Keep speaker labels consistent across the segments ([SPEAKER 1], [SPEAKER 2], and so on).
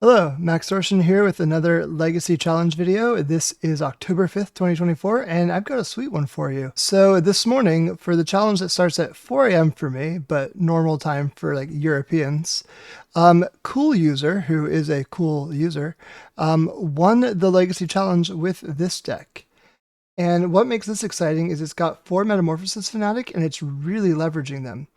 [SPEAKER 1] Hello, Maxtortion here with another Legacy Challenge video. This is October 5th, 2024, and I've got a sweet one for you. So this morning, for the challenge that starts at 4 a.m. for me, but normal time for like Europeans, Cool User, who is a cool user, won the Legacy Challenge with this deck. And what makes this exciting is it's got 4 Metamorphosis Fanatic, and it's really leveraging them.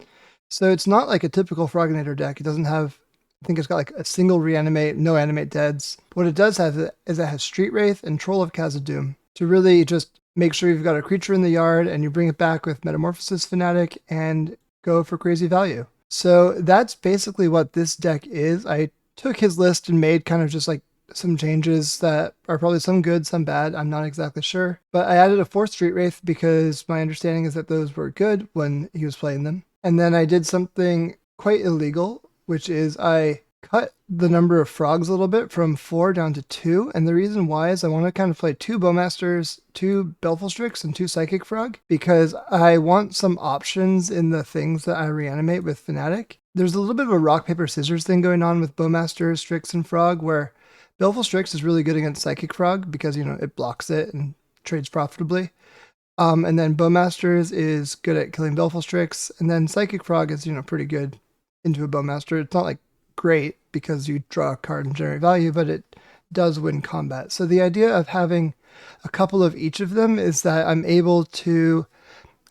[SPEAKER 1] So it's not like a typical Froginator deck. It doesn't have, I think it's got like a single reanimate, no animate deads. What it does have is it has Street Wraith and Troll of Khazad to really just make sure you've got a creature in the yard and you bring it back with Metamorphosis Fanatic and go for crazy value. So that's basically what this deck is. I took his list and made kind of just like some changes that are probably some good, some bad. I'm not exactly sure. But I added a 4th Street Wraith because my understanding is that those were good when he was playing them. And then I did something quite illegal, which is I cut the number of frogs a little bit from 4 down to 2. And the reason why is I want to kind of play 2 Bowmasters, 2 Belflestrix, and 2 Psychic Frog, because I want some options in the things that I reanimate with Fanatic. There's a little bit of a rock, paper, scissors thing going on with Bowmaster, Strix, and Frog, where Belflestrix is really good against Psychic Frog because, you know, it blocks it and trades profitably. And then Bowmasters is good at killing Belflestrix, and then Psychic Frog is, you know, pretty good into a Bowmaster. It's not like great because you draw a card and generate value, but it does win combat. So the idea of having a couple of each of them is that I'm able to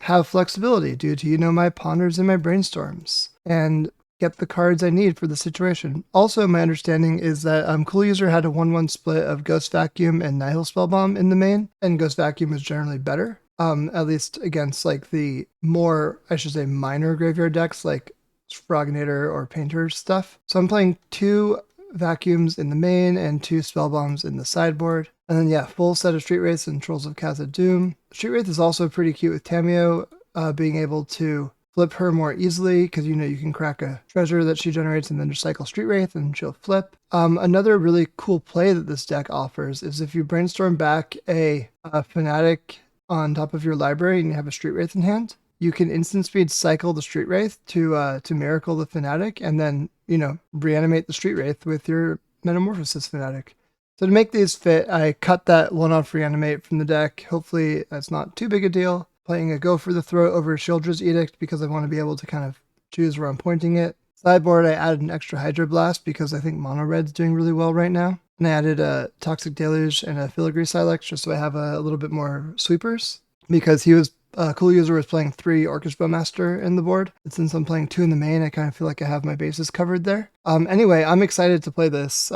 [SPEAKER 1] have flexibility due to, you know, my ponders and my brainstorms and get the cards I need for the situation. Also, my understanding is that Cool User had a 1-1 split of Ghost Vacuum and Nihil Spellbomb in the main, and Ghost Vacuum is generally better. At least against like the more, I should say, minor graveyard decks like Froginator or Painter stuff. So I'm playing 2 vacuums in the main and 2 spellbombs in the sideboard. And then yeah, full set of Street Wraiths and Trolls of Khazad. Street Wraith is also pretty cute with Tamiyo, being able to flip her more easily because, you know, you can crack a treasure that she generates and then just cycle Street Wraith and she'll flip. Another really cool play that this deck offers is if you brainstorm back a Fanatic on top of your library and you have a Street Wraith in hand, you can instant speed cycle the Street Wraith to Miracle the Fanatic and then, you know, reanimate the Street Wraith with your Metamorphosis Fanatic. So to make these fit, I cut that one-off reanimate from the deck. Hopefully that's not too big a deal. Playing a Go for the Throat over Shieldred's Edict because I want to be able to kind of choose where I'm pointing it. Sideboard, I added an extra Hydro Blast because I think Mono Red's doing really well right now. And I added a Toxic Deluge and a Filigree Silex just so I have a little bit more sweepers. Because he was, Cool User was playing 3 Orcish Bowmaster in the board. And since I'm playing 2 in the main, I kind of feel like I have my bases covered there. Anyway, I'm excited to play this.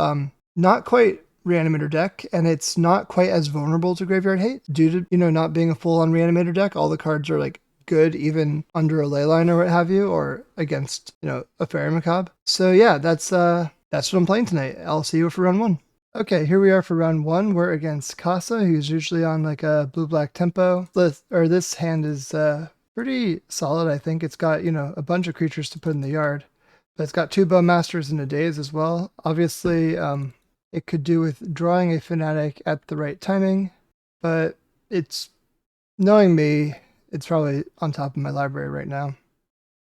[SPEAKER 1] Not quite Reanimator deck, and it's not quite as vulnerable to Graveyard Hate due to, you know, not being a full-on Reanimator deck. All the cards are like good even under a Leyline or what have you, or against, you know, a Fairy Macabre. So yeah, that's what I'm playing tonight. I'll see you for round 1. Okay, here we are for round 1. We're against Casa, who's usually on like a blue-black tempo. This hand is pretty solid, I think. It's got, you know, a bunch of creatures to put in the yard, but it's got 2 Bowmasters and a Daze as well. Obviously, it could do with drawing a Fanatic at the right timing, but it's, knowing me, it's probably on top of my library right now,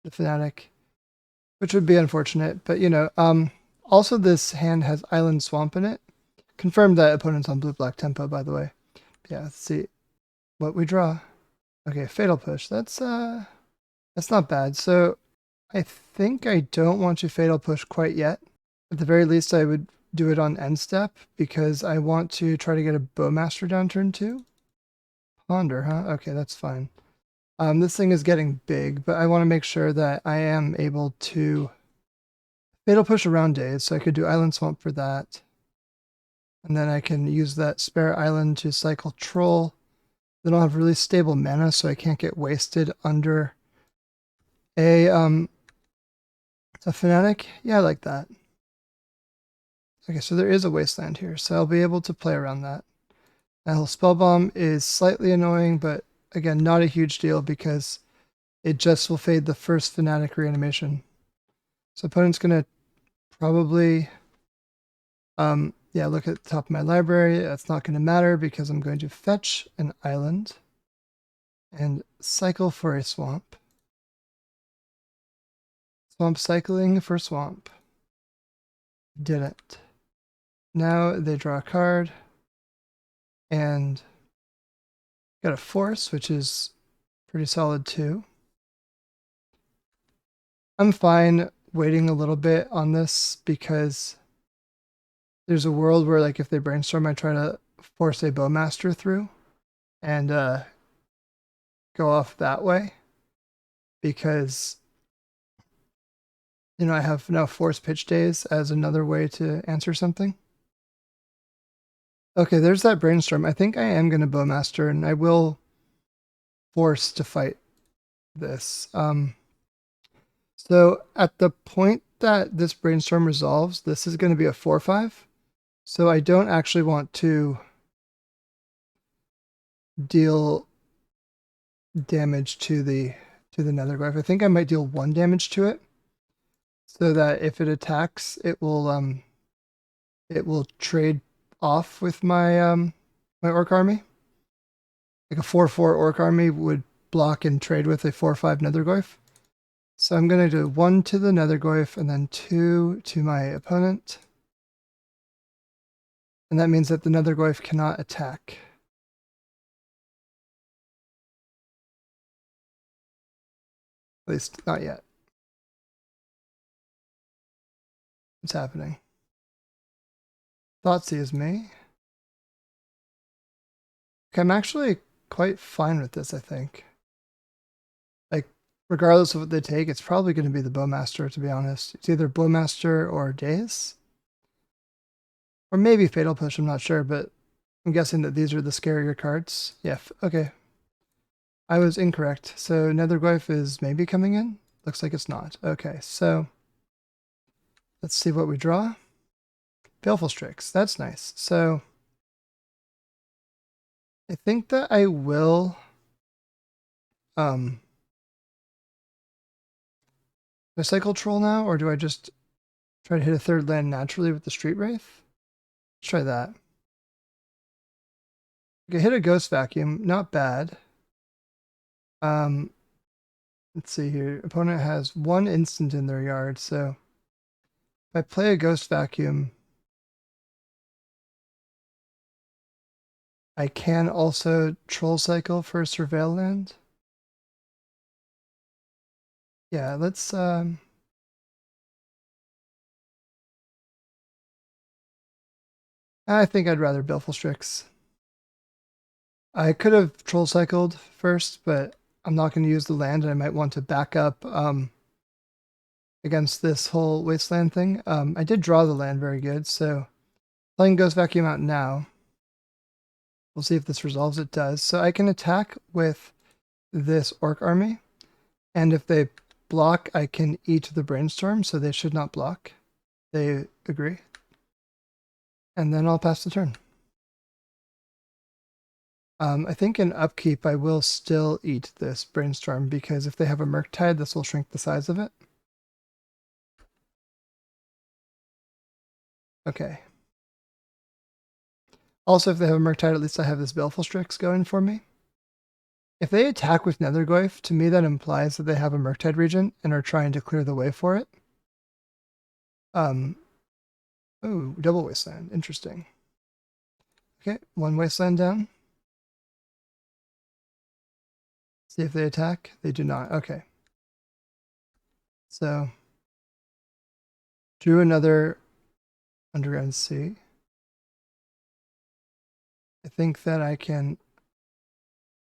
[SPEAKER 1] the Fanatic, which would be unfortunate, but you know, also this hand has Island Swamp in it. Confirmed that opponent's on blue-black tempo, by the way. Yeah, let's see what we draw. Okay, Fatal Push, that's not bad. So I think I don't want to Fatal Push quite yet. At the very least, I would do it on end step because I want to try to get a Bowmaster down turn 2. Ponder, huh? Okay, that's fine. This thing is getting big, but I want to make sure that I am able to Fatal Push around Daze, so I could do Island Swamp for that. And then I can use that spare island to cycle Troll. They don't have really stable mana, so I can't get wasted under a Fanatic. Yeah, I like that. Okay, so there is a Wasteland here, so I'll be able to play around that. Now, Spellbomb is slightly annoying, but again, not a huge deal because it just will fade the first Fanatic reanimation. So opponent's going to probably, yeah, look at the top of my library. That's not going to matter because I'm going to fetch an island and cycle for a swamp. Swamp cycling for swamp. Did it. Now they draw a card and got a force, which is pretty solid too. I'm fine waiting a little bit on this because there's a world where, like, if they brainstorm, I try to force a Bowmaster through and go off that way because, you know, I have now force pitch days as another way to answer something. Okay, there's that brainstorm. I think I am going to Bowmaster, and I will force to fight this. So at the point that this brainstorm resolves, this is going to be a 4/5. So I don't actually want to deal damage to the Netherglyph. I think I might deal 1 damage to it, so that if it attacks, it will trade off with my my Orc army. Like a 4/4 Orc army would block and trade with a 4/5 Netherglyph. So I'm going to do 1 to the Netherglyph and then 2 to my opponent. And that means that the Netherglyph cannot attack. At least not yet. What's happening? Thoughtseize is me. Okay, I'm actually quite fine with this, I think. Like, regardless of what they take, it's probably going to be the Bowmaster, to be honest. It's either Bowmaster or Daze. Or maybe Fatal Push, I'm not sure, but I'm guessing that these are the scarier cards. Yeah, okay. I was incorrect. So Netherglyph is maybe coming in? Looks like it's not. Okay, so let's see what we draw. Baleful Strix, that's nice. So I think that I will do I cycle Troll now, or do I just try to hit a 3rd land naturally with the Street Wraith? Let's try that. Okay, hit a Ghost Vacuum, not bad. Let's see here. Opponent has 1 instant in their yard, so if I play a Ghost Vacuum, I can also Troll Cycle for a Surveil land. Yeah, let's I think I'd rather Baleful Strix. I could have Troll Cycled first, but I'm not going to use the land, and I might want to back up against this whole Wasteland thing. I did draw the land very good, so playing Ghost Vacuum out now. We'll see if this resolves. It does. So I can attack with this Orc army, and if they block, I can eat the Brainstorm, so they should not block. They agree. And then I'll pass the turn. I think in upkeep, I will still eat this Brainstorm, because if they have a Murktide, this will shrink the size of it. Okay. Also, if they have a Murktide, at least I have this Baleful Strix going for me. If they attack with Netherglyph, to me that implies that they have a Murktide Regent and are trying to clear the way for it. Oh, double Wasteland. Interesting. Okay, 1 Wasteland down. See if they attack. They do not. Okay. So, drew another Underground Sea. I think that I can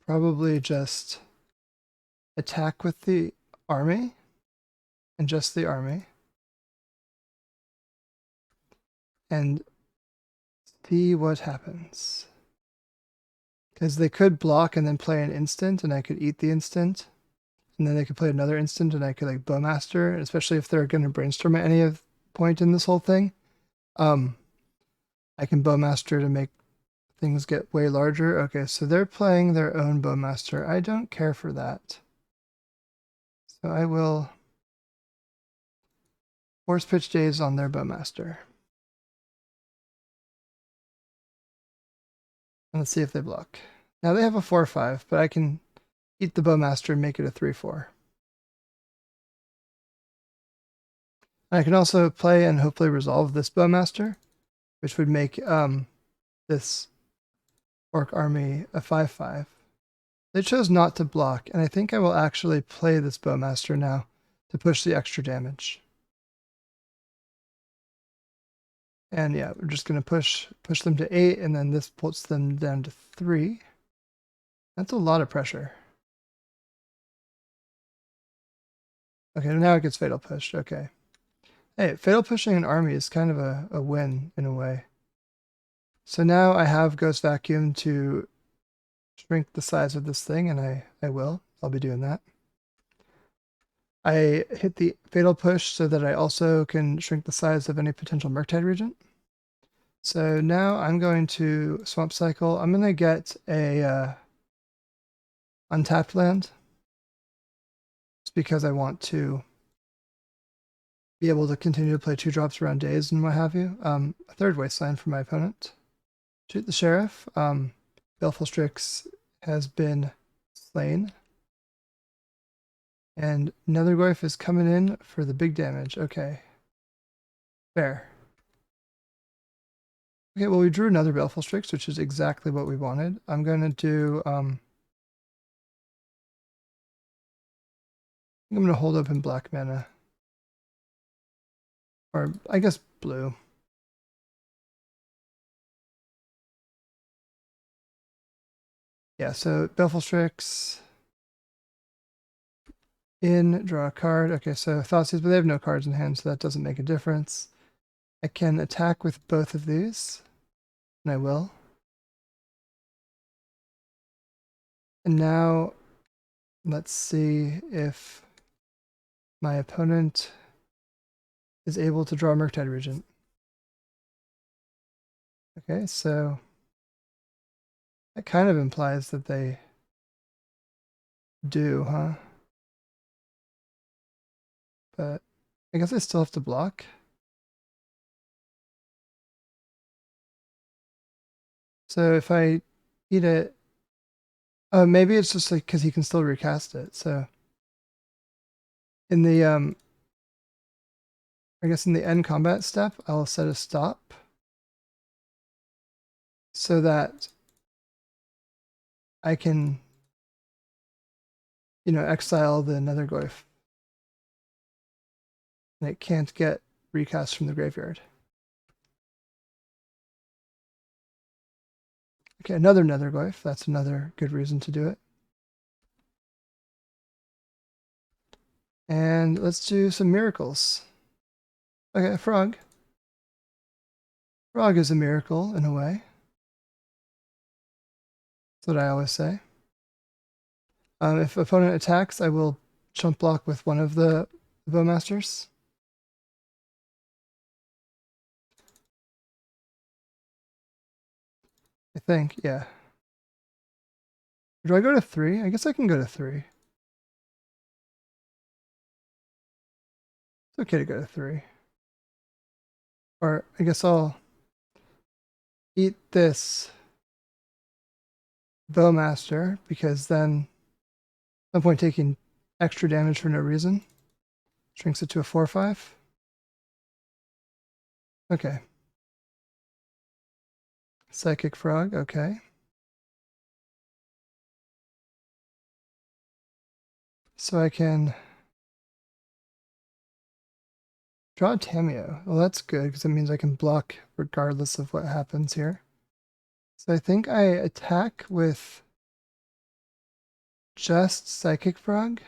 [SPEAKER 1] probably just attack with the army and just the army and see what happens. Because they could block and then play an instant, and I could eat the instant, and then they could play another instant, and I could like Bowmaster, especially if they're going to brainstorm at any point in this whole thing. I can Bowmaster to make things get way larger. Okay, so they're playing their own Bowmaster. I don't care for that. So I will force pitch Daze on their Bowmaster. And let's see if they block. Now they have a 4/5, but I can eat the Bowmaster and make it a 3/4. I can also play and hopefully resolve this Bowmaster. which would make this orc army a 5/5. They chose not to block, and I think I will actually play this Bowmaster now to push the extra damage. And yeah, we're just going to push them to 8, and then this puts them down to 3. That's a lot of pressure. Okay, now it gets fatal pushed. Okay. Hey, fatal pushing an army is kind of a win in a way. So now I have Ghost Vacuum to shrink the size of this thing, and I will. I'll be doing that. I hit the fatal push so that I also can shrink the size of any potential Murktide Regent. So now I'm going to Swamp Cycle. I'm going to get a untapped land. It's because I want to be able to continue to play 2-drops around days and what have you. A third Wasteland for my opponent. Shoot the Sheriff. Baleful Strix has been slain. And Nethergoyf is coming in for the big damage. Okay. Fair. Okay, well, we drew another Baleful Strix, which is exactly what we wanted. I'm going to do... I'm going to hold open black mana. Or, I guess, blue. Yeah, so Baleful Strix... In, draw a card. Okay, so Thoughtseize, but they have no cards in hand, so that doesn't make a difference. I can attack with both of these, and I will. And now, let's see if my opponent is able to draw Murktide Regent. Okay, so that kind of implies that they do, huh? But I guess I still have to block. So if I eat it, oh, maybe it's just like because he can still recast it. So in the I guess in the end combat step, I'll set a stop so that I can, exile the Nethergoyf. And it can't get recast from the graveyard. Okay, another Nethergoyf. That's another good reason to do it. And let's do some miracles. Okay, frog. Frog is a miracle in a way. That's what I always say. If opponent attacks, I will chump block with one of the Bowmasters. I think, yeah. Do I go to 3? I guess I can go to 3. It's okay to go to 3. Or I guess I'll eat this Bowmaster, because then no point taking extra damage for no reason. Shrinks it to a 4/5. Okay. Psychic Frog, okay. So I can draw a Tameo. Well, that's good, because it means I can block regardless of what happens here. So I think I attack with just Psychic Frog.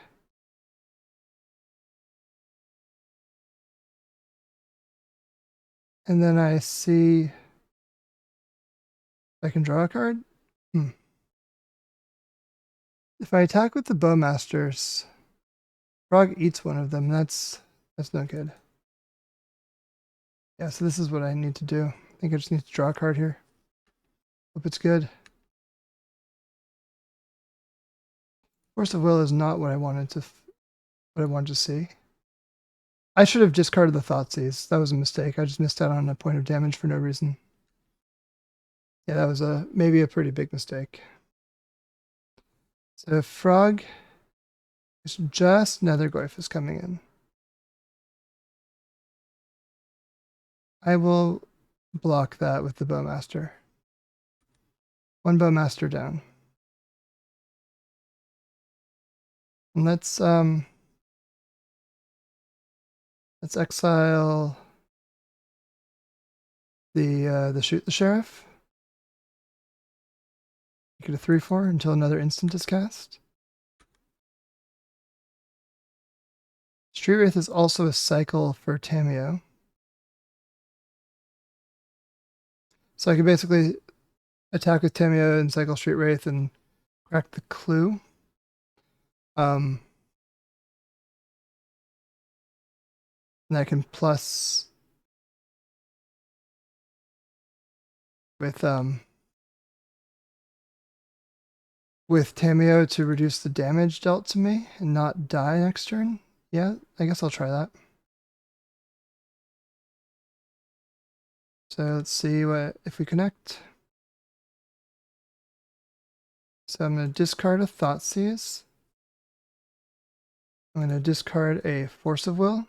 [SPEAKER 1] And then I see I can draw a card. If I attack with the Bowmasters, Frog eats one of them. That's no good. Yeah, so this is what I need to do. I think I just need to draw a card here. Hope it's good. Force of Will is not what I wanted to see. I should have discarded the Thoughtseize. That was a mistake. I just missed out on a point of damage for no reason. Yeah, that was maybe a pretty big mistake. So Frog is just Nethergoyf is coming in. I will block that with the Bowmaster. One Bowmaster down. And let's exile the Shoot the Sheriff. Make it a 3/4 until another instant is cast. Street Wraith is also a cycle for Tamiyo. So I could basically attack with Tamiyo and cycle Street Wraith and crack the clue. And I can plus with Tamiyo to reduce the damage dealt to me and not die next turn. Yeah, I guess I'll try that. So let's see if we connect. So I'm going to discard a Thoughtseize. I'm going to discard a Force of Will.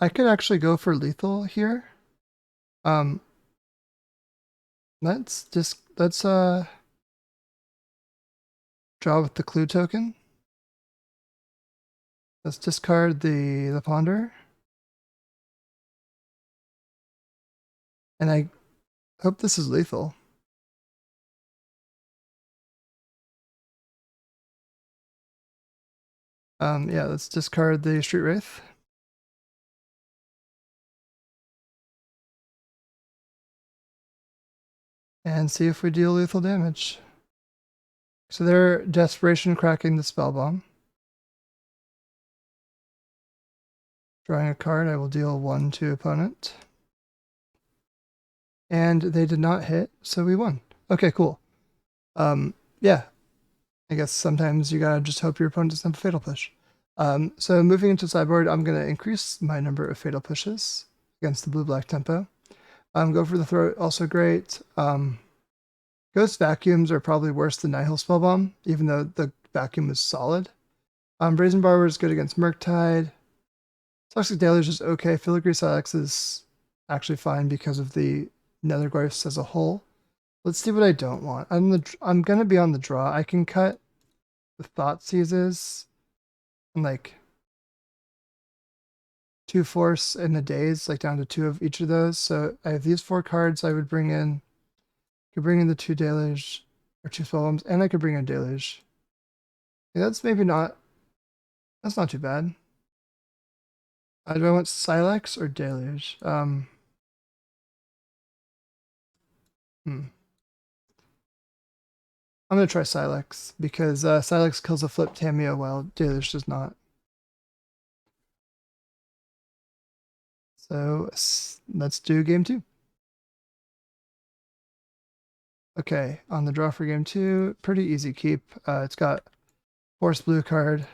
[SPEAKER 1] I could actually go for lethal here. Let's draw with the clue token. Let's discard the ponder. And I hope this is lethal. Yeah, let's discard the Street Wraith. And see if we deal lethal damage. So they're Desperation cracking the Spell Bomb. Drawing a card, I will deal 1 to opponent. And they did not hit, so we won. Okay, cool. Yeah. I guess sometimes you gotta just hope your opponent doesn't have a Fatal Push. So moving into sideboard, I'm gonna increase my number of Fatal Pushes against the blue-black tempo. Go for the Throat, also great. Ghost Vacuums are probably worse than Nihil Spellbomb, even though the vacuum is solid. Brazen Barber is good against Murktide. Toxic Deluge is okay. Filigree Silex is actually fine because of the Netherglyphs as a whole. Let's see what I don't want. I'm gonna be on the draw. I can cut the Thoughtseizes and like 2 Force in a daze, like down to 2 of each of those. So I have these 4 cards I would bring in. Could bring in the 2 Deluge or 2 Spellbombs, and I could bring in Deluge. Yeah, that's maybe not. That's not too bad. Do I want Silex or Deluge? I'm gonna try Silex because Silex kills a flip Tamiyo while Deluge does not. So let's do game 2. Okay, on the draw for game 2, pretty easy keep. It's got Force Blue card.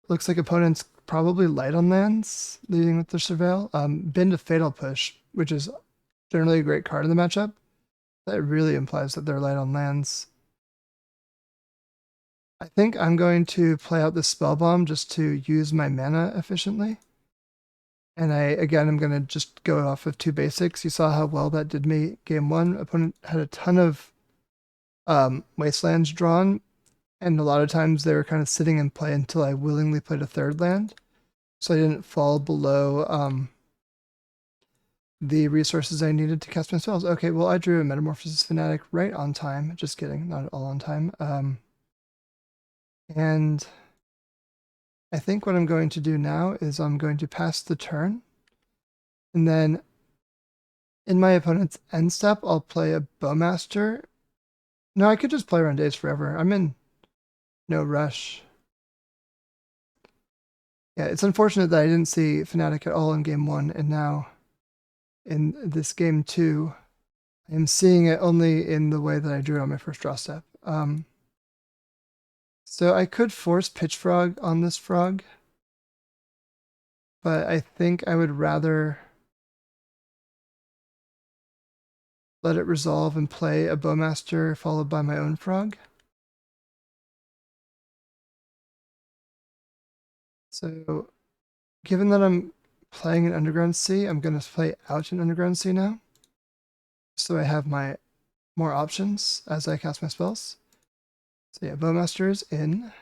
[SPEAKER 1] Looks like opponents probably light on lands, leading with the Surveil. Bend to Fatal Push, which is generally a great card in the matchup. That really implies that they're light on lands. I think I'm going to play out the Spell Bomb just to use my mana efficiently. And again, I'm going to just go off of 2 basics. You saw how well that did me game 1. Opponent had a ton of wastelands drawn, and a lot of times they were kind of sitting in play until I willingly played a 3rd land. So I didn't fall below the resources I needed to cast my spells. Okay, well, I drew a Metamorphosis Fanatic right on time. Just kidding, not at all on time. And I think what I'm going to do now is I'm going to pass the turn. And then in my opponent's end step, I'll play a Bowmaster. No, I could just play around Days Forever. I'm in no rush. Yeah, it's unfortunate that I didn't see Fnatic at all in game 1, and now in this game 2, I am seeing it only in the way that I drew it on my first draw step. So I could force Pitch Frog on this frog, but I think I would rather let it resolve and play a Bowmaster followed by my own frog. So given that I'm playing an Underground Sea. I'm going to play out an Underground Sea now, so I have my more options as I cast my spells. So yeah, Bowmaster is in.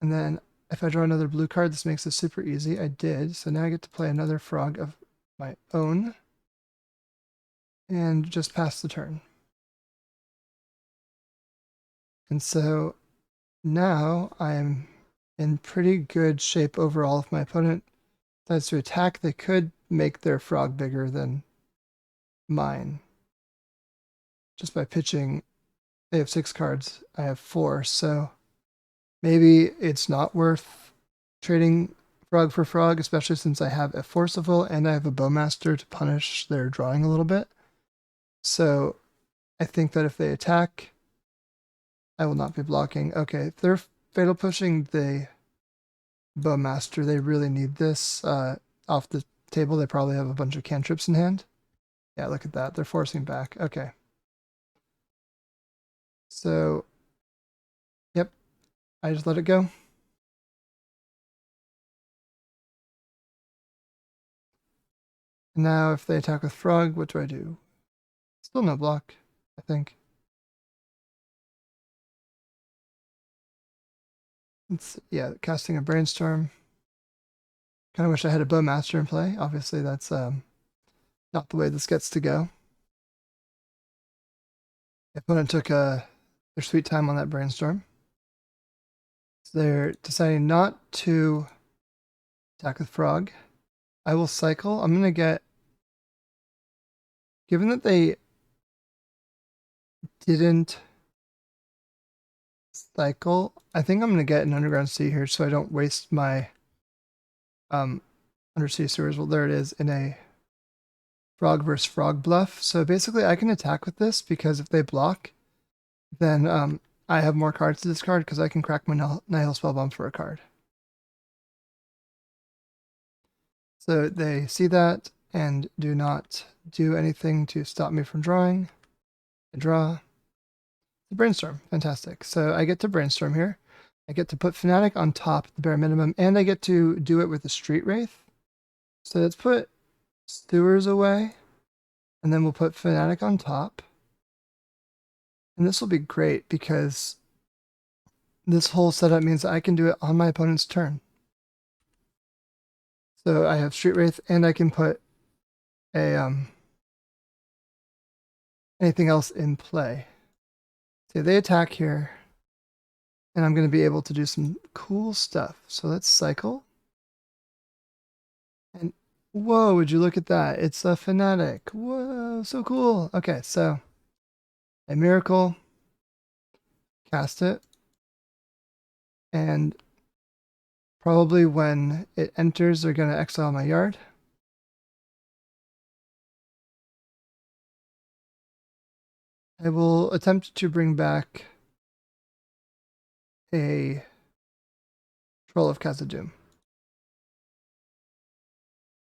[SPEAKER 1] And then if I draw another blue card, this makes it super easy. I did, so now I get to play another frog of my own and just pass the turn. And so now I'm in pretty good shape overall. If my opponent decides to attack, they could make their frog bigger than mine. Just by pitching, they have 6 cards, I have 4, so maybe it's not worth trading frog for frog, especially since I have a Forcible and I have a Bowmaster to punish their drawing a little bit. So I think that if they attack, I will not be blocking. Okay, if they're fatal pushing the Bowmaster, they really need this off the table. They probably have a bunch of cantrips in hand. Yeah, look at that. They're forcing back. Okay. So, yep, I just let it go. Now if they attack with frog, what do I do? Still no block, I think. It's, yeah, casting a Brainstorm. Kind of wish I had a Bowmaster in play. Obviously, that's not the way this gets to go. The opponent took their sweet time on that Brainstorm. So they're deciding not to attack with frog. I will cycle. I'm going to get... Given that they didn't cycle, I think I'm going to get an Underground Sea here so I don't waste my Undersea Sewers. Well, there it is in a frog versus frog bluff. So basically I can attack with this because if they block, then I have more cards to discard because I can crack my Nihil Spellbomb for a card. So they see that and do not do anything to stop me from drawing. I draw. The Brainstorm, fantastic. So I get to Brainstorm here. I get to put Fanatic on top, the bare minimum, and I get to do it with the Street Wraith. So let's put Sewers away, and then we'll put Fanatic on top. And this will be great because this whole setup means that I can do it on my opponent's turn. So I have Street Wraith, and I can put a anything else in play. So they attack here, and I'm going to be able to do some cool stuff. So let's cycle. And whoa, would you look at that? It's a Fanatic. Whoa, so cool. Okay, so a Miracle, cast it, and probably when it enters, they're going to exile my yard. I will attempt to bring back a Troll of Khazad.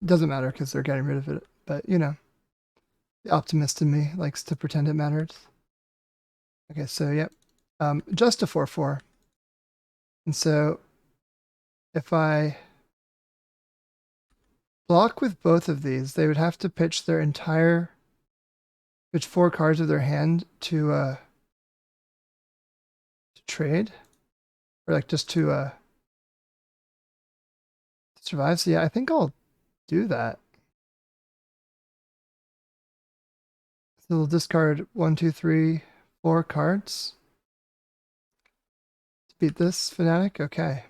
[SPEAKER 1] Doesn't matter because they're getting rid of it, but you know, the optimist in me likes to pretend it matters. Okay, so yep, just a 4/4. And so if I block with both of these, they would have to pitch 4 cards of their hand to trade, or like just to survive. So yeah, I think I'll do that. So they'll discard 1, 2, 3, 4 cards to beat this Fanatic. Okay.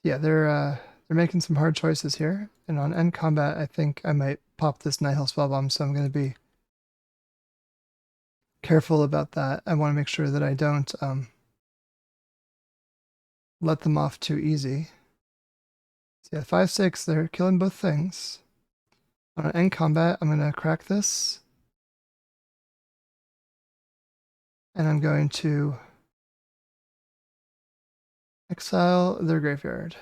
[SPEAKER 1] Yeah, they're making some hard choices here, and on end combat, I think I might pop this Nihil Spellbomb, so I'm going to be careful about that. I want to make sure that I don't let them off too easy. So yeah, 5/6, they're killing both things. On end combat, I'm going to crack this, and I'm going to exile their graveyard.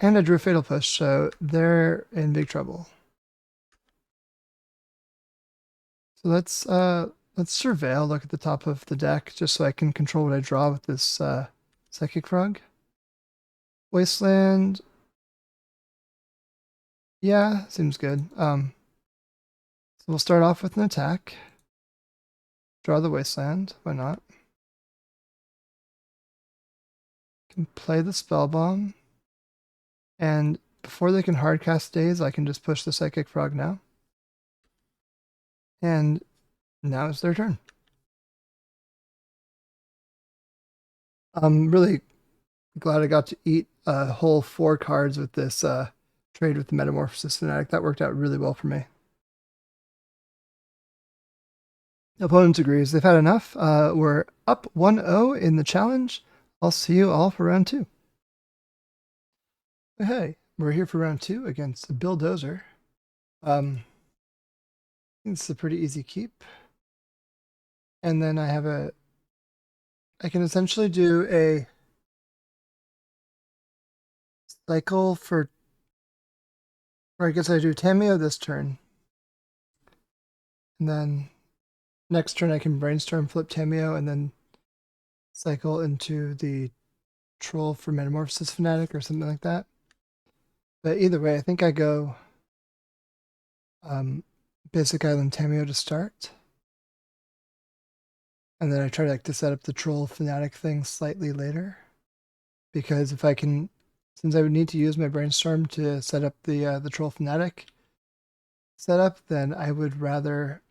[SPEAKER 1] And I drew a Fatal Push, so they're in big trouble. So let's let's surveil, look at the top of the deck, just so I can control what I draw with this Psychic Frog. Wasteland. Yeah, seems good. So we'll start off with an attack. Draw the Wasteland, why not? Can play the Spell Bomb. And before they can hardcast Daze, I can just push the Psychic Frog now. And now it's their turn. I'm really glad I got to eat a whole 4 cards with this trade with the Metamorphosis Fanatic. That worked out really well for me. Opponents agrees. They've had enough. We're up 1-0 in the challenge. I'll see you all for round 2. Hey, we're here for round 2 against Bill Dozer. It's a pretty easy keep. And then I can essentially do a cycle or I guess I do Tamiyo this turn. And then next turn I can brainstorm, flip Tamiyo, and then cycle into the Troll for Metamorphosis Fanatic or something like that. But either way, I think I go Basic Island Tamiyo to start. And then I try to set up the Troll Fanatic thing slightly later. Because if I can, since I would need to use my brainstorm to set up the Troll Fanatic setup, then I would rather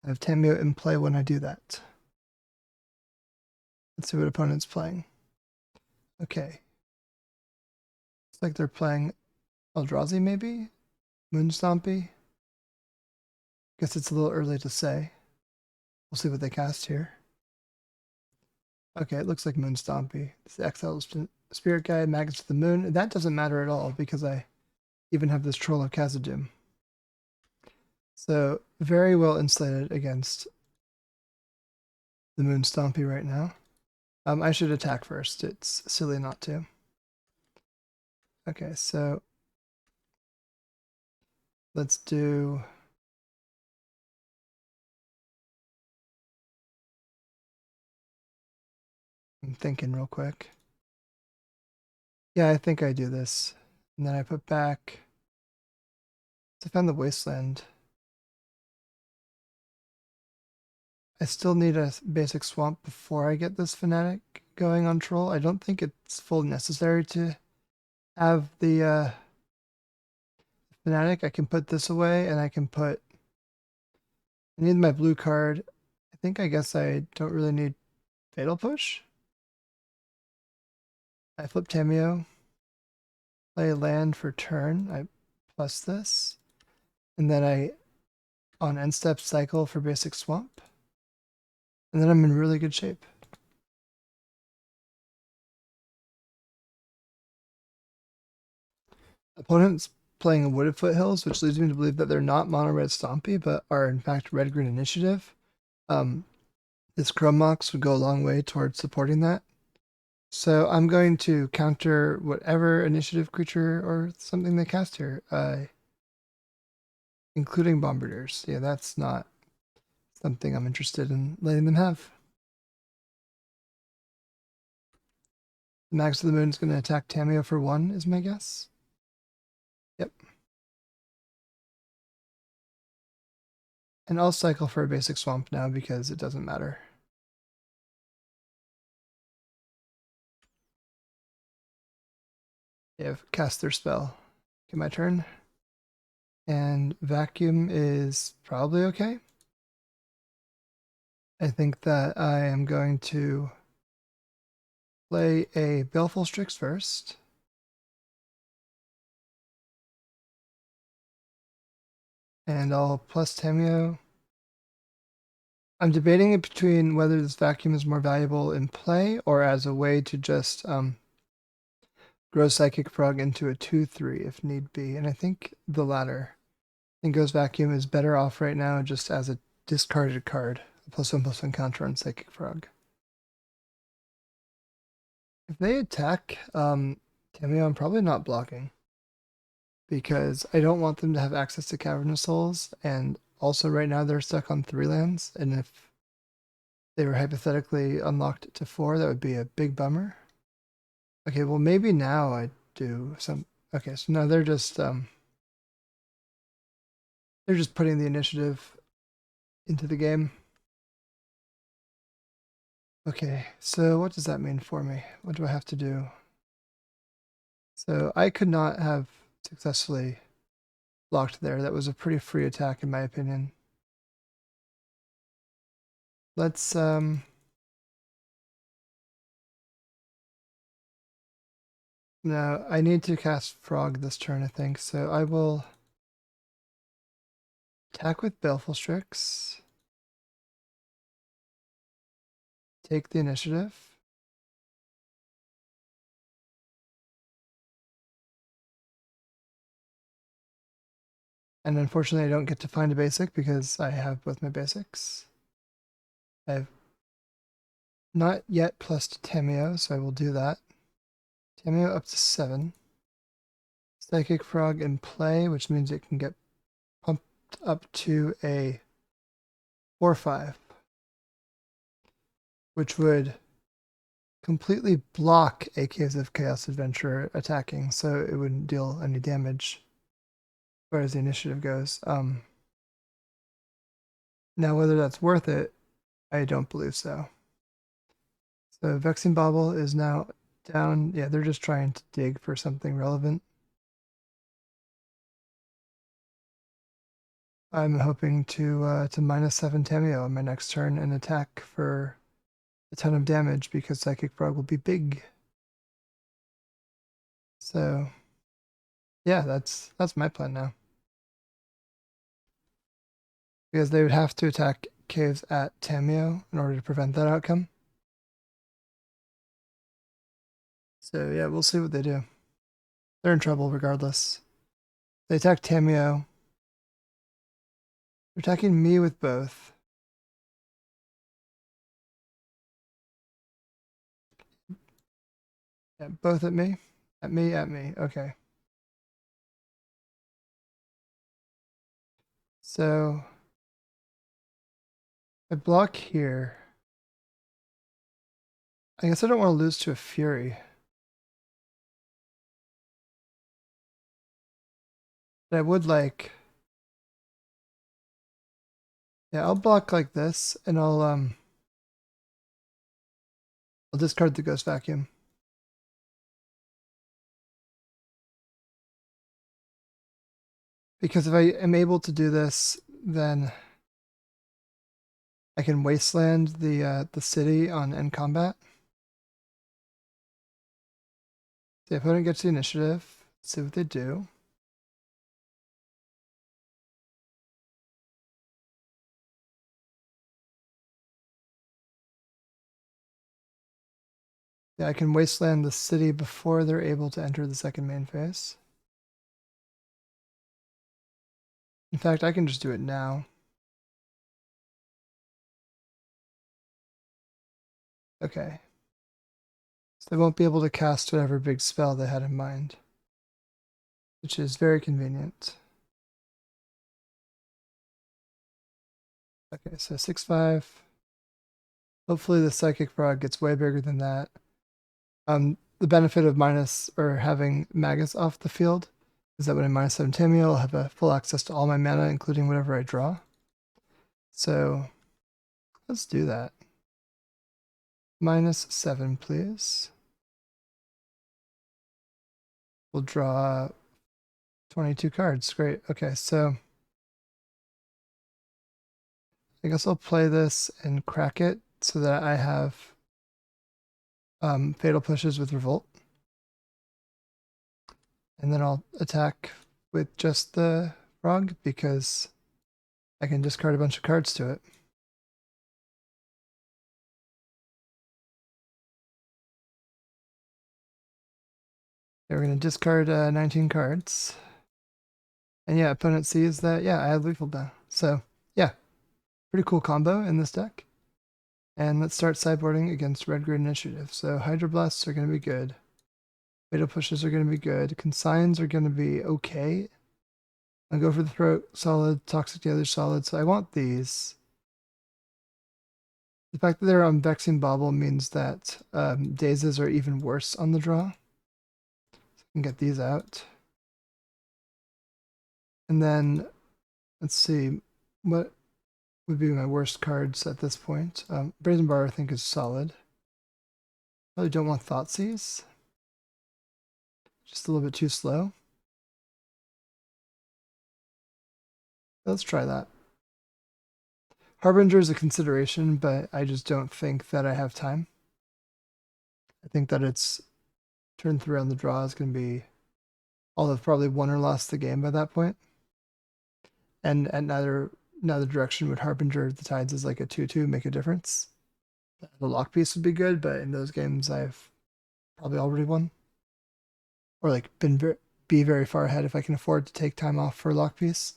[SPEAKER 1] have Tamiyo in play when I do that. Let's see what opponent's playing. Okay. Looks like they're playing Eldrazi maybe? Moonstompy? Guess it's a little early to say. We'll see what they cast here. Okay, it looks like Moonstompy. It's the Exile Spirit Guide, Magnets of the Moon. That doesn't matter at all because I even have this Troll of Khazad. So very well insulated against the Moonstompy right now. I should attack first. It's silly not to. Okay, so let's do... I'm thinking real quick. Yeah, I think I do this. And then I put back... Defend the Wasteland. I still need a basic swamp before I get this Fanatic going on Troll. I don't think it's full necessary to have the Fanatic. I can put this away and I can put... I need my blue card. I guess I don't really need Fatal Push. I flip Tamiyo. Play land for turn. I plus this. And then I, on end step, cycle for basic swamp. And then I'm in really good shape. Opponent's playing Wooded Foothills, which leads me to believe that they're not mono red Stompy, but are in fact red green initiative. This Chrome Mox would go a long way towards supporting that. So I'm going to counter whatever initiative creature or something they cast here, including Bombardiers. Yeah, that's not something I'm interested in letting them have. Max of the Moon is going to attack Tamiyo for 1, is my guess. Yep. And I'll cycle for a basic swamp now because it doesn't matter. They have cast their spell. Okay, my turn. And Vacuum is probably okay. I think that I am going to play a Baleful Strix first. And I'll plus Tamiyo. I'm debating between whether this Vacuum is more valuable in play or as a way to just grow Psychic Frog into a 2/3 if need be. And I think the latter. I think Ghost Vacuum is better off right now just as a discarded card. A +1/+1 counter on Psychic Frog. If they attack Tamiyo, I'm probably not blocking. Because I don't want them to have access to Cavernous Souls, and also right now they're stuck on 3 lands, and if they were hypothetically unlocked to 4, that would be a big bummer. Okay, well maybe now I do some. Okay, so now they're just putting the initiative into the game. Okay, so what does that mean for me? What do I have to do? So I could not have successfully blocked there. That was a pretty free attack in my opinion. Let's no, I need to cast Frog this turn, I think. So I will attack with Baleful Strix. Take the initiative. And unfortunately I don't get to find a basic because I have both my basics. I have not yet plus Tameo, so I will do that. Tameo up to 7. Psychic Frog in play, which means it can get pumped up to a 4/5, which would completely block a Caves of Chaos Adventurer attacking, so it wouldn't deal any damage as far as the initiative goes. Now, whether that's worth it, I don't believe so. So Vexing Bauble is now down. Yeah, they're just trying to dig for something relevant. I'm hoping to -7 Tameo on my next turn and attack for a ton of damage because Psychic Frog will be big. So yeah, that's my plan now. Because they would have to attack caves at Tameo in order to prevent that outcome. So yeah, we'll see what they do. They're in trouble regardless. They attack Tameo. They're attacking me with both. Yeah, both at me? At me, at me. Okay. So I block here. I guess I don't want to lose to a Fury. But I would like... Yeah, I'll block like this, and I'll discard the Ghost Vacuum. Because if I am able to do this, then I can Wasteland the city on end combat. The opponent gets the initiative. Let's see what they do. Yeah, I can Wasteland the city before they're able to enter the second main phase. In fact, I can just do it now. Okay. So they won't be able to cast whatever big spell they had in mind, which is very convenient. Okay, so 6/5. Hopefully the Psychic Frog gets way bigger than that. The benefit of having Magus off the field is that when I -7 Tameo, I'll have a full access to all my mana, including whatever I draw. So let's do that. -7, please. We'll draw 22 cards. Great. Okay, so I guess I'll play this and crack it so that I have Fatal Pushes with Revolt. And then I'll attack with just the Frog because I can discard a bunch of cards to it. Okay, we're going to discard 19 cards. And yeah, opponent sees that, yeah, I have Lethal Bow. So yeah, pretty cool combo in this deck. And let's start sideboarding against Red Green Initiative. So Hydroblasts are going to be good. Fatal Pushes are going to be good. Consigns are going to be okay. I'll go for the throat, solid, toxic the other solid, so I want these. The fact that they're on Vexing Bauble means that dazes are even worse on the draw. So I can get these out. And then, let's see, what would be my worst cards at this point? Brazen Bar I think is solid. Probably don't want Thoughtseize. Just a little bit too slow. Let's try that. Harbinger is a consideration, but I just don't think that I have time. I think that it's turn 3 on the draw is going to be, I'll have probably won or lost the game by that point. And at neither direction would Harbinger the Tides as like a 2/2 make a difference. The lock piece would be good, but in those games I've probably already won. Or like be very far ahead if I can afford to take time off for a lock piece.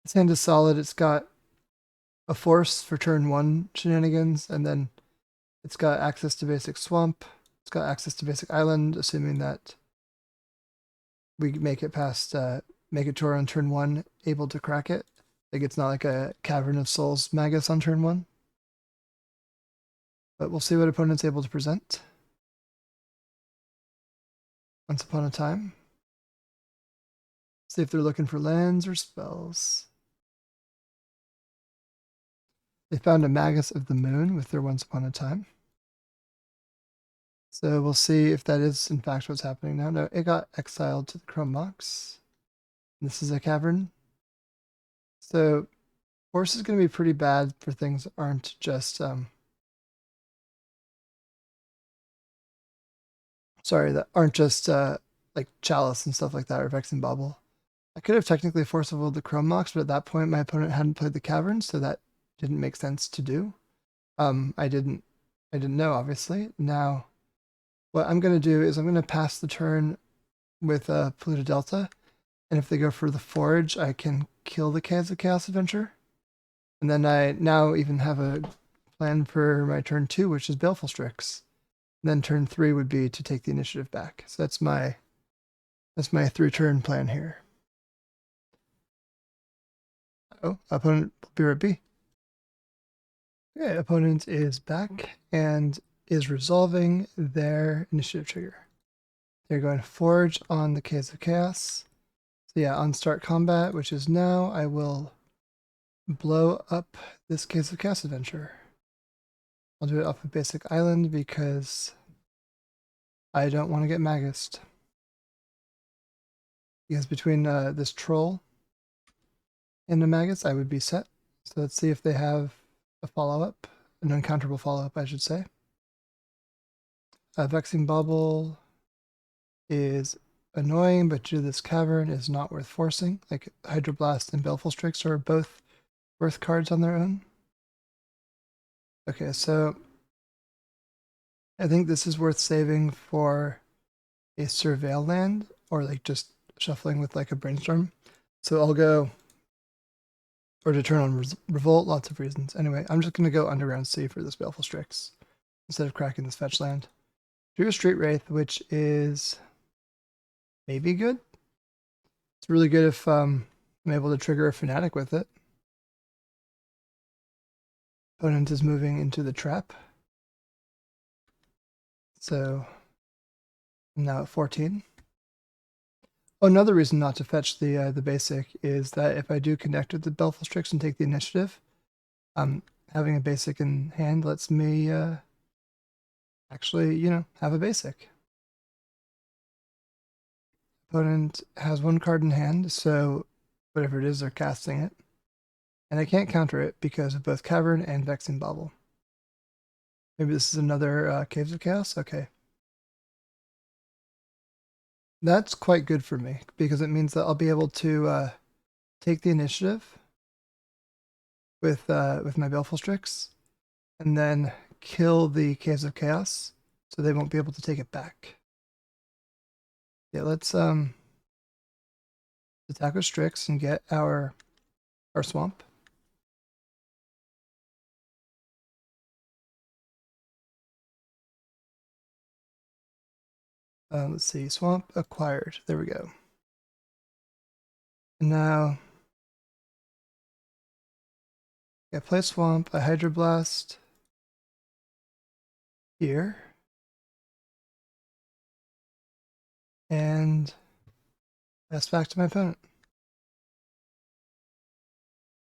[SPEAKER 1] This hand is solid. It's got a force for turn 1 shenanigans, and then it's got access to basic swamp. It's got access to basic island, assuming that we make it past, make it to our own turn 1, able to crack it. Like it's not like a Cavern of Souls Magus on turn 1. But we'll see what opponent's able to present. Once upon a time. See if they're looking for lands or spells. They found a Magus of the Moon with their Once Upon a Time. So we'll see if that is in fact what's happening now. No, it got exiled to the Chrome Mox. This is a cavern. So Force is going to be pretty bad for things that aren't just like Chalice and stuff like that, or Vexing Bauble. I could have technically Force of Will the Chrome Mox, but at that point my opponent hadn't played the cavern, so that didn't make sense to do. I didn't know, obviously. Now, what I'm going to do is I'm going to pass the turn with Polluted Delta, and if they go for the Forge, I can kill the Chaos Adventure. And then I now even have a plan for my turn 2, which is Baleful Strix. And then turn 3 would be to take the initiative back. So that's my 3-turn plan here. Oh, opponent will be right B. Okay, opponent is back and is resolving their initiative trigger. They're going to Forge on the Caves of Chaos. So yeah, on start combat, which is now, I will blow up this Caves of Chaos adventure. I'll do it off of basic island because I don't want to get Magust. Because between this troll and a Magus, I would be set. So let's see if they have a follow-up, an uncounterable follow-up, I should say. Vexing Bauble is annoying, but due to this cavern is not worth forcing. Like Hydroblast and Baleful Strix are both worth cards on their own. Okay, so I think this is worth saving for a Surveil land, or like just shuffling with like a Brainstorm. So I'll go, or to turn on Revolt, lots of reasons. Anyway, I'm just going to go Underground Sea for this Baleful Strix instead of cracking this fetch land. Do a Street Wraith, which is maybe good. It's really good if I'm able to trigger a Fanatic with it. Opponent is moving into the trap. So I'm now at 14. Oh, another reason not to fetch the basic is that if I do connect with the Baleful Strix and take the initiative, having a basic in hand lets me actually, have a basic. Opponent has 1 card in hand, so whatever it is, they're casting it. And I can't counter it because of both Cavern and Vexing Bauble. Maybe this is another Caves of Chaos? Okay. That's quite good for me, because it means that I'll be able to take the initiative with my Baleful Strix, and then kill the Caves of Chaos, so they won't be able to take it back. Yeah, let's attack with Strix and get our swamp. Let's see, swamp acquired. There we go. And now Yeah, play Swamp, a Hydroblast here. And pass back to my opponent.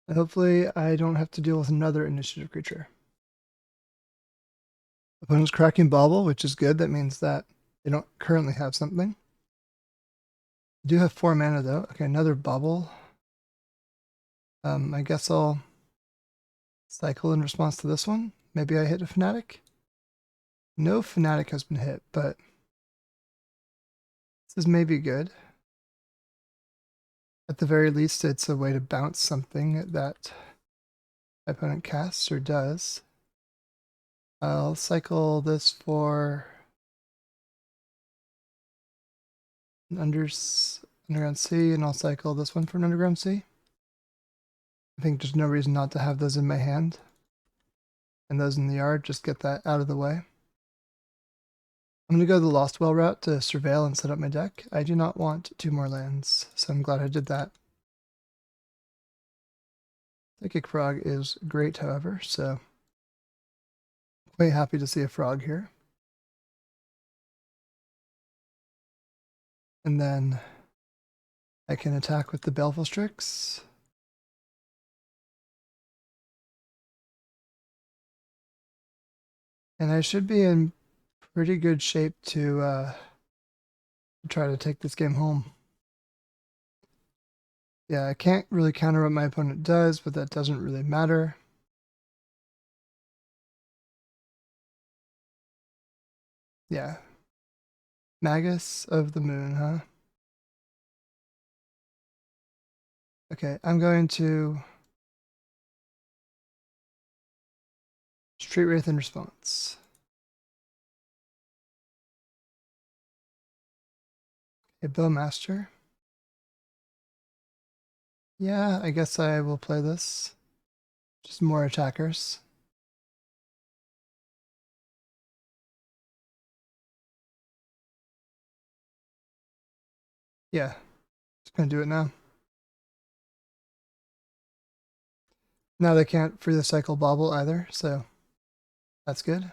[SPEAKER 1] And hopefully I don't have to deal with another initiative creature. Opponent's cracking Bauble, which is good. That means that they don't currently have something. I do have 4 mana though. Okay, another Bauble. I guess I'll cycle in response to this one. Maybe I hit a Fanatic. No Fanatic has been hit, but this is maybe good. At the very least, it's a way to bounce something that my opponent casts or does. I'll cycle this for an underground sea, and I'll cycle this one for an underground sea. I think there's no reason not to have those in my hand. And those in the yard, just get that out of the way. I'm going to go the Lost Well route to surveil and set up my deck. I do not want 2 more lands, so I'm glad I did that. Psychic Frog is great, however, so quite happy to see a frog here. And then I can attack with the Baleful Strix. And I should be in pretty good shape to try to take this game home. Yeah, I can't really counter what my opponent does, but that doesn't really matter. Yeah. Magus of the Moon, huh? Okay, I'm going to Street Wraith in response. Okay, Bowmaster. Yeah, I guess I will play this. Just more attackers. Yeah, just gonna do it now. Now they can't free the cycle Bauble either, so that's good.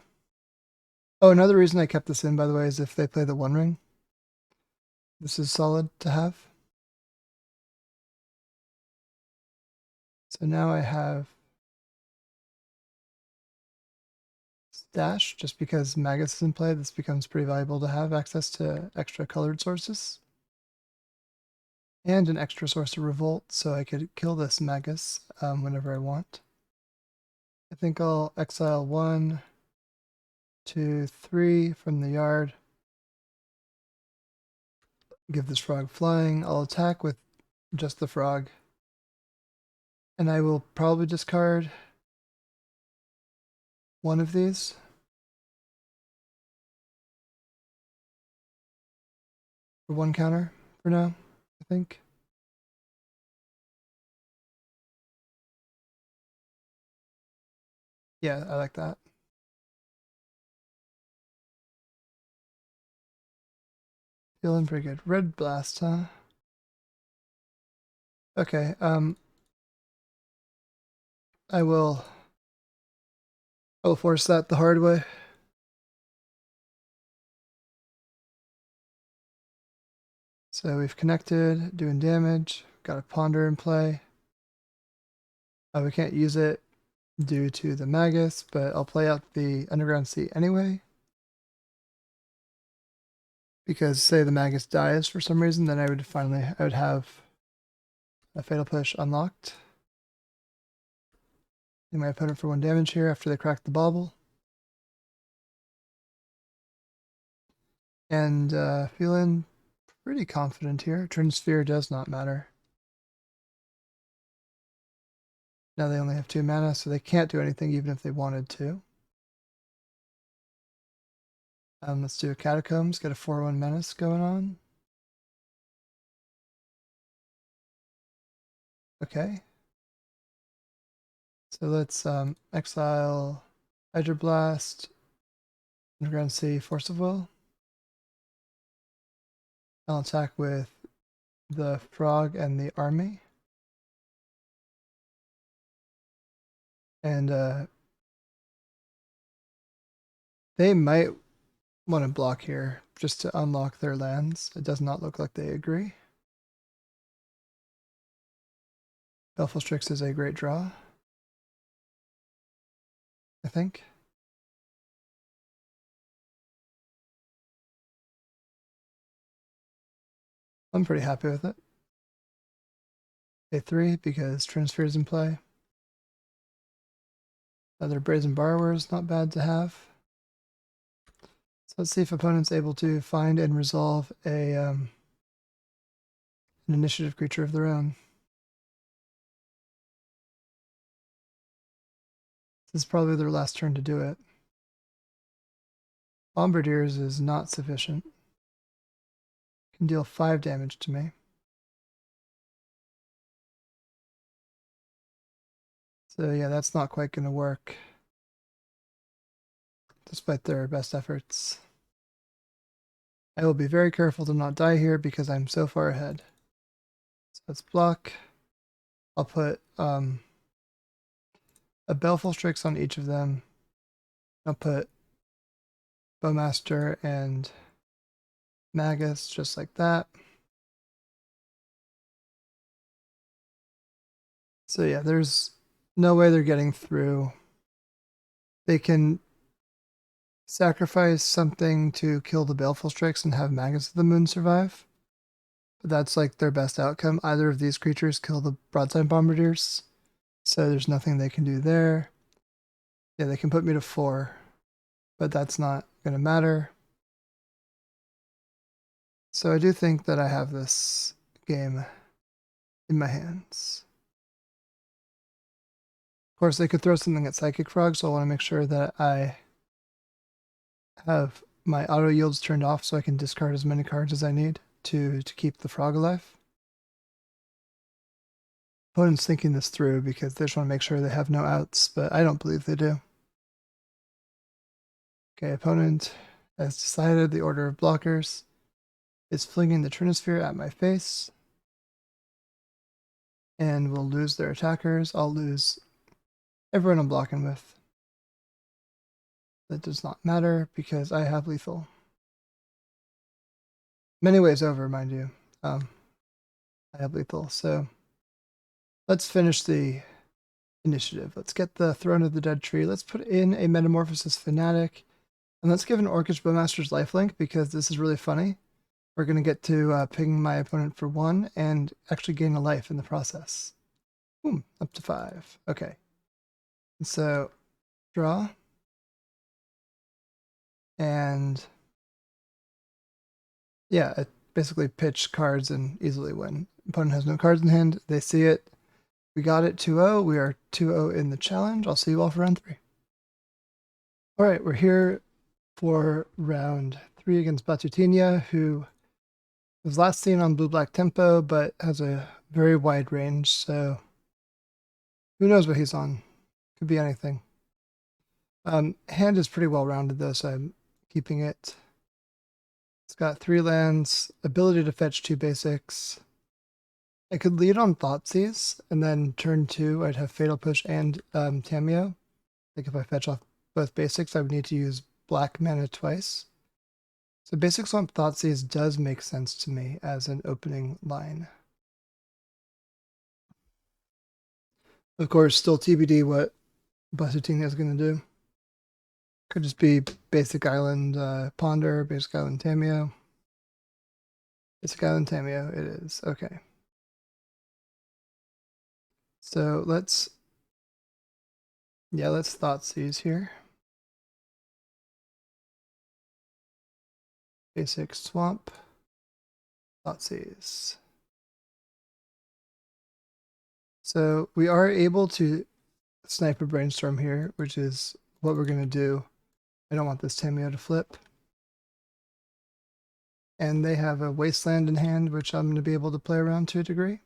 [SPEAKER 1] Oh, another reason I kept this in, by the way, is if they play the One Ring. This is solid to have. So now I have Dash, just because Magus is in play, this becomes pretty valuable to have access to extra colored sources. And an extra source of Revolt, so I could kill this Magus whenever I want. I think I'll exile 1, 2, 3 from the yard. Give this frog flying. I'll attack with just the frog. And I will probably discard one of these. For 1 counter for now, I think. Yeah, I like that. Feeling pretty good. Red Blast, huh? Okay, I will force that the hard way. So we've connected, doing damage, got a Ponder in play. We can't use it due to the Magus, but I'll play out the Underground Sea anyway. Because say the Magus dies for some reason, then I would have a Fatal Push unlocked. And my opponent for 1 damage here after they crack the Bauble. And feeling pretty confident here. Turn Sphere does not matter. Now they only have 2 mana, so they can't do anything even if they wanted to. Let's do a Catacombs, get a 4/1 Menace going on. Okay. So let's exile Hydroblast, Underground Sea, Force of Will. I'll attack with the Frog and the Army. And they might want to block here just to unlock their lands. It does not look like they agree. Baleful Strix is a great draw, I think. I'm pretty happy with it. A3 because Transfer is in play. Other Brazen Borrower is not bad to have. So let's see if opponent's able to find and resolve an initiative creature of their own. This is probably their last turn to do it. Bombardiers is not sufficient. Can deal 5 damage to me. So yeah, that's not quite going to work, despite their best efforts. I will be very careful to not die here because I'm so far ahead. So let's block. I'll put a Baleful Strix on each of them. I'll put Bowmaster and Magus just like that. So yeah, there's no way they're getting through. They can sacrifice something to kill the Baleful Strix and have Magus of the Moon survive. But that's like their best outcome. Either of these creatures kill the Broadside Bombardiers. So there's nothing they can do there. Yeah, they can put me to 4, but that's not going to matter. So I do think that I have this game in my hands. Of course, they could throw something at Psychic Frog, so I want to make sure that I have my auto yields turned off so I can discard as many cards as I need to keep the frog alive. Opponent's thinking this through because they just want to make sure they have no outs, but I don't believe they do. Okay, opponent has decided the order of blockers is flinging the Trinisphere at my face. And we'll lose their attackers. I'll lose everyone I'm blocking with. That does not matter because I have lethal. Many ways over, mind you. I have lethal, so let's finish the initiative. Let's get the Throne of the Dead tree. Let's put in a Metamorphosis Fanatic. And let's give an Orcish Bowmaster's lifelink because this is really funny. We're going to get to ping my opponent for 1 and actually gain a life in the process. Boom, up to 5. Okay. And so, draw. And yeah, basically pitch cards and easily win. Opponent has no cards in hand. They see it. We got it 2-0. We are 2-0 in the challenge. I'll see you all for round 3. All right, we're here for round 3 against Batutinia, who was last seen on Blue-Black Tempo, but has a very wide range, so who knows what he's on. Could be anything. Hand is pretty well rounded though, so I'm keeping it. It's got 3 lands, ability to fetch 2 basics. I could lead on Thoughtseize, and then turn 2, I'd have Fatal Push and Tamiyo. Like if I fetch off both basics, I would need to use black mana twice. So basic swamp Thoughtseize does make sense to me as an opening line. Of course, still TBD what Batutinia is going to do. Could just be basic island Ponder, basic island Tamiyo. Basic island Tamiyo, it is. Okay. So let's Thoughtseize here. Basic swamp. Thoughtseize. So we are able to snipe a brainstorm here, which is what we're going to do. I don't want this Tamiyo to flip. And they have a Wasteland in hand, which I'm going to be able to play around to a degree.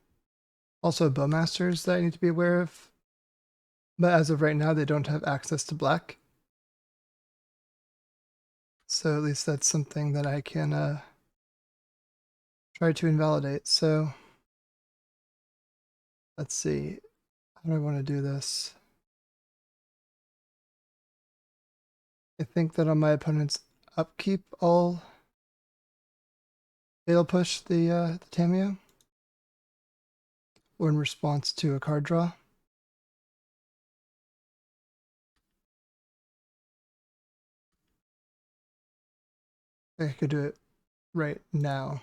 [SPEAKER 1] Also Bowmasters that I need to be aware of. But as of right now, they don't have access to black. So at least that's something that I can try to invalidate. So let's see. How do I want to do this? I think that on my opponent's upkeep, it'll push the Tamiyo, or in response to a card draw. I could do it right now.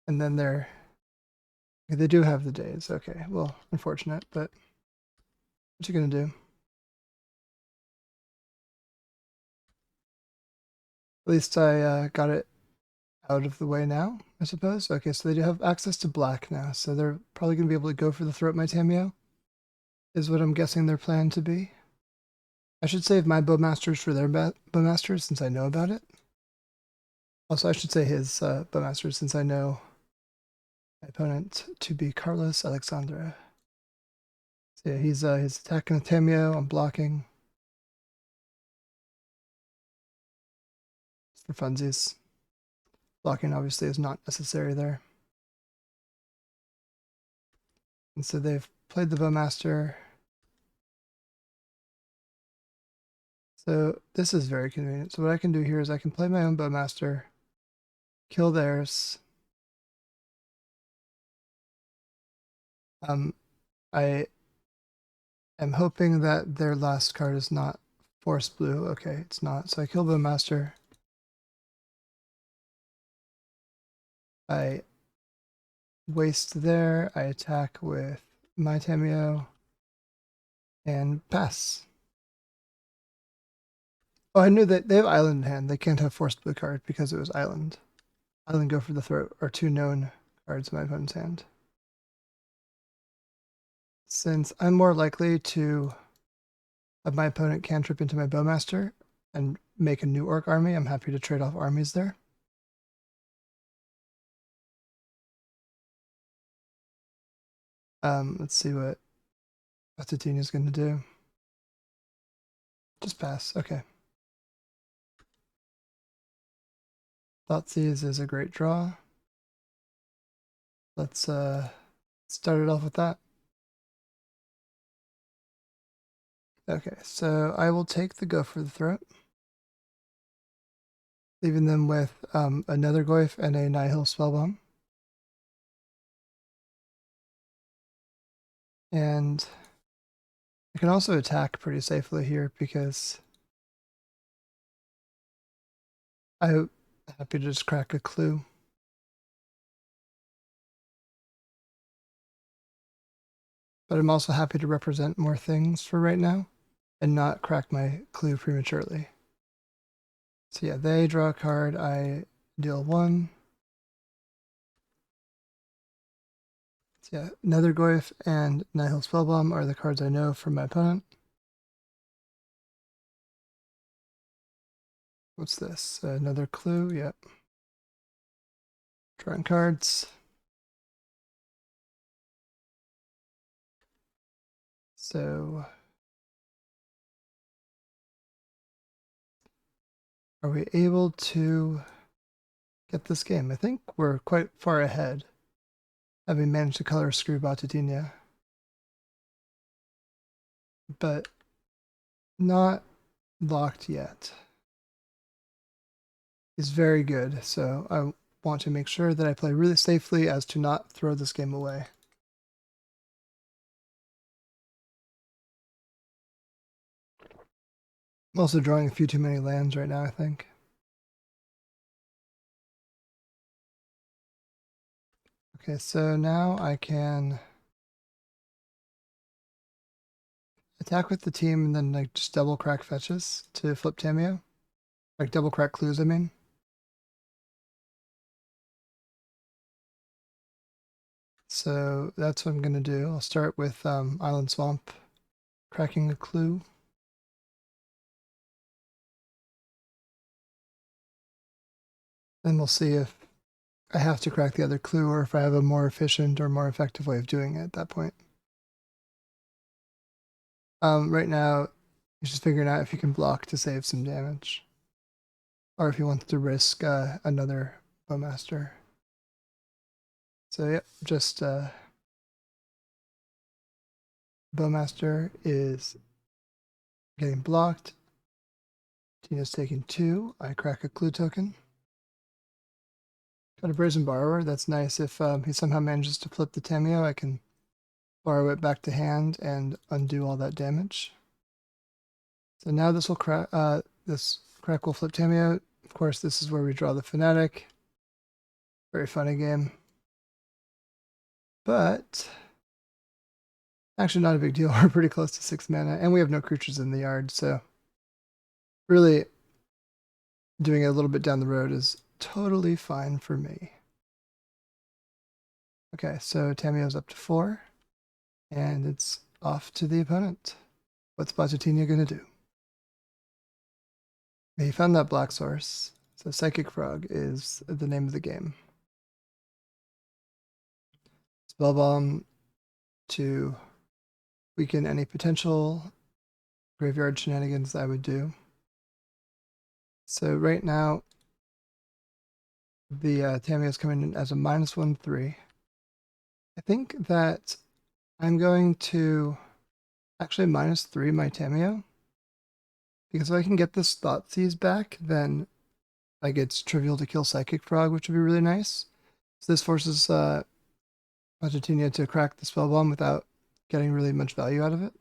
[SPEAKER 1] And then they do have the days. Okay, well, unfortunate, but what you gonna do? At least I got it out of the way now, I suppose. Okay, so they do have access to black now, so they're probably gonna be able to go for the Throat My Tamiyo, is what I'm guessing their plan to be. I should save my Bowmasters for their Bowmasters since I know about it. Also, I should say his Bowmasters since I know my opponent to be Carlos Alexandra. So yeah, he's attacking a Tamiyo, I'm blocking. For funsies. Blocking obviously is not necessary there. And so they've played the Bowmaster. So this is very convenient. So what I can do here is I can play my own Bowmaster, kill theirs. I am hoping that their last card is not Force Blue. Okay, it's not. So I kill Bowmaster. I waste there. I attack with my Tamiyo and pass. Oh, I knew that they have Island in hand. They can't have Force Blue card because it was Island. Island Go for the Throat are two known cards in my opponent's hand. Since I'm more likely to have my opponent cantrip into my Bowmaster and make a new Orc army, I'm happy to trade off armies there. Let's see what Battatini is going to do. Just pass. Okay. Thoughtseize is a great draw. Let's start it off with that. Okay, so I will take the Go for the Throat, leaving them with another Goyf and a Nihil Spellbomb. And I can also attack pretty safely here because I'm happy to just crack a clue. But I'm also happy to represent more things for right now and not crack my clue prematurely. So yeah, they draw a card, I deal 1. So yeah, Nether Goyf and Nihil Spellbomb are the cards I know from my opponent. What's this? Another clue? Yep. Drawing cards. So are we able to get this game? I think we're quite far ahead, having managed to color screw Batutinia. But not locked yet. Is very good, so I want to make sure that I play really safely as to not throw this game away. I'm also drawing a few too many lands right now, I think. Okay, so now I can attack with the team and then like just double crack fetches to flip Tamiyo. Like double crack clues, I mean. So that's what I'm gonna do. I'll start with Island Swamp, cracking a clue. Then we'll see if I have to crack the other clue or if I have a more efficient or more effective way of doing it at that point. Right now, he's just figuring out if you can block to save some damage. Or if he wants to risk another Bowmaster. So yep, just Bowmaster is getting blocked. Tina's taking 2. I crack a clue token. Got a Brazen Borrower. That's nice. If he somehow manages to flip the Tamiyo, I can borrow it back to hand and undo all that damage. So now this will crack. This crack will flip Tamiyo. Of course, this is where we draw the Fanatic. Very funny game. But actually not a big deal. We're pretty close to 6 mana, and we have no creatures in the yard, so really doing it a little bit down the road is totally fine for me. Okay, so Tamiyo's up to 4, and it's off to the opponent. What's Bajatinia going to do? He found that black source, so Psychic Frog is the name of the game. Spellbomb to weaken any potential graveyard shenanigans I would do. So right now, the Tamiyo is coming in as a -1/3. I think that I'm going to actually -3 my Tamiyo, because if I can get this Thoughtseize back, then like it's trivial to kill Psychic Frog, which would be really nice. So this forces Bajatinia to crack the Spellbomb without getting really much value out of it.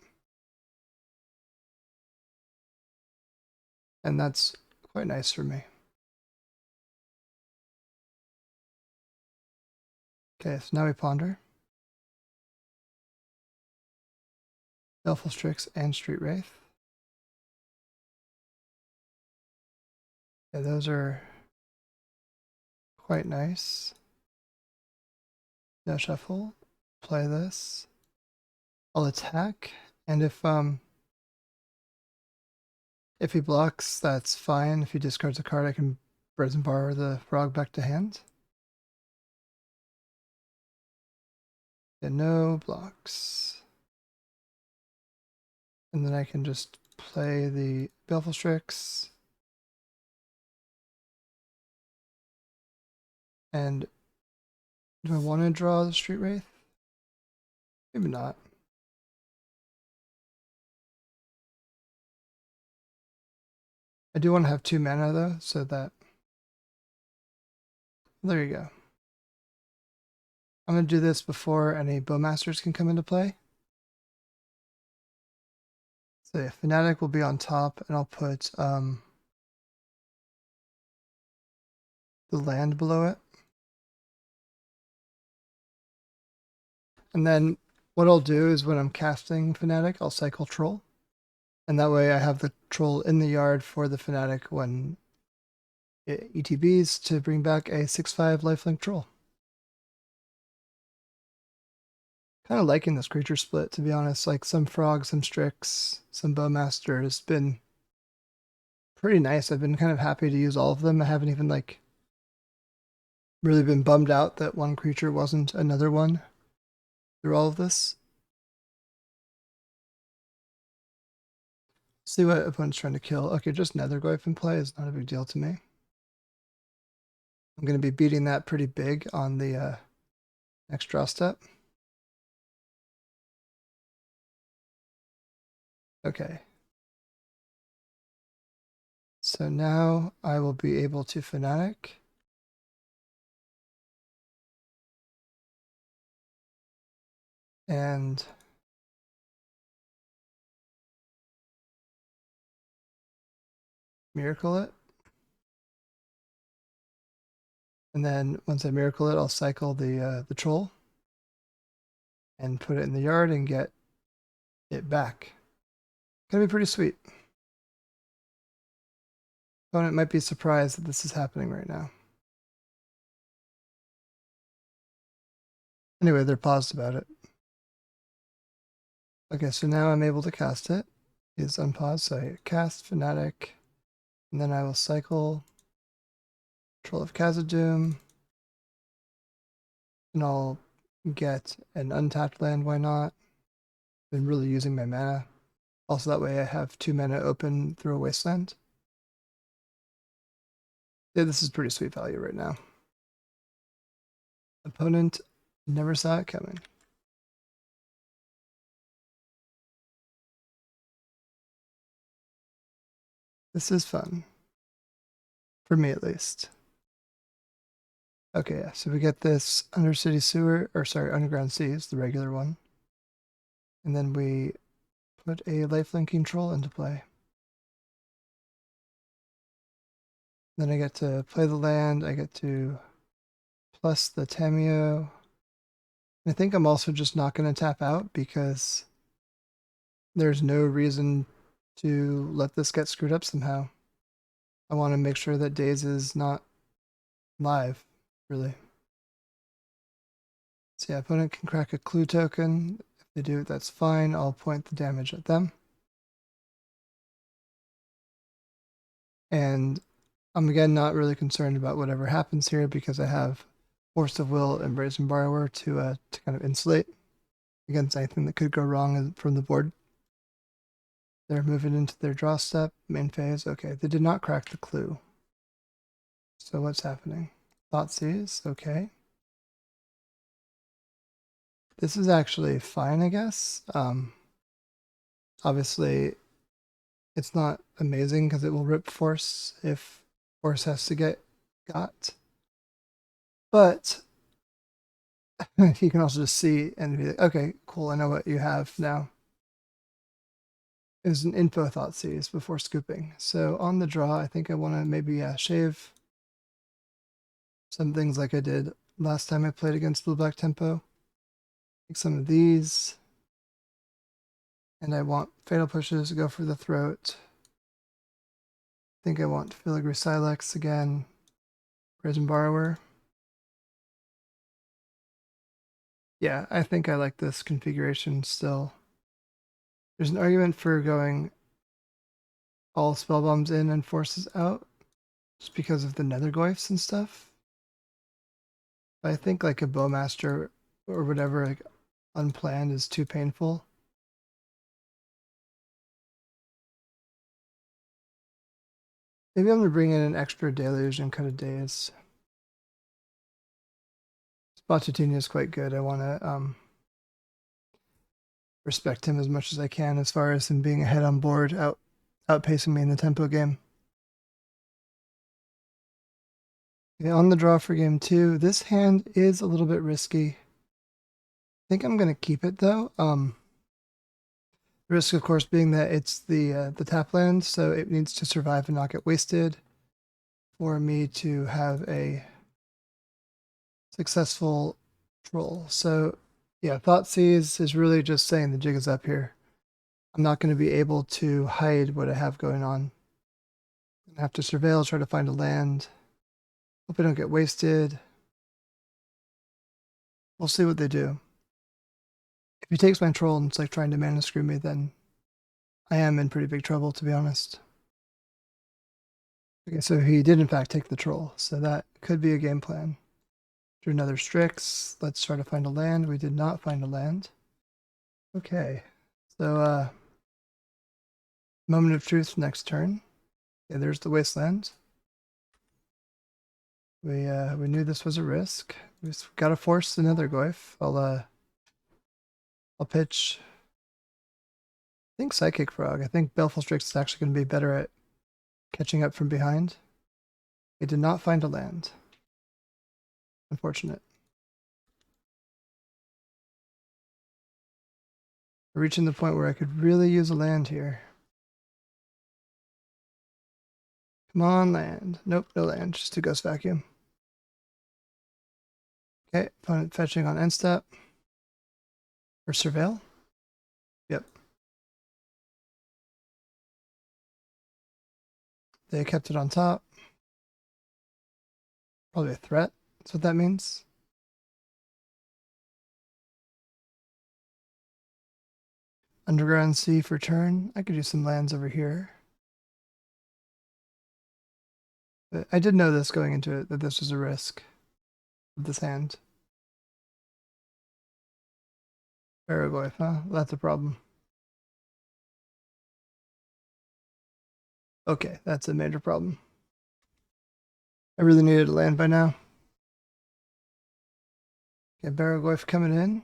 [SPEAKER 1] And that's quite nice for me. Okay, so now we ponder. Baleful Strix and Street Wraith. Yeah, those are quite nice. Now shuffle, play this. I'll attack, and if he blocks, that's fine. If he discards a card, I can Brazen Borrower the frog back to hand. Yeah, no blocks. And then I can just play the Baleful Strix. And do I want to draw the Street Wraith? Maybe not. I do want to have 2 mana though, so that... There you go. I'm going to do this before any Bowmasters can come into play. So yeah, Fanatic will be on top, and I'll put the land below it. And then what I'll do is when I'm casting Fanatic, I'll cycle Troll. And that way I have the Troll in the yard for the Fanatic when it ETBs to bring back a 6/5 lifelink Troll. Kind of liking this creature split, to be honest. Like some Frog, some Strix, some Bowmaster has been pretty nice. I've been kind of happy to use all of them. I haven't even like really been bummed out that one creature wasn't another one through all of this. See what opponent's trying to kill. Okay, just Nethergoyf in play is not a big deal to me. I'm going to be beating that pretty big on the next draw step. Okay. So now I will be able to Fanatic. And Miracle it. And then once I Miracle it, I'll cycle the Troll and put it in the yard and get it back. Gonna be pretty sweet. Opponent might be surprised that this is happening right now. Anyway, they're paused about it. Okay, so now I'm able to cast it. It's unpaused, so I cast Fanatic, and then I will cycle Troll of Khazad, and I'll get an untapped land, why not? Been really using my mana. Also, that way I have 2 mana open through a wasteland. Yeah, this is pretty sweet value right now. Opponent never saw it coming. This is fun. For me, at least. Okay, yeah, so we get this Undercity Sewer, or sorry, Underground Seas, the regular one. And then we put a lifelinking troll into play. Then I get to play the land, I get to plus the Tamiyo. I think I'm also just not going to tap out because there's no reason to let this get screwed up somehow. I want to make sure that Daze is not live, really. So yeah, opponent can crack a clue token. If they do, that's fine. I'll point the damage at them. And I'm again not really concerned about whatever happens here because I have Force of Will and Brazen Borrower to kind of insulate against anything that could go wrong from the board. They're moving into their draw step, main phase. Okay, they did not crack the clue. So what's happening? Thoughtseize, okay. This is actually fine, I guess. Obviously, it's not amazing because it will rip Force if Force has to get got. But you can also just see and be like, okay, cool, I know what you have now. It was an info Thoughtseize before scooping. So on the draw, I think I want to maybe shave some things like I did last time I played against Blue-Black Tempo. Take some of these. And I want Fatal Pushes to go for the throat. I think I want Filigree Silex again. Brazen Borrower. Yeah, I think I like this configuration still. There's an argument for going all spell bombs in and forces out, just because of the Netherglyphs and stuff. But I think like a Bowmaster or whatever, like unplanned, is too painful. Maybe I'm gonna bring in an extra Deluge and cut a Daze. Spotutini is quite good. I want to respect him as much as I can as far as him being ahead on board, outpacing me in the tempo game. Okay, on the draw for game 2. This hand is a little bit risky. I think I'm going to keep it though. The risk, of course, being that it's the tap land, so it needs to survive and not get wasted for me to have a successful troll. So yeah, Thoughtseize is really just saying the jig is up here. I'm not going to be able to hide what I have going on. I'm going to have to surveil, try to find a land. Hope I don't get wasted. We'll see what they do. If he takes my troll and it's like trying to mana screw me, then I am in pretty big trouble, to be honest. Okay, so he did in fact take the troll, so that could be a game plan. Do another Strix. Let's try to find a land. We did not find a land. Okay, so moment of truth next turn. Okay, there's the wasteland. We knew this was a risk. We just gotta force another Netherglyph. I'll pitch. I think Psychic Frog. I think Baleful Strix is actually going to be better at catching up from behind. They did not find a land. Unfortunate. We're reaching the point where I could really use a land here. Come on, land. Nope, no land. Just a Ghost Vacuum. Okay, opponent fetching on end step. Or Surveil. Yep. They kept it on top. Probably a threat. That's what that means. Underground Sea for turn. I could use some lands over here. But I did know this going into it, that this was a risk with this hand. Baraglyph, huh? That's a problem. Okay, that's a major problem. I really needed a land by now. Okay, Baraglyph coming in.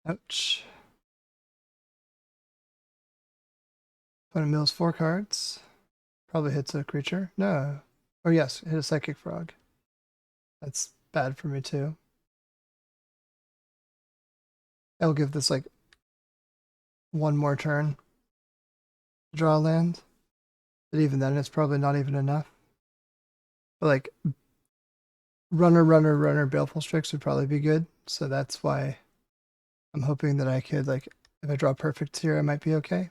[SPEAKER 1] Ouch. Opponent mills 4 cards. Probably hits a creature. No. Or yes, hit a Psychic Frog. That's bad for me too. I'll give this like one more turn to draw a land. But even then, it's probably not even enough. But like, runner, Baleful Strix would probably be good. So that's why I'm hoping that I could, like, if I draw perfect here, I might be okay.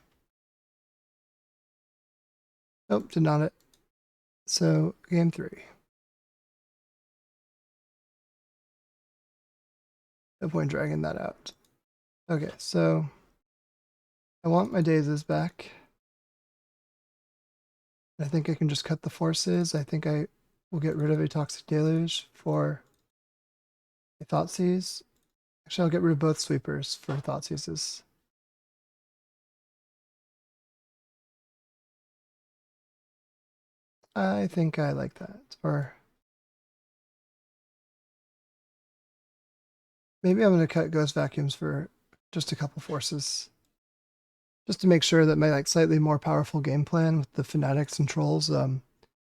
[SPEAKER 1] Nope, did not it. So, game 3. No point dragging that out. Okay, so I want my Dazes back. I think I can just cut the forces. I think I will get rid of a Toxic Deluge for a Thoughtseize. Actually, I'll get rid of both sweepers for Thoughtseizes. I think I like that. Or maybe I'm going to cut Ghost Vacuums for just a couple forces. Just to make sure that my like slightly more powerful game plan with the Fanatics and Trolls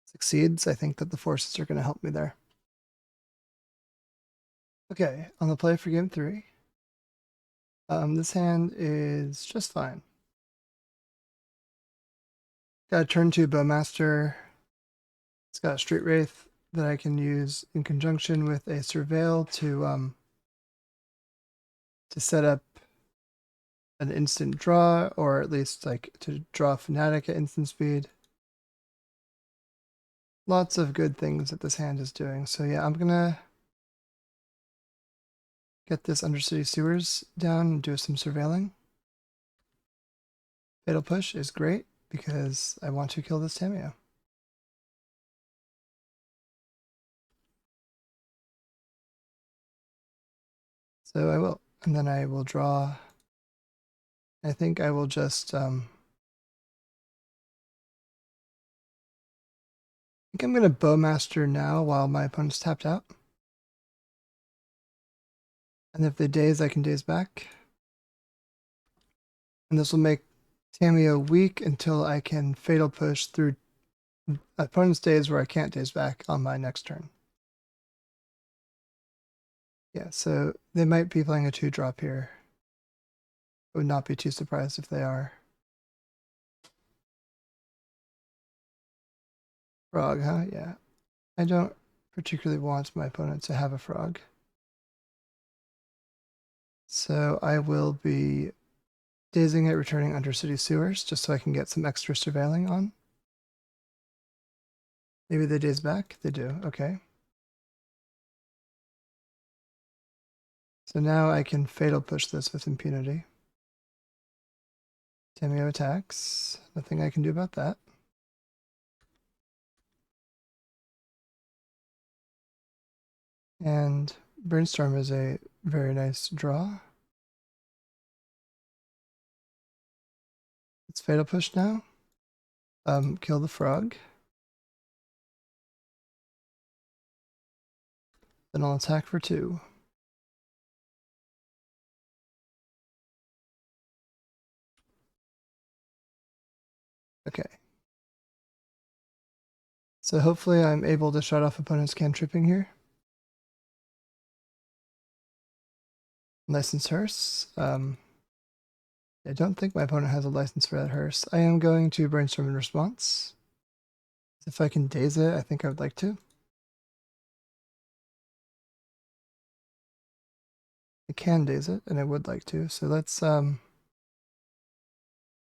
[SPEAKER 1] succeeds. I think that the forces are going to help me there. Okay, on the play for game 3. This hand is just fine. Got a turn 2 Bowmaster. It's got a Street Wraith that I can use in conjunction with a Surveil to set up an instant draw, or at least like to draw Fanatic at instant speed. Lots of good things that this hand is doing. So yeah, I'm gonna get this Undercity Sewers down and do some surveilling. Fatal Push is great because I want to kill this Tamiyo. So I will, and then I will draw. I think I will just I think I'm gonna Bowmaster now while my opponent's tapped out. And if they daze, I can daze back. And this will make Tamiyo weak until I can Fatal Push through opponent's daze where I can't daze back on my next turn. Yeah, so they might be playing a 2-drop here. I would not be too surprised if they are. Frog, huh? Yeah. I don't particularly want my opponent to have a frog. So I will be dazing it, returning Undercity Sewers, just so I can get some extra surveilling on. Maybe they daze back? They do, okay. So now I can Fatal Push this with impunity. Tamiyo attacks. Nothing I can do about that. And Brainstorm is a very nice draw. It's Fatal Push now. Kill the frog. Then I'll attack for 2. Okay. So hopefully I'm able to shut off opponent's cantripping here. License Hearse. I don't think my opponent has a license for that Hearse. I am going to Brainstorm in response. If I can daze it, I think I would like to. I can daze it, and I would like to. So let's, I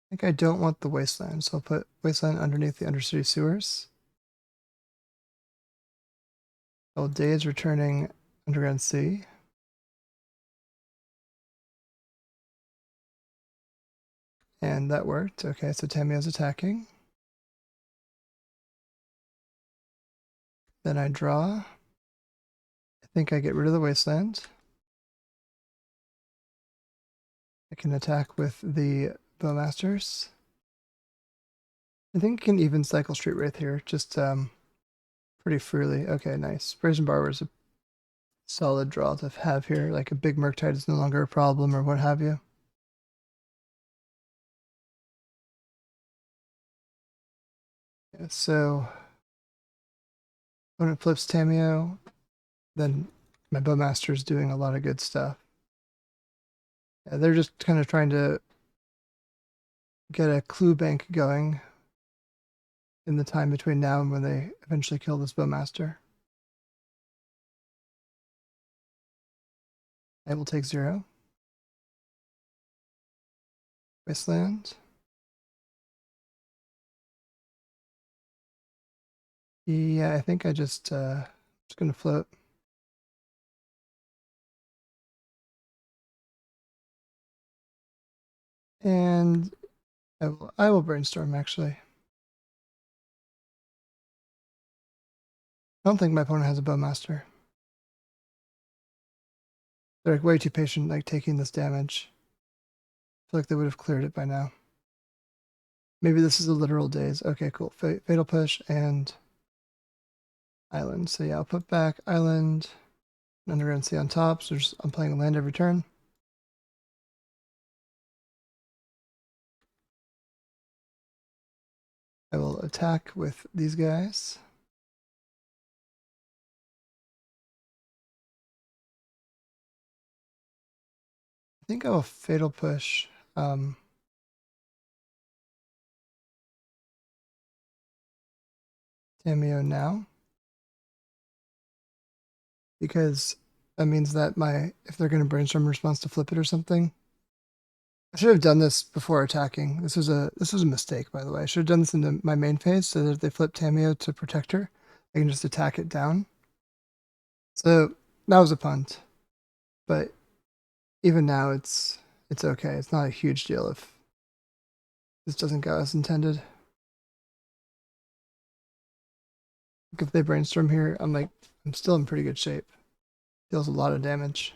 [SPEAKER 1] think I don't want the Wasteland, so I'll put Wasteland underneath the Undercity Sewers. I'll daze returning Underground Sea. And that worked. Okay, so Tamiyo's attacking. Then I draw. I think I get rid of the Wasteland. I can attack with the Bowmasters. I think I can even cycle Street Wraith here, just pretty freely. Okay, nice. Brazen Barber is a solid draw to have here, like a big Murktide is no longer a problem or what have you. Yeah, so when it flips Tamiyo, then my Bowmaster's doing a lot of good stuff. Yeah, they're just kind of trying to get a clue bank going in the time between now and when they eventually kill this Bowmaster. I will take 0. Wasteland. Yeah, I think I just gonna float. And I will brainstorm actually. I don't think my opponent has a Bowmaster. They're like way too patient, like taking this damage. I feel like they would have cleared it by now. Maybe this is a literal daze. Okay, cool. Fatal Push and Island. So yeah, I'll put back Island, Underground Sea on top. So I'm playing a land every turn. I will attack with these guys. I think I will Fatal Push. Tamiyo now. Because that means that if they're going to brainstorm a response to flip it or something. I should have done this before attacking. This was a mistake, by the way. I should have done this in my main phase so that if they flip Tamiyo to protect her, I can just attack it down. So that was a punt. But even now it's okay. It's not a huge deal if this doesn't go as intended. If they brainstorm here, I'm still in pretty good shape. Deals a lot of damage.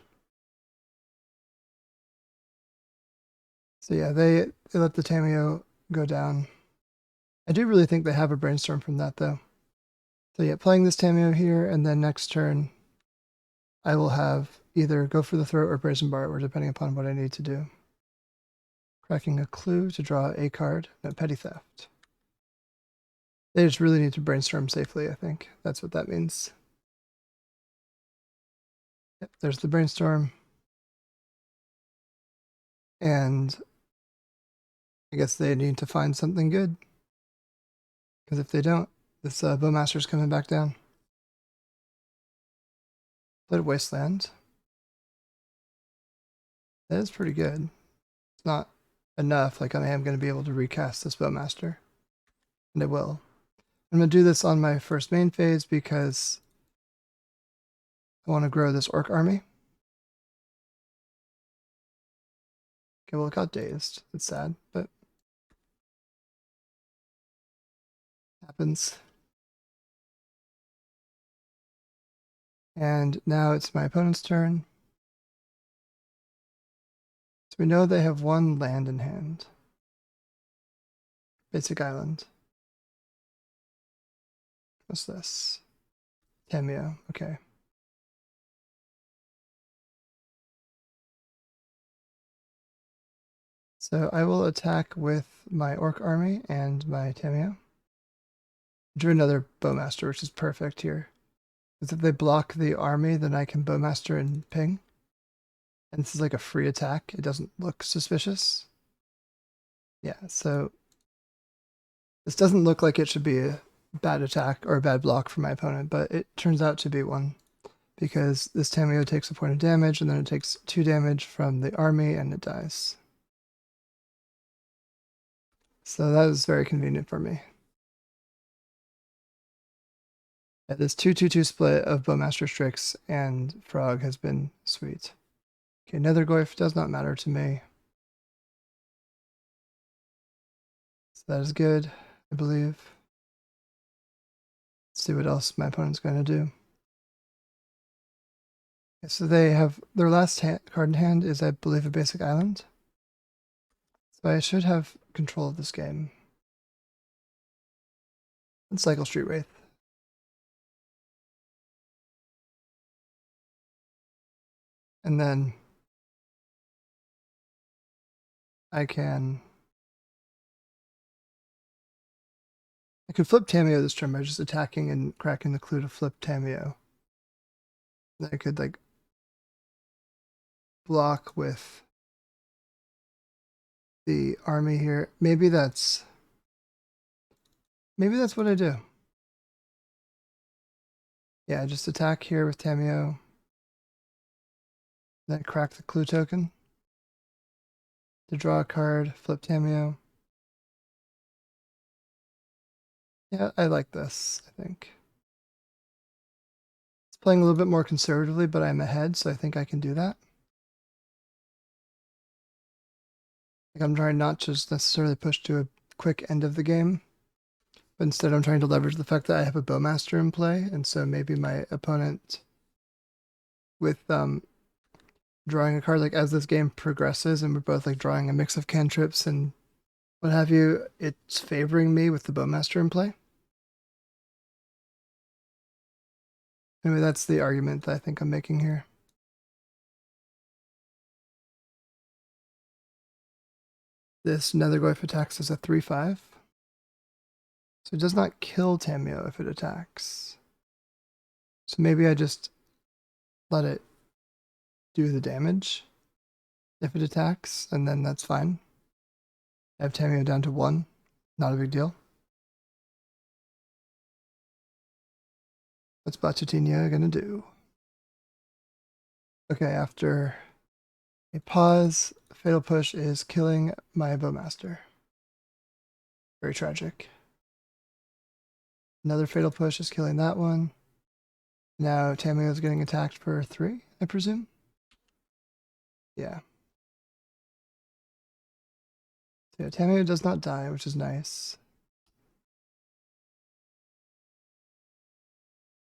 [SPEAKER 1] So yeah, they let the Tamiyo go down. I do really think they have a brainstorm from that though. So yeah, playing this Tamiyo here, and then next turn I will have either go for the throat or brazen bar, or depending upon what I need to do. Cracking a clue to draw a card. No, petty theft. They just really need to brainstorm safely, I think. That's what that means. Yep, there's the brainstorm. And I guess they need to find something good. Because if they don't, this Bowmaster's coming back down. Played Wasteland. That is pretty good. It's not enough, like I am going to be able to recast this Bowmaster. And I will. I'm going to do this on my first main phase because I want to grow this Orc army. Okay, well, it got dazed. It's sad, but happens. And now it's my opponent's turn. So we know they have one land in hand. Basic island. What's this? Tamiyo, okay. So I will attack with my Orc army and my Tamiyo. Drew another Bowmaster, which is perfect here. Because if they block the army, then I can Bowmaster and ping. And this is like a free attack. It doesn't look suspicious. Yeah, so this doesn't look like it should be a bad attack or a bad block for my opponent, but it turns out to be one. Because this Tamiyo takes a point of damage, and then it takes 2 damage from the army, and it dies. So that is very convenient for me. Yeah, this 2-2-2 split of Bowmaster Strix and Frog has been sweet. Okay, Nethergoyf does not matter to me. So that is good, I believe. Let's see what else my opponent's going to do. Okay, so they have their last card in hand is, I believe, a basic island. So I should have control of this game. And Cycle Street Wraith. And then I can I could flip Tamiyo this turn by just attacking and cracking the clue to flip Tamiyo. Then I could like block with the army here. Maybe that's what I do. Yeah, just attack here with Tamiyo. Then crack the clue token. To draw a card, flip Tamiyo. Yeah, I like this, I think. It's playing a little bit more conservatively, but I'm ahead, so I think I can do that. Like I'm trying not to just necessarily push to a quick end of the game, but instead I'm trying to leverage the fact that I have a Bowmaster in play, and so maybe my opponent with drawing a card, like as this game progresses and we're both like drawing a mix of cantrips and what have you, it's favoring me with the Bowmaster in play. Anyway, that's the argument that I think I'm making here. This Nethergoyf attacks as a 3/5. So it does not kill Tamiyo if it attacks. So maybe I just let it do the damage if it attacks, and then that's fine. I have Tamiyo down to 1. Not a big deal. What's Bachatinia gonna do? Okay, after a pause, Fatal Push is killing my Bowmaster. Very tragic. Another Fatal Push is killing that one. Now Tamiyo is getting attacked for 3, I presume? Yeah. So yeah, Tamiyo does not die, which is nice.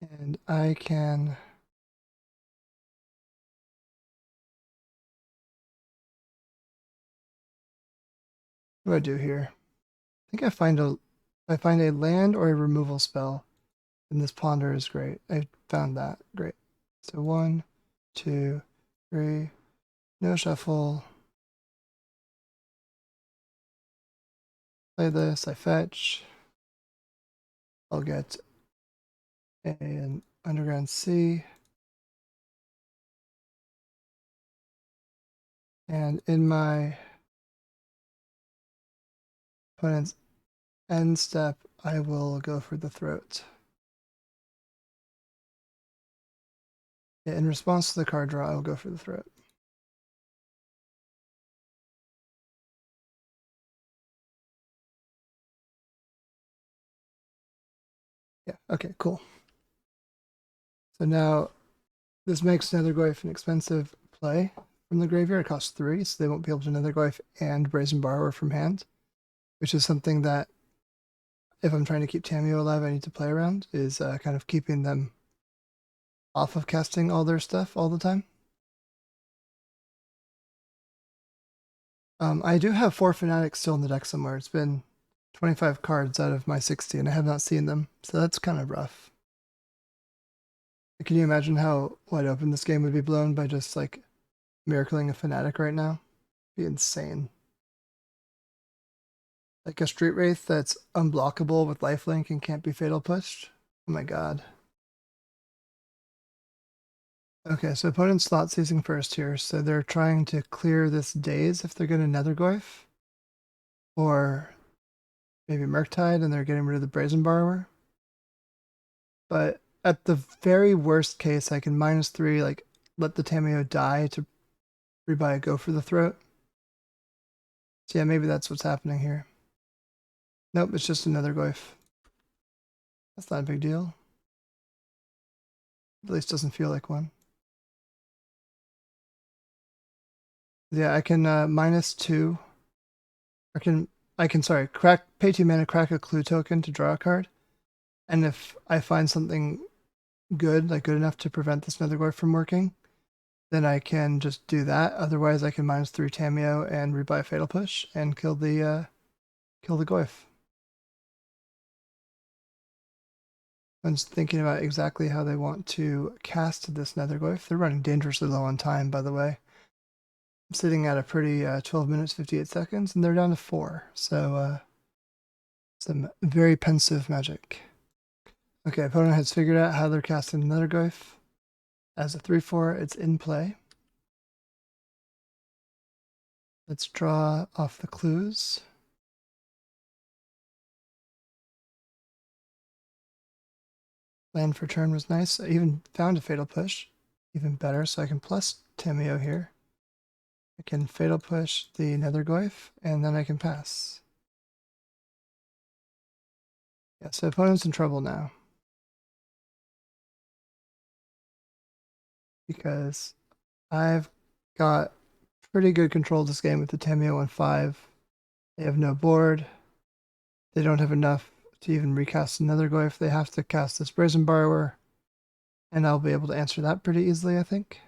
[SPEAKER 1] And I can... What do I do here? I think I find a land or a removal spell, and this ponder is great. I found that. Great. So 1, 2, 3, no shuffle. Play this, I fetch. I'll get an Underground Sea. And in my opponent's end step, I will go for the throat. Yeah, in response to the card draw, I will go for the throat. Yeah, okay, cool. So now this makes Nethergoyf an expensive play from the graveyard. It costs 3, so they won't be able to Nethergoyf and Brazen Borrower from hand, which is something that if I'm trying to keep Tamiyo alive, I need to play around, is kind of keeping them off of casting all their stuff all the time. I do have 4 Fanatics still in the deck somewhere. It's been 25 cards out of my 60, and I have not seen them, so that's kind of rough. Can you imagine how wide open this game would be blown by just like miracling a Fanatic right now? It'd be insane. Like a Street Wraith that's unblockable with lifelink and can't be fatal pushed. Oh my god. Okay, so opponent's slot seizing first here, so they're trying to clear this daze if they're going to Nethergoyf. Or maybe Murktide and they're getting rid of the Brazen Borrower. But at the very worst case, I can -3, like, let the Tamiyo die to rebuy a Go for the Throat. So yeah, maybe that's what's happening here. Nope, it's just another Goyf. That's not a big deal. At least doesn't feel like one. Yeah, I can -2. I can pay 2 mana, crack a clue token to draw a card. And if I find something good, like good enough to prevent this Nethergoyf from working, then I can just do that. Otherwise, I can -3 Tamiyo and rebuy Fatal Push and kill the Goyf. I'm just thinking about exactly how they want to cast this Nethergoyf. They're running dangerously low on time, by the way. I'm sitting at a pretty 12 minutes, 58 seconds, and they're down to 4. So it's Some very pensive magic. Okay, opponent has figured out how they're casting another Goyf. As a 3/4, it's in play. Let's draw off the clues. Land for turn was nice. I even found a Fatal Push. Even better, so I can plus Tamiyo here. I can Fatal Push the Nether Goyf, and then I can pass. Yeah, so opponent's in trouble now. Because I've got pretty good control of this game with the Tamiyo on 5. They have no board. They don't have enough to even recast another Goyf. They have to cast this Brazen Borrower, and I'll be able to answer that pretty easily, I think.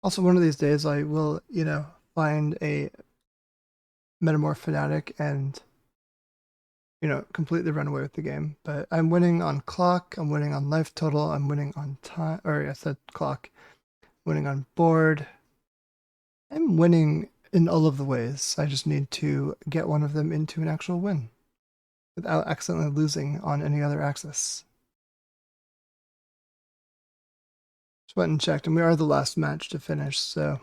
[SPEAKER 1] Also, one of these days I will, find a Metamorphosis Fanatic and, completely run away with the game. But I'm winning on clock, I'm winning on life total, I'm winning on time, or I said clock, winning on board. I'm winning in all of the ways. I just need to get one of them into an actual win without accidentally losing on any other axis. Just went and checked, and we are the last match to finish, so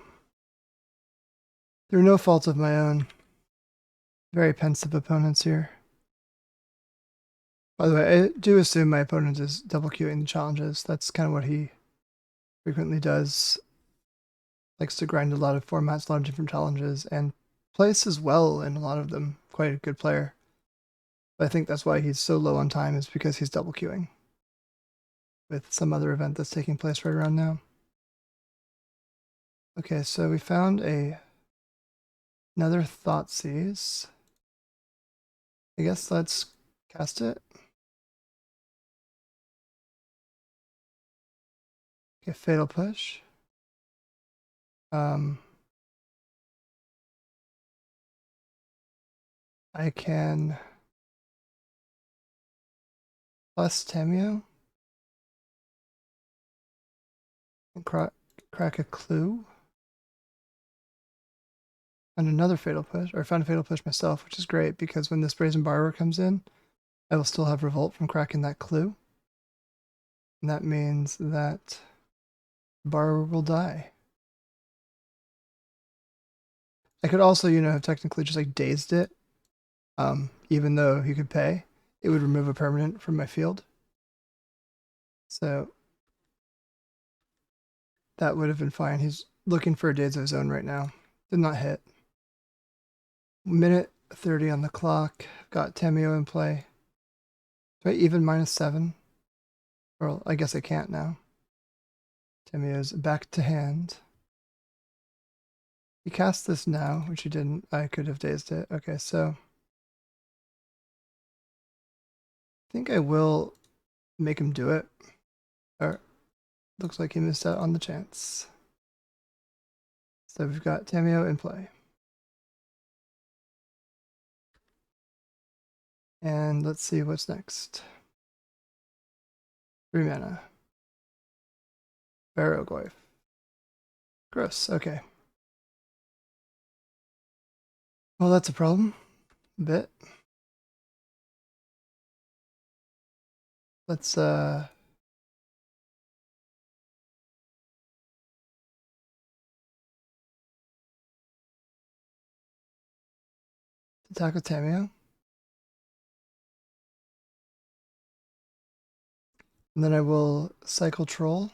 [SPEAKER 1] through no fault of my own. Very pensive opponents here. By the way, I do assume my opponent is double queuing the challenges. That's kind of what he frequently does. Likes to grind a lot of formats, a lot of different challenges, and plays as well in a lot of them. Quite a good player. But I think that's why he's so low on time, is because he's double queuing with some other event that's taking place right around now. Okay, so we found another Thoughtseize. I guess let's cast it. Okay, Fatal Push. I can plus Tamiyo and crack a clue. And another Fatal Push, or I found a Fatal Push myself, which is great because when this Brazen Borrower comes in, I will still have Revolt from cracking that clue. And that means that Borrower will die. I could also, have technically just like dazed it. Even though he could pay, it would remove a permanent from my field. So that would have been fine. He's looking for a daze of his own right now. Did not hit. Minute 30 on the clock. Got Tamiyo in play. Do I even -7? Or I guess I can't now. Tamiyo's back to hand. He cast this now, which he didn't. I could have dazed it. Okay, so I think I will make him do it. Or looks like he missed out on the chance. So we've got Tamiyo in play. And let's see what's next. 3 mana. Barrow Goyf. Gross, okay. Well, that's a problem. A bit. Let's attack with Tamiyo. And then I will cycle Troll.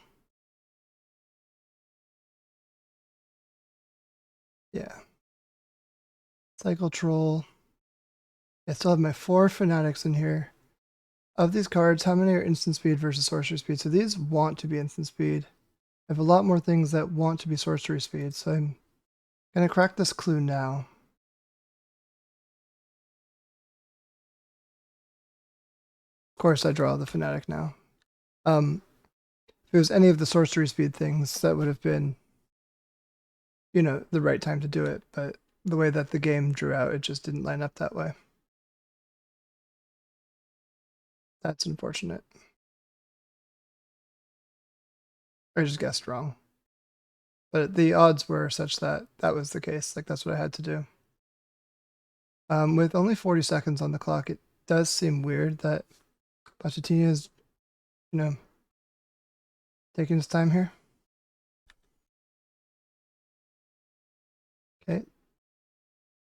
[SPEAKER 1] Yeah. Cycle Troll. I still have my 4 Fanatics in here. Of these cards, how many are instant speed versus sorcery speed? So these want to be instant speed. I have a lot more things that want to be sorcery speed, so I'm going to crack this clue now. Of course, I draw the Fanatic now. If it was any of the sorcery speed things, that would have been, the right time to do it, but the way that the game drew out, it just didn't line up that way. That's unfortunate. I just guessed wrong. But the odds were such that that was the case. Like, that's what I had to do. With only 40 seconds on the clock, it does seem weird that Pochettino is, taking his time here. Okay.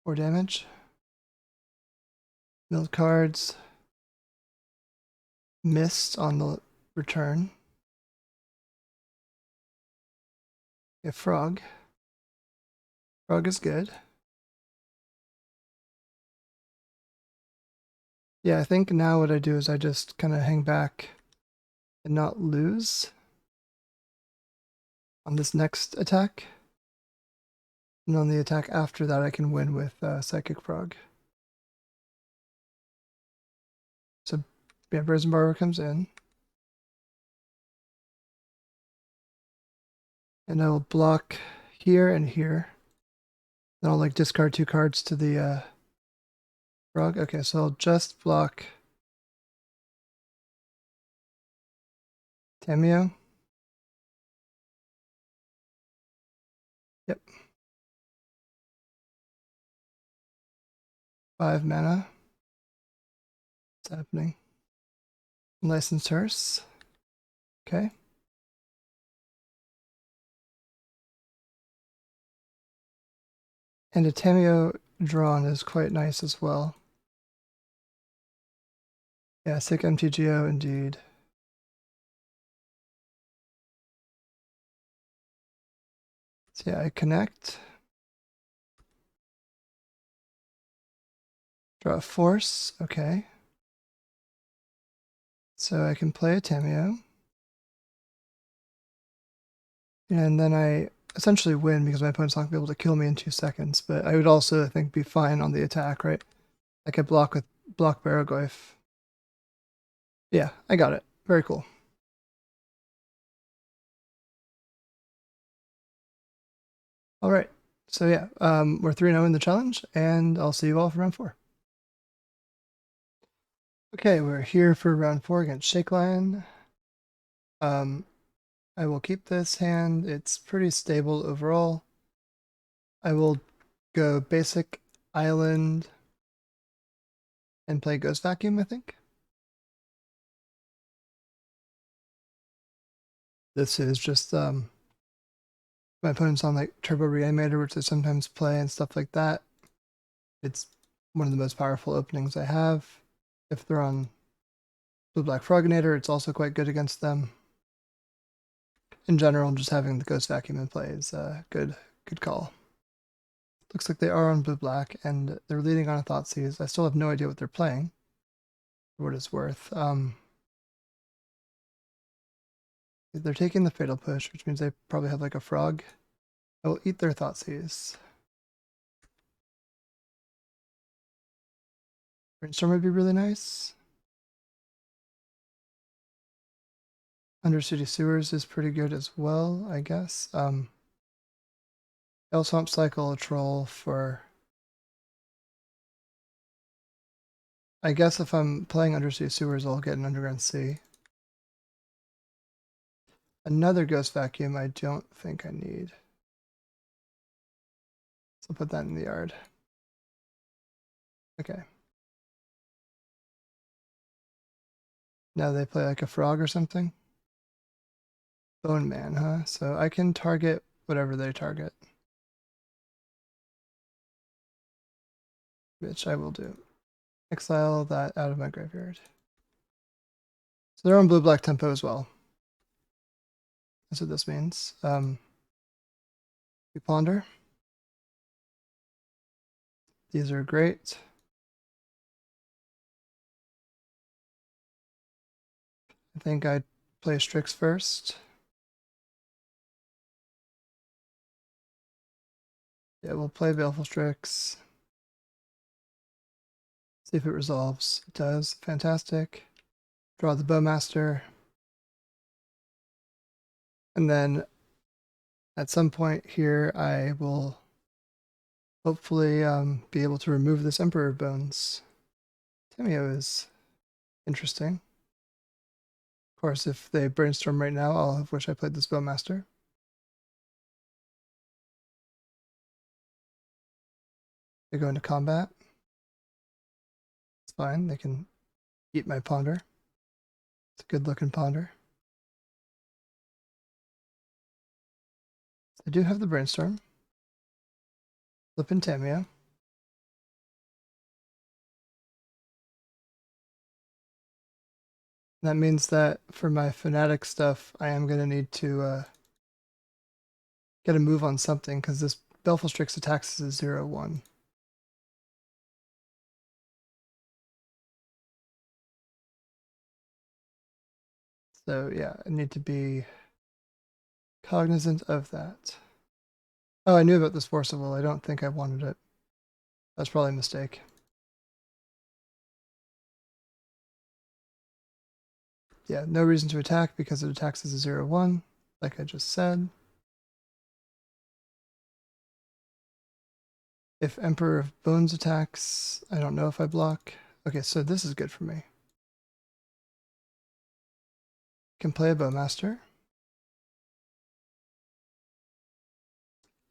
[SPEAKER 1] 4 damage. Milled cards. Missed on the return. Okay, Frog. Frog is good. Yeah, I think now what I do is I just kind of hang back and not lose on this next attack. And on the attack after that, I can win with Psychic Frog. So, yeah, Brazen Borrower comes in. And I will block here and here. Then I'll like discard 2 cards to the Frog. Okay, so I'll just block Tamiyo. Yep. 5 mana. What's happening? Licensed Hearse. Okay. And a Tamiyo drawn is quite nice as well. Yeah, sick MTGO indeed. So yeah, I connect. Draw a Force, okay. So I can play a Tamiyo. And then I essentially win because my opponent's not going to be able to kill me in 2 seconds. But I would also, I think, be fine on the attack, right? I could block with block Barrowglyph. Yeah, I got it. Very cool. All right. So yeah, we're 3-0 in the challenge, and I'll see you all for round 4. Okay, we're here for round 4 against Shake Lion. I will keep this hand. It's pretty stable overall. I will go basic island and play Ghost Vacuum, I think. This is just my opponent's on like Turbo Reanimator, which I sometimes play and stuff like that. It's one of the most powerful openings I have. If they're on Blue-Black Froginator, it's also quite good against them. In general, just having the Ghost Vacuum in play is a good call. Looks like they are on Blue-Black, and they're leading on a Thoughtseize. I still have no idea what they're playing, for what it's worth. They're taking the Fatal Push, which means they probably have like a Frog. I will eat their Thoughtseize. Brainstorm would be really nice. Undercity Sewers is pretty good as well, I guess. I'll Swamp Cycle a Troll for... I guess if I'm playing Undercity Sewers, I'll get an Underground Sea. Another Ghost Vacuum I don't think I need. So I'll put that in the yard. Okay. Now they play like a Frog or something. Bone Man, huh? So I can target whatever they target. Which I will do. Exile that out of my graveyard. So they're on blue-black tempo as well. That's what this means. We ponder. These are great. I think I'd play Strix first. Yeah, we'll play Baleful Strix. See if it resolves. It does. Fantastic. Draw the Bowmaster. And then at some point here, I will hopefully be able to remove this Emperor Bones. Tamiyo is interesting. Of course, if they brainstorm right now, I'll wish I played this Bowmaster. They go into combat. It's fine. They can eat my ponder. It's a good looking ponder. I do have the brainstorm. Flippin' Tamiya. That means that for my Fanatic stuff, I am going to need to get a move on something, because this Baleful Strix attacks as a 0/1. So yeah, I need to be cognizant of that. Oh, I knew about this Force of Will. I don't think I wanted it. That's probably a mistake. Yeah, no reason to attack because it attacks as a 0/1, like I just said. If Emperor of Bones attacks, I don't know if I block. Okay, so this is good for me. Can play a Bowmaster.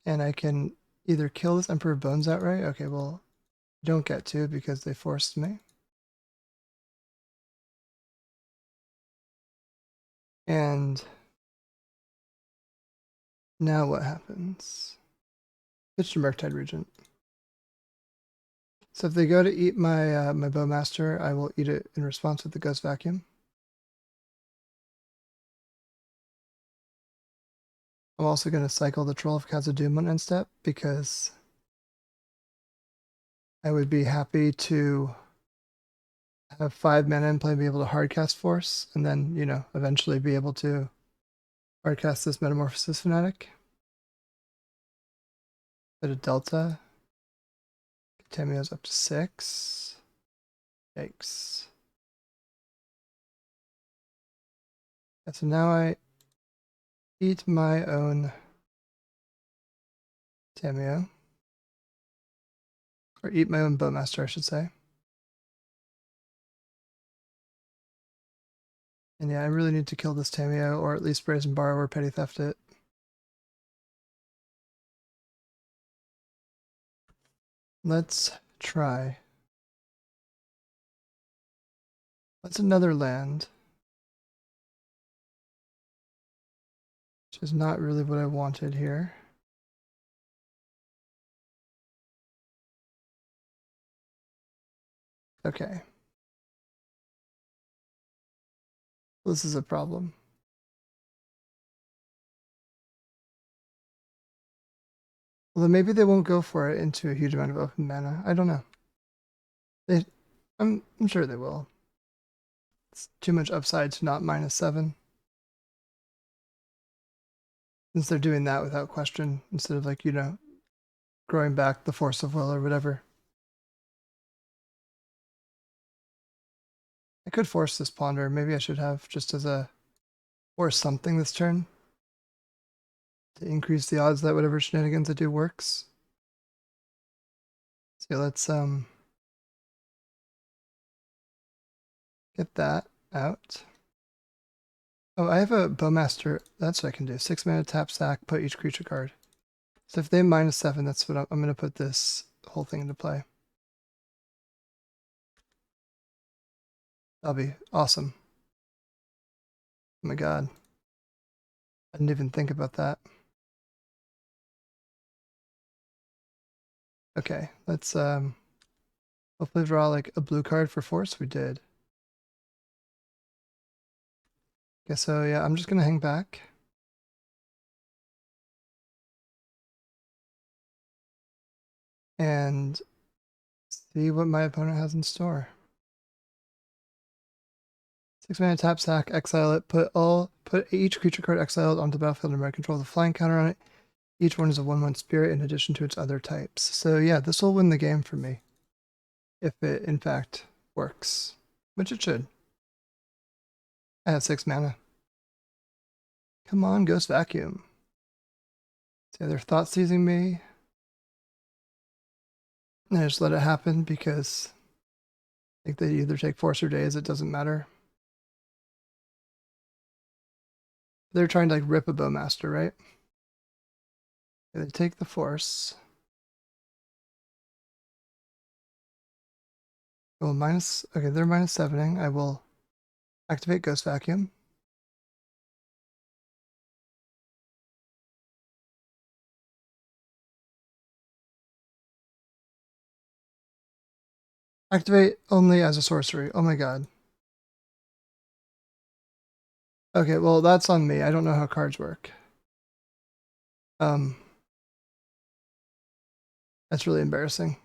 [SPEAKER 1] And I can either kill this Emperor of Bones outright. Okay, well, don't get to because they forced me. And now what happens? Pitch to Murktide Regent. So if they go to eat my my Bowmaster, I will eat it in response with the Ghost Vacuum. I'm also going to cycle the Troll of Khazad on end step because I would be happy to have 5 mana in play and be able to hardcast Force, and then, you know, eventually be able to hardcast this Metamorphosis Fanatic. Bit of Delta. Tamiya's up to 6. Yikes. Yeah, so now I eat my own Tamiya. Or eat my own Bowmaster, I should say. And yeah, I really need to kill this Tamiya, or at least Brazen Borrow or Petty Theft it. Let's try. What's another land? Which is not really what I wanted here. Okay. This is a problem. Well, then maybe they won't go for it into a huge amount of open mana. I don't know. I'm sure they will. It's too much upside to not -7. Since they're doing that without question, instead of, like, you know, growing back the Force of Will or whatever. I could force this Ponder. Maybe I should have just as a force something this turn to increase the odds that whatever shenanigans I do works. So let's get that out. Oh, I have a Bowmaster. That's what I can do. 6 mana tap sack, put each creature card. So if they -7, that's what I'm going to put this whole thing into play. That'll be awesome. Oh my god. I didn't even think about that. Okay, let's hopefully draw like a blue card for force. We did. Okay, so yeah, I'm just gonna hang back. And see what my opponent has in store. 6 mana tap sack, exile it, put each creature card exiled onto the battlefield and control the flying counter on it. Each one is a 1/1 spirit in addition to its other types. So yeah, this will win the game for me. If it in fact works. Which it should. I have 6 mana. Come on, Ghost Vacuum. See, they're thought seizing me. And I just let it happen because I think they either take Force or Daze, it doesn't matter. They're trying to like rip a Bowmaster, right? They take the Force. Well, minus, okay, they're minus 7ing. I will activate Ghost Vacuum. Activate only as a sorcery. Oh my god. Okay, well, that's on me. I don't know how cards work. That's really embarrassing.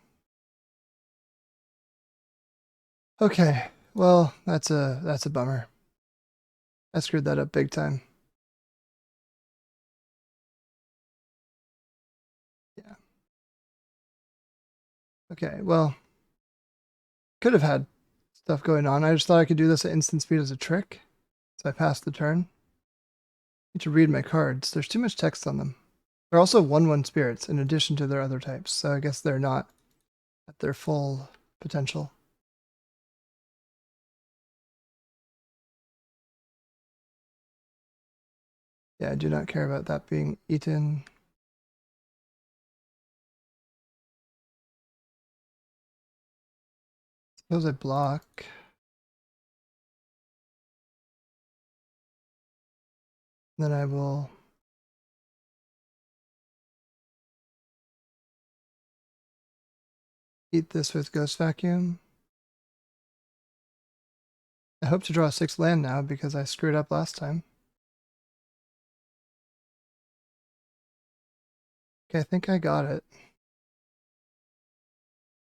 [SPEAKER 1] Okay, well, that's a bummer. I screwed that up big time. Yeah. Okay, well, could have had stuff going on. I just thought I could do this at instant speed as a trick, so I passed the turn. Need to read my cards. There's too much text on them. They're also 1/1 spirits in addition to their other types, so I guess they're not at their full potential. Yeah, I do not care about that being eaten. Suppose I block. Then I will eat this with Ghost Vacuum. I hope to draw 6 land now because I screwed up last time. Okay, I think I got it.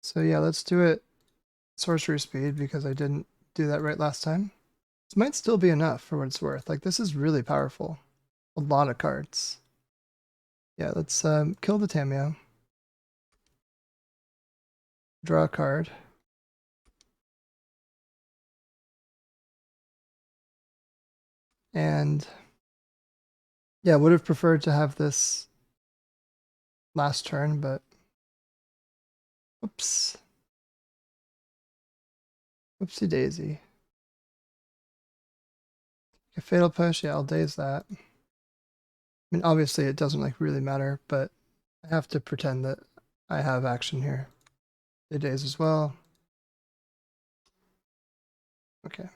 [SPEAKER 1] So yeah, let's do it sorcery speed because I didn't do that right last time. This might still be enough for what it's worth. Like, this is really powerful. A lot of cards. Yeah, let's kill the Tameo. Draw a card. And yeah, would have preferred to have this last turn, but oops. Oopsie daisy. A fatal push, yeah, I'll daze that. I mean, obviously it doesn't like really matter, but I have to pretend that I have action here. They daze as well. Okay.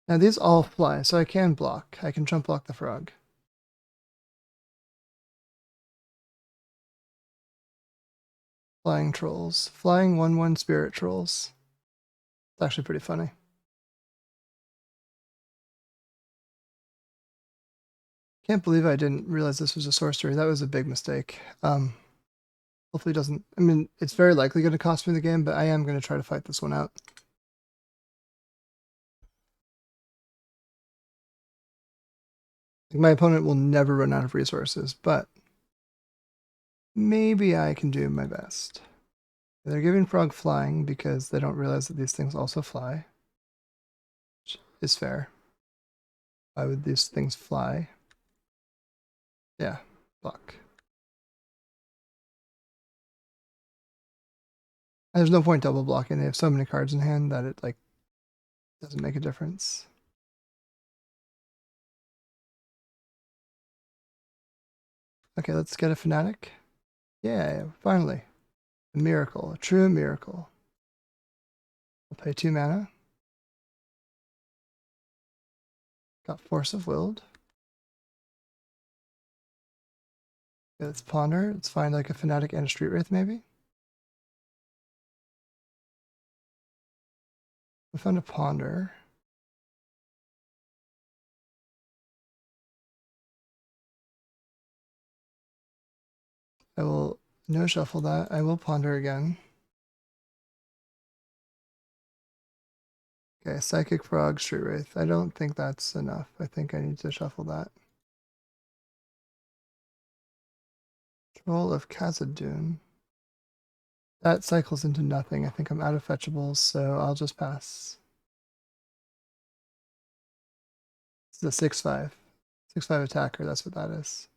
[SPEAKER 1] Now these all fly, so I can block. I can jump block the frog. Flying trolls. Flying 1/1 spirit trolls. It's actually pretty funny. Can't believe I didn't realize this was a sorcery. That was a big mistake. Hopefully it doesn't, I mean, it's very likely going to cost me the game, but I am going to try to fight this one out. My opponent will never run out of resources, but maybe I can do my best. They're giving frog flying because they don't realize that these things also fly, which is fair. Why would these things fly? Yeah, block. There's no point double blocking. They have so many cards in hand that it like doesn't make a difference. Okay, let's get a Fanatic. Yeah, finally. A miracle, a true miracle. I'll pay 2 mana. Got Force of Willed. Okay, let's ponder. Let's find like a Fanatic and a Street Wraith maybe. We found a ponder. I will no shuffle that. I will ponder again. Okay, Psychic Frog, Street Wraith. I don't think that's enough. I think I need to shuffle that. Troll of Khazad. That cycles into nothing. I think I'm out of fetchables, so I'll just pass. This is a 6/5. 6/5 attacker, that's what that is.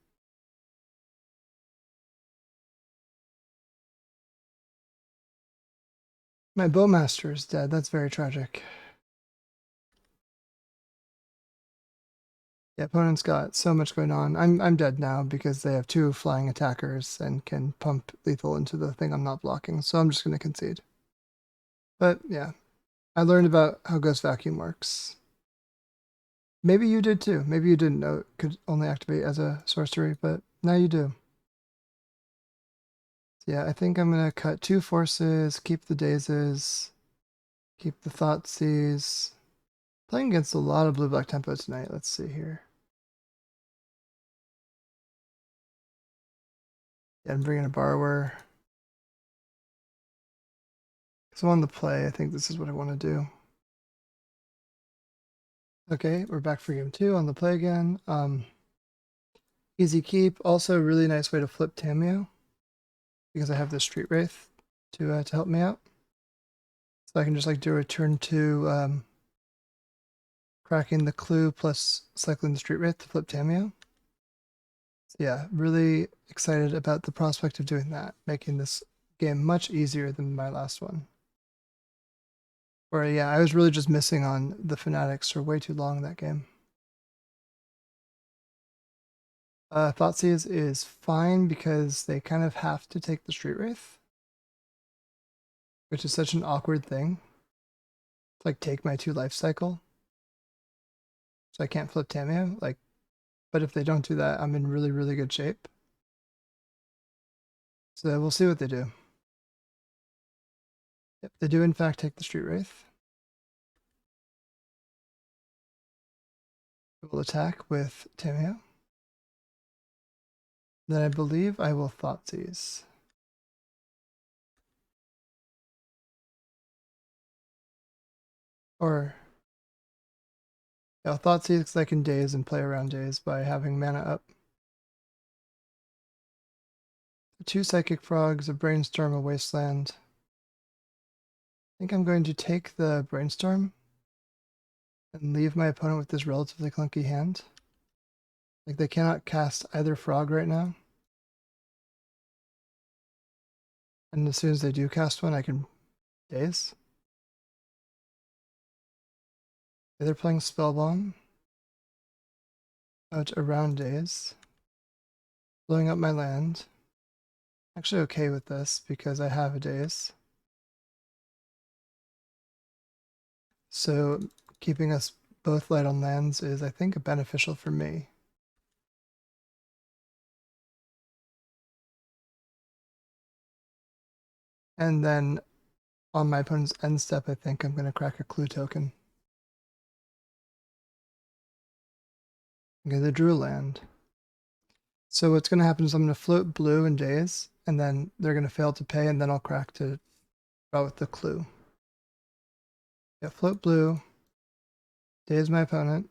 [SPEAKER 1] My Bowmaster is dead. That's very tragic. The opponent's got so much going on. I'm dead now because they have 2 flying attackers and can pump lethal into the thing I'm not blocking, so I'm just going to concede. But yeah, I learned about how Ghost Vacuum works. Maybe you did too. Maybe you didn't know it could only activate as a sorcery, but now you do. Yeah, I think I'm gonna cut 2 forces, keep the dazes, keep the Thoughtseize. Playing against a lot of blue-black tempo tonight. Let's see here. Yeah, I'm bringing a Borrower. So on the play, I think this is what I want to do. Okay, we're back for game 2 on the play again. Easy keep. Also, a really nice way to flip Tamiyo because I have the Street Wraith to help me out. So I can just like do a return to cracking the clue plus cycling the Street Wraith to flip Tamiyo. So yeah, really excited about the prospect of doing that, making this game much easier than my last one. Where yeah, I was really just missing on the Fanatics for way too long that game. Thoughtseize is fine because they kind of have to take the Street Wraith, which is such an awkward thing. To, like take my 2 life cycle, so I can't flip Tamiyo. Like, but if they don't do that, I'm in really, really good shape. So we'll see what they do. Yep, they do in fact take the Street Wraith. We'll attack with Tamiyo. Then I believe I will Thoughtseize. Or yeah, I'll Thoughtseize because I can daze and play around daze by having mana up. 2 Psychic Frogs, a Brainstorm, a Wasteland. I think I'm going to take the Brainstorm and leave my opponent with this relatively clunky hand. Like they cannot cast either frog right now. And as soon as they do cast one, I can daze. They're playing Spellbomb out around daze, blowing up my land. Actually okay with this because I have a daze. So keeping us both light on lands is, I think, beneficial for me. And then on my opponent's end step, I think I'm going to crack a clue token. Okay, they drew a land. So what's going to happen is I'm going to float blue and daze, and then they're going to fail to pay, and then I'll crack to draw with the clue. Yeah, float blue, daze my opponent,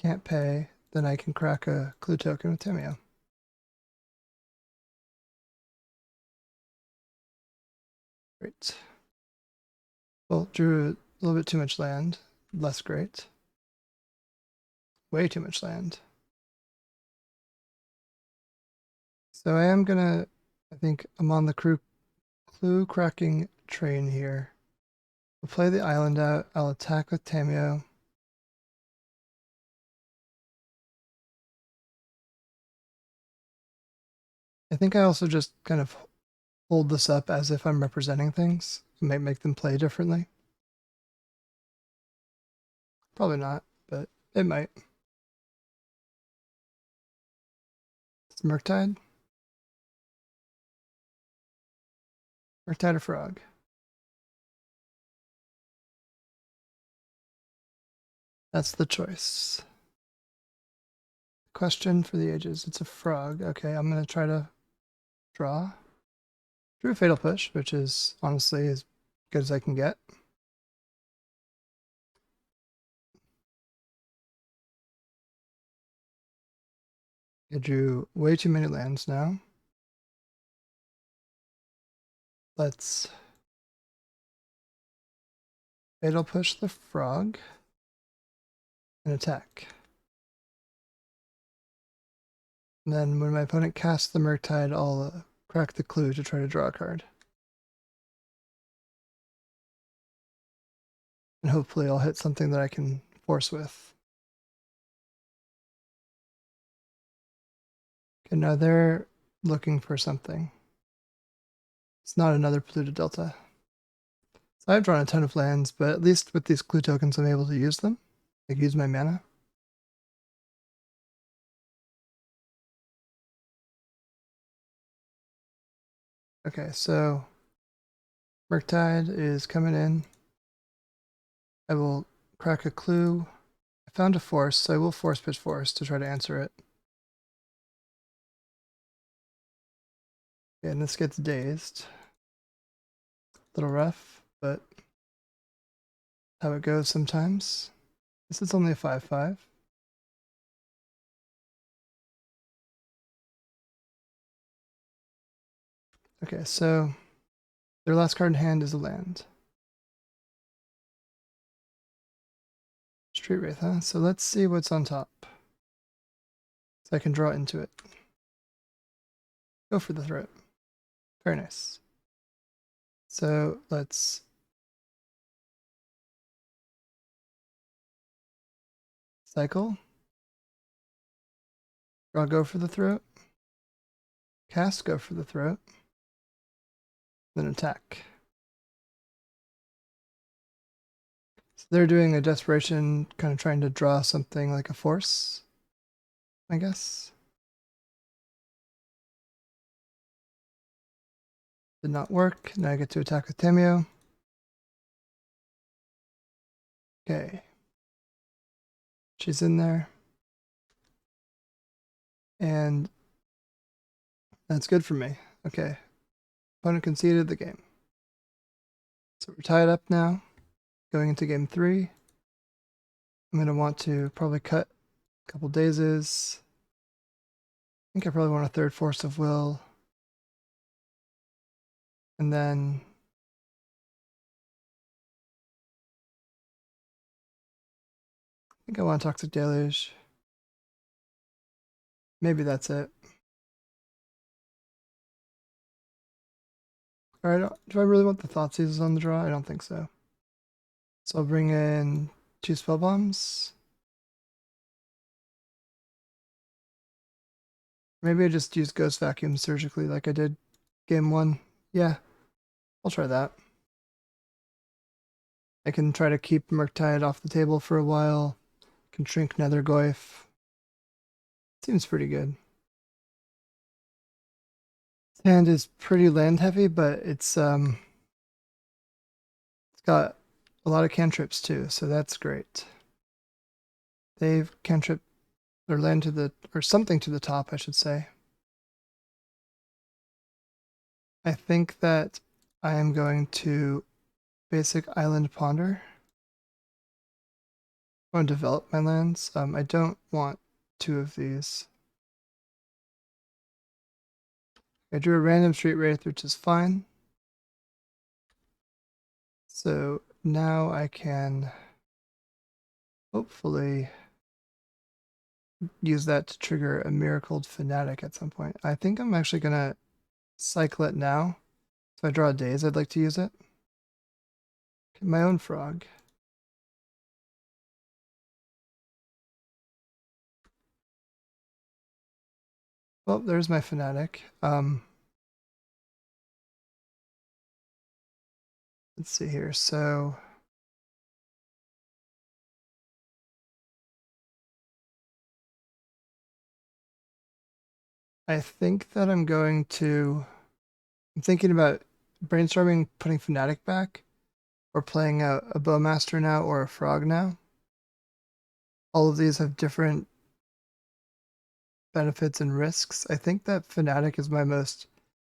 [SPEAKER 1] can't pay, then I can crack a clue token with Tamiyo. Great. Well, drew a little bit too much land. Less great. Way too much land. So I am gonna, I think I'm on the clue cracking train here. We'll play the island out. I'll attack with Tamiyo. I think I also just kind of hold this up as if I'm representing things. It might make them play differently. Probably not, but it might. It's Murktide. Murktide or Frog? That's the choice. Question for the ages. It's a frog. Okay, I'm going to try to draw. Drew a Fatal Push, which is honestly as good as I can get. I drew way too many lands now. Let's Fatal Push the frog and attack. And then when my opponent casts the Murktide, I'll crack the clue to try to draw a card. And hopefully I'll hit something that I can force with. Okay, now they're looking for something. It's not another polluted delta. So I've drawn a ton of lands, but at least with these clue tokens, I'm able to use them. Like use my mana. Okay, so Murktide is coming in. I will crack a clue. I found a force, so I will force pitch force to try to answer it. Okay, and this gets dazed. A little rough, but how it goes sometimes. This is only a 5/5. Okay, so their last card in hand is a land. Street Wraith, huh? So let's see what's on top. So I can draw into it. Go for the throat. Very nice. So let's cycle. Draw, go for the throat. Cast, go for the throat. Then attack. So they're doing a desperation, kind of trying to draw something like a force, I guess. Did not work. Now I get to attack with Tamiyo. Okay. She's in there. And that's good for me. Okay. Opponent conceded the game. So we're tied up now. Going into game 3. I'm going to want to probably cut a couple dazes. I think I probably want a third Force of Will. And then I think I want Toxic Deluge. Maybe that's it. Alright, do I really want the Thoughtseizes on the draw? I don't think so. So I'll bring in 2 Spell Bombs. Maybe I just use Ghost Vacuum surgically like I did game 1. Yeah, I'll try that. I can try to keep Murktide off the table for a while. Can shrink Nethergoyf. Seems pretty good. This hand is pretty land heavy, but it's got a lot of cantrips too, so that's great. They've cantrip or land to the or something to the top, I should say. I think that I am going to basic Island Ponder. I want to develop my lands. I don't want 2 of these. I drew a random Street Wraith, which is fine. So now I can hopefully use that to trigger a Miracled Fanatic at some point. I think I'm actually going to cycle it now. If I draw a daze, I'd like to use it. My own frog. Well, there's my Fanatic. Let's see here. So I think that I'm thinking about brainstorming putting Fanatic back or playing a Bowmaster now or a Frog now. All of these have different benefits and risks. I think that Fanatic is my most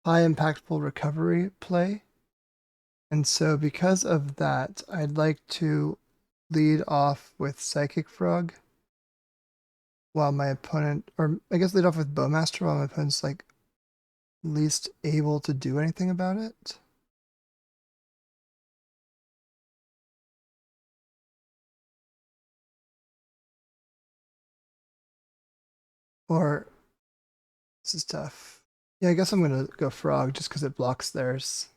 [SPEAKER 1] high impactful recovery play. And so because of that, I'd like to lead off with Psychic Frog while my opponent, or I guess lead off with Bowmaster while my opponent's like least able to do anything about it. Or this is tough. Yeah, I guess I'm gonna go Frog just because it blocks theirs.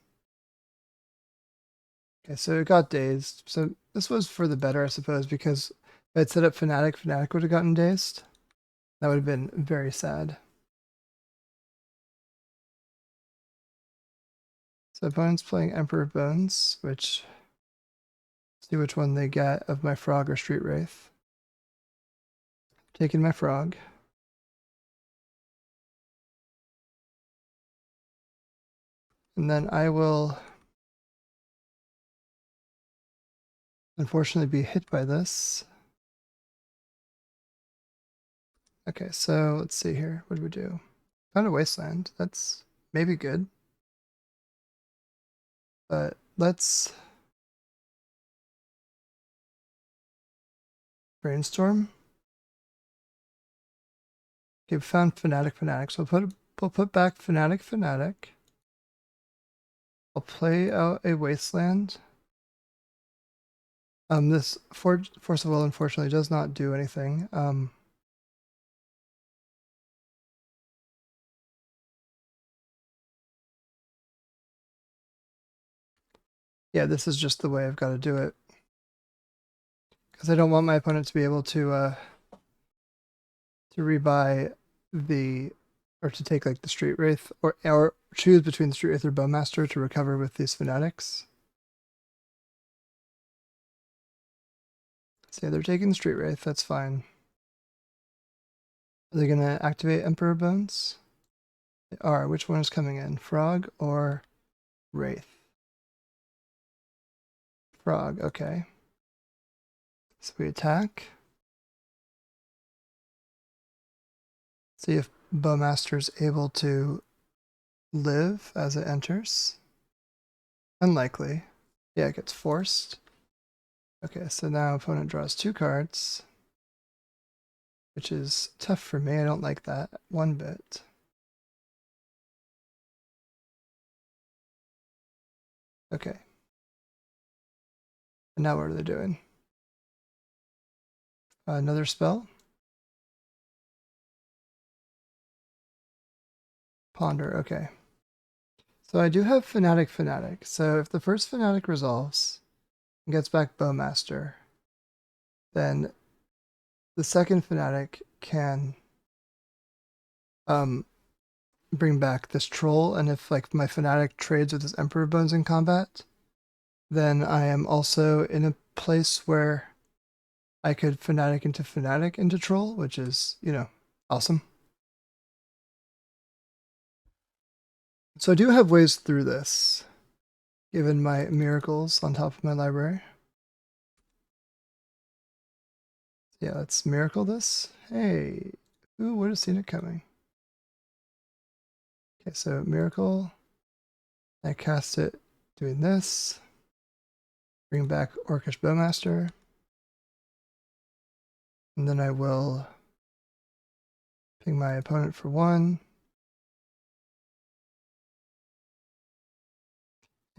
[SPEAKER 1] Okay, so it got dazed. So this was for the better, I suppose, because if I'd set up Fanatic, Fanatic would have gotten dazed. That would have been very sad. So opponent's playing Emperor of Bones, which, see which one they get of my Frog or Street Wraith. Taking my Frog. And then I will unfortunately be hit by this. Okay, so let's see here. What do we do? Found a Wasteland. That's maybe good. But let's brainstorm. Okay, we found Fanatic. So we'll put back Fanatic. I'll play out a Wasteland. This Force of Will unfortunately does not do anything. Yeah, this is just the way I've got to do it. Because I don't want my opponent to be able to rebuy or to take like the Street Wraith, or choose between the Street Wraith or Bowmaster to recover with these Fanatics. So yeah, they're taking the Street Wraith, that's fine. Are they gonna activate Emperor Bones? They are. Which one is coming in? Frog or Wraith? Frog, okay. So we attack. See if Bowmaster's able to live as it enters. Unlikely. Yeah, it gets forced. Okay, so now opponent draws 2 cards, which is tough for me. I don't like that one bit. Okay. And now what are they doing? Another spell? Ponder, okay. So I do have Fanatic. So if the first Fanatic resolves and gets back Bowmaster, then the second Fanatic can bring back this Troll, and if like my Fanatic trades with this Emperor Bones in combat, then I am also in a place where I could Fanatic into Troll, which is, you know, awesome. So I do have ways through this, given my miracles on top of my library. Yeah, let's miracle this. Hey, who would have seen it coming? Okay, so miracle. I cast it doing this. Bring back Orcish Bowmaster. And then I will ping my opponent for 1.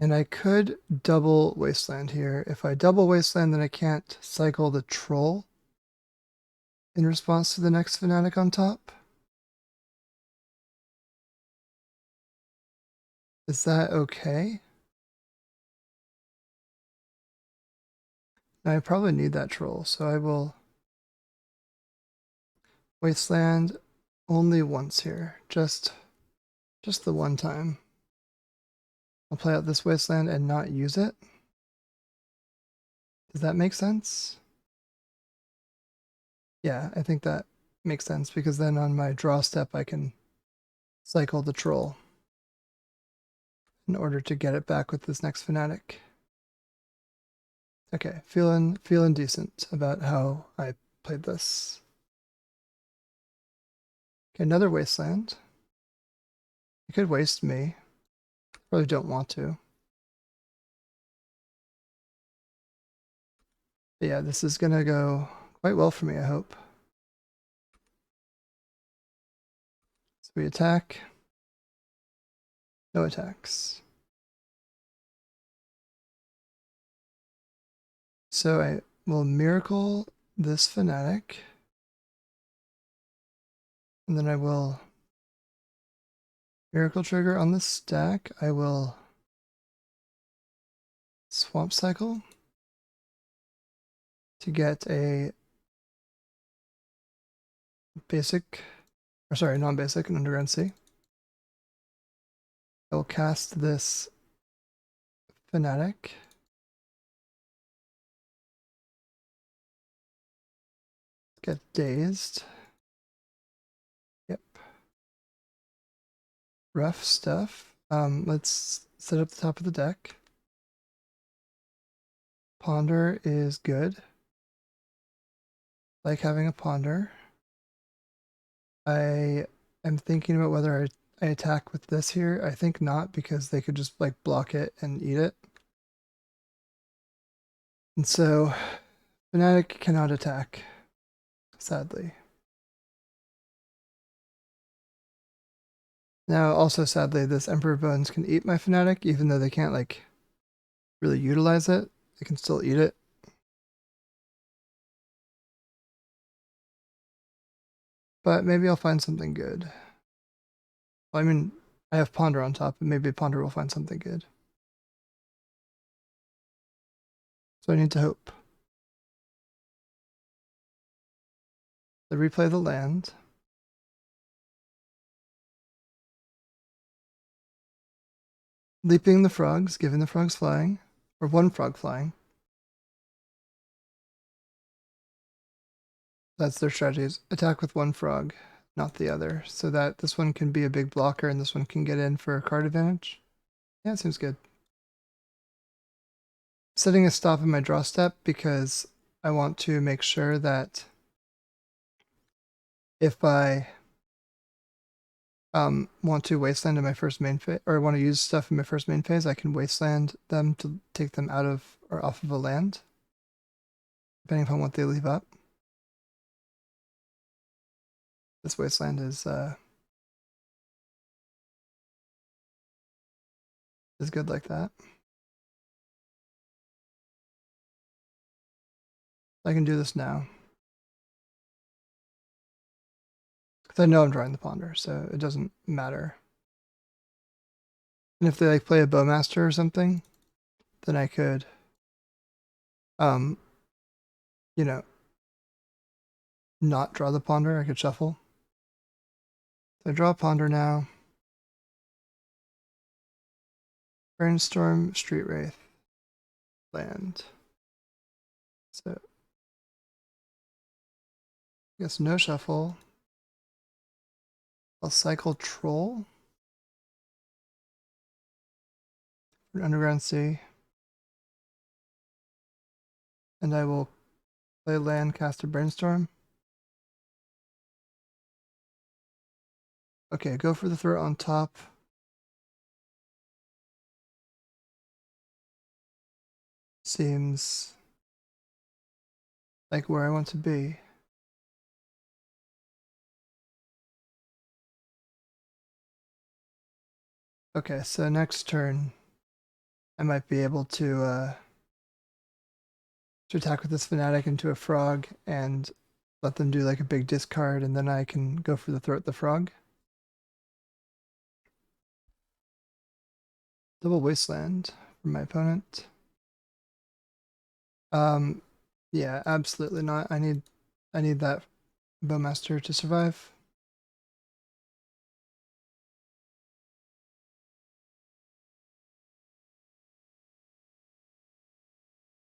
[SPEAKER 1] And I could double Wasteland here. If I double Wasteland, then I can't cycle the Troll in response to the next Fanatic on top. Is that okay? I probably need that Troll, so I will Wasteland only once here. Just the one time. I'll play out this Wasteland and not use it. Does that make sense? Yeah, I think that makes sense, because then on my draw step I can cycle the Troll in order to get it back with this next Fanatic. Okay, feeling decent about how I played this. Okay, another Wasteland. You could waste me. Probably don't want to. But yeah, this is gonna go quite well for me, I hope. So we attack. No attacks. So I will miracle this Fanatic. And then I will miracle trigger on the stack. I will swamp cycle to get a basic, or sorry, non-basic, an Underground Sea. I will cast this Fanatic. Get dazed. Yep. Rough stuff. Let's set up the top of the deck. Ponder is good. Like having a ponder. I am thinking about whether I attack with this here. I think not, because they could just like block it and eat it. And so Fanatic cannot attack, sadly. Now, also sadly, this Emperor Bones can eat my Fanatic, even though they can't like really utilize it. They can still eat it. But maybe I'll find something good. Well, I mean, I have Ponder on top, and maybe Ponder will find something good. So I need to hope. They replay the land. Leaping the frogs, giving the frogs flying, or one frog flying. That's their strategies. Attack with one frog, not the other, so that this one can be a big blocker and this one can get in for a card advantage. Yeah, it seems good. Setting a stop in my draw step because I want to make sure that if I want to wasteland in my first main phase, or want to use stuff in my first main phase, I can wasteland them to take them out of or off of a land, depending upon what they leave up. This wasteland is good like that. I can do this now. Because I know I'm drawing the Ponder, so it doesn't matter. And if they like play a Bowmaster or something, then I could, you know, not draw the Ponder. I could shuffle. So I draw a Ponder now. Brainstorm, Street Wraith, land. So I guess no shuffle. I'll cycle Troll for Underground Sea. And I will play land, cast a Brainstorm. Okay, go for the throat on top. Seems like where I want to be. Okay, so next turn, I might be able to attack with this Fanatic into a frog and let them do like a big discard, and then I can go for the throat the frog. Double Wasteland from my opponent. Yeah, absolutely not. I need that Bowmaster to survive.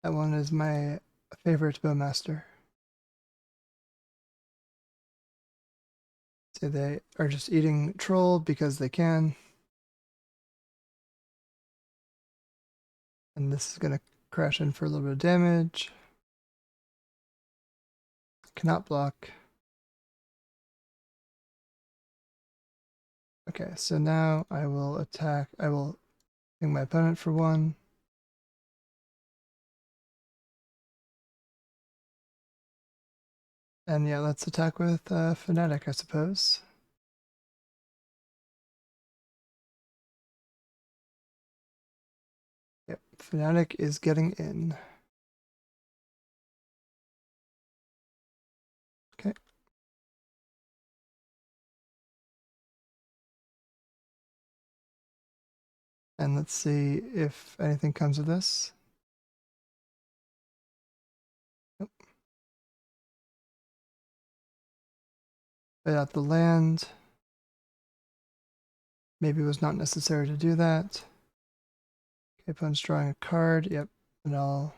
[SPEAKER 1] That one is my favorite Bowmaster. So they are just eating Troll because they can. And this is going to crash in for a little bit of damage. Cannot block. Okay, so now I will attack. I will ping my opponent for one. And yeah, let's attack with Fanatic, I suppose. Yep, Fanatic is getting in. Okay. And let's see if anything comes of this. Nope. Played out the land. Maybe it was not necessary to do that. Okay, opponent's drawing a card. Yep, and I'll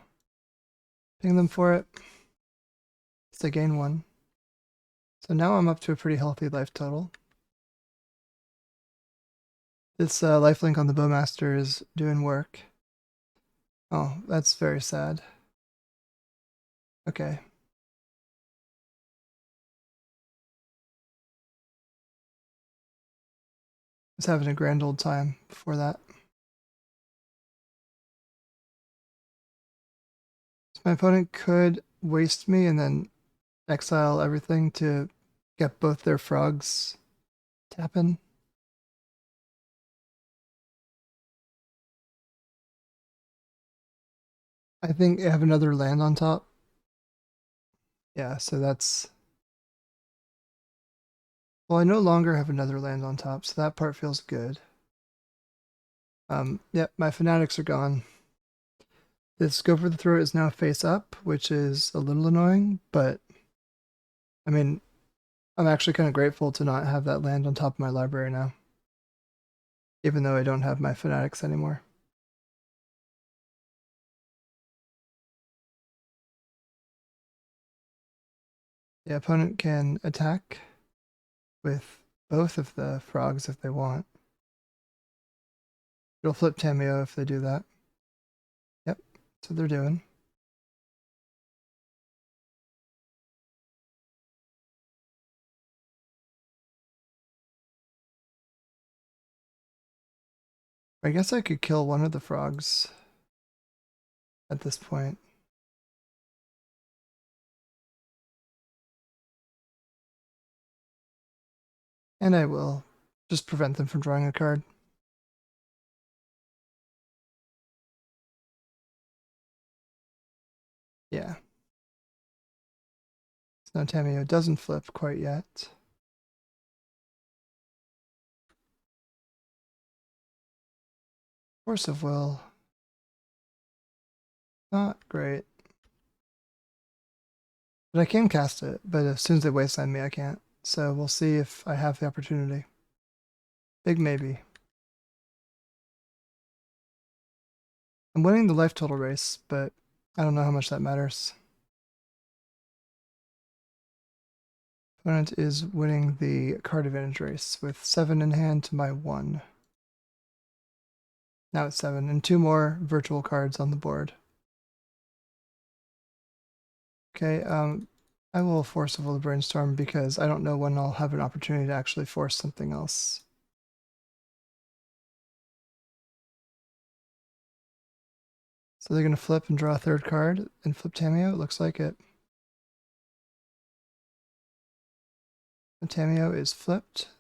[SPEAKER 1] ping them for it. So they gain 1. So now I'm up to a pretty healthy life total. This lifelink on the Bowmaster is doing work. Oh, that's very sad. Okay. Was having a grand old time before that. So my opponent could waste me and then exile everything to get both their frogs tapping. I think I have another land on top. Yeah, so that's... Well, I no longer have another land on top, so that part feels good. Yep, my fanatics are gone. This Go for the Throat is now face up, which is a little annoying, but I mean, I'm actually kind of grateful to not have that land on top of my library now, even though I don't have my fanatics anymore. The opponent can attack with both of the frogs if they want. It'll flip Tameo if they do that. Yep, that's what they're doing. I guess I could kill one of the frogs at this point. And I will just prevent them from drawing a card. Yeah. So Tameo doesn't flip quite yet. Force of Will. Not great. But I can cast it, but as soon as they wasteland me, I can't. So we'll see if I have the opportunity. Big maybe. I'm winning the life total race, but I don't know how much that matters. Opponent is winning the card advantage race with 7 in hand to my 1. Now it's 7, and 2 more virtual cards on the board. Okay, I will force a Will of Brainstorm because I don't know when I'll have an opportunity to actually force something else. So they're going to flip and draw a 3rd card and flip Tameo, it looks like it. And Tameo is flipped.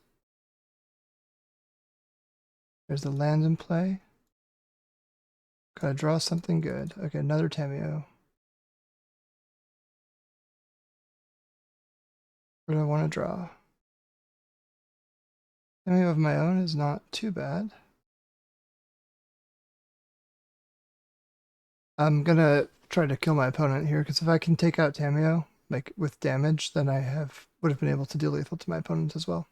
[SPEAKER 1] There's the land in play. Gotta draw something good. Okay, another Tameo. What do I want to draw? Tameo of my own is not too bad. I'm gonna try to kill my opponent here, because if I can take out Tameo, like with damage, then I would have been able to deal lethal to my opponent as well.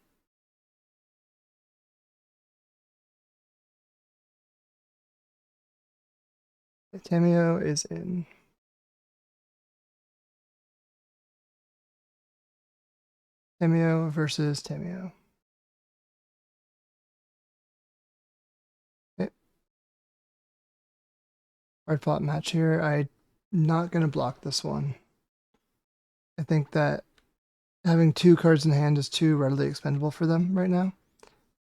[SPEAKER 1] Tameo is in. Tameo versus Tameo. Okay. Hard fought match here. I'm not gonna block this one. I think that having 2 cards in hand is too readily expendable for them right now.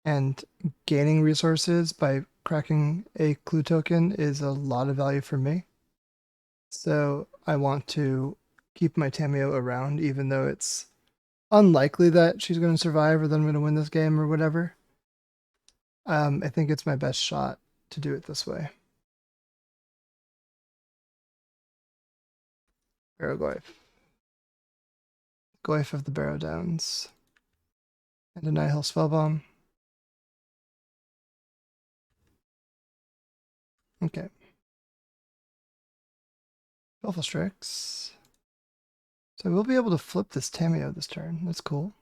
[SPEAKER 1] And gaining resources by cracking a clue token is a lot of value for me. So I want to keep my Tameo around, even though it's unlikely that she's going to survive or that I'm going to win this game or whatever. I think it's my best shot to do it this way. Barrowgoyf. Goyf of the Barrow Downs. And a Nihil Spellbomb. Okay. Baleful Strix. So we'll be able to flip this Tameo this turn. That's cool.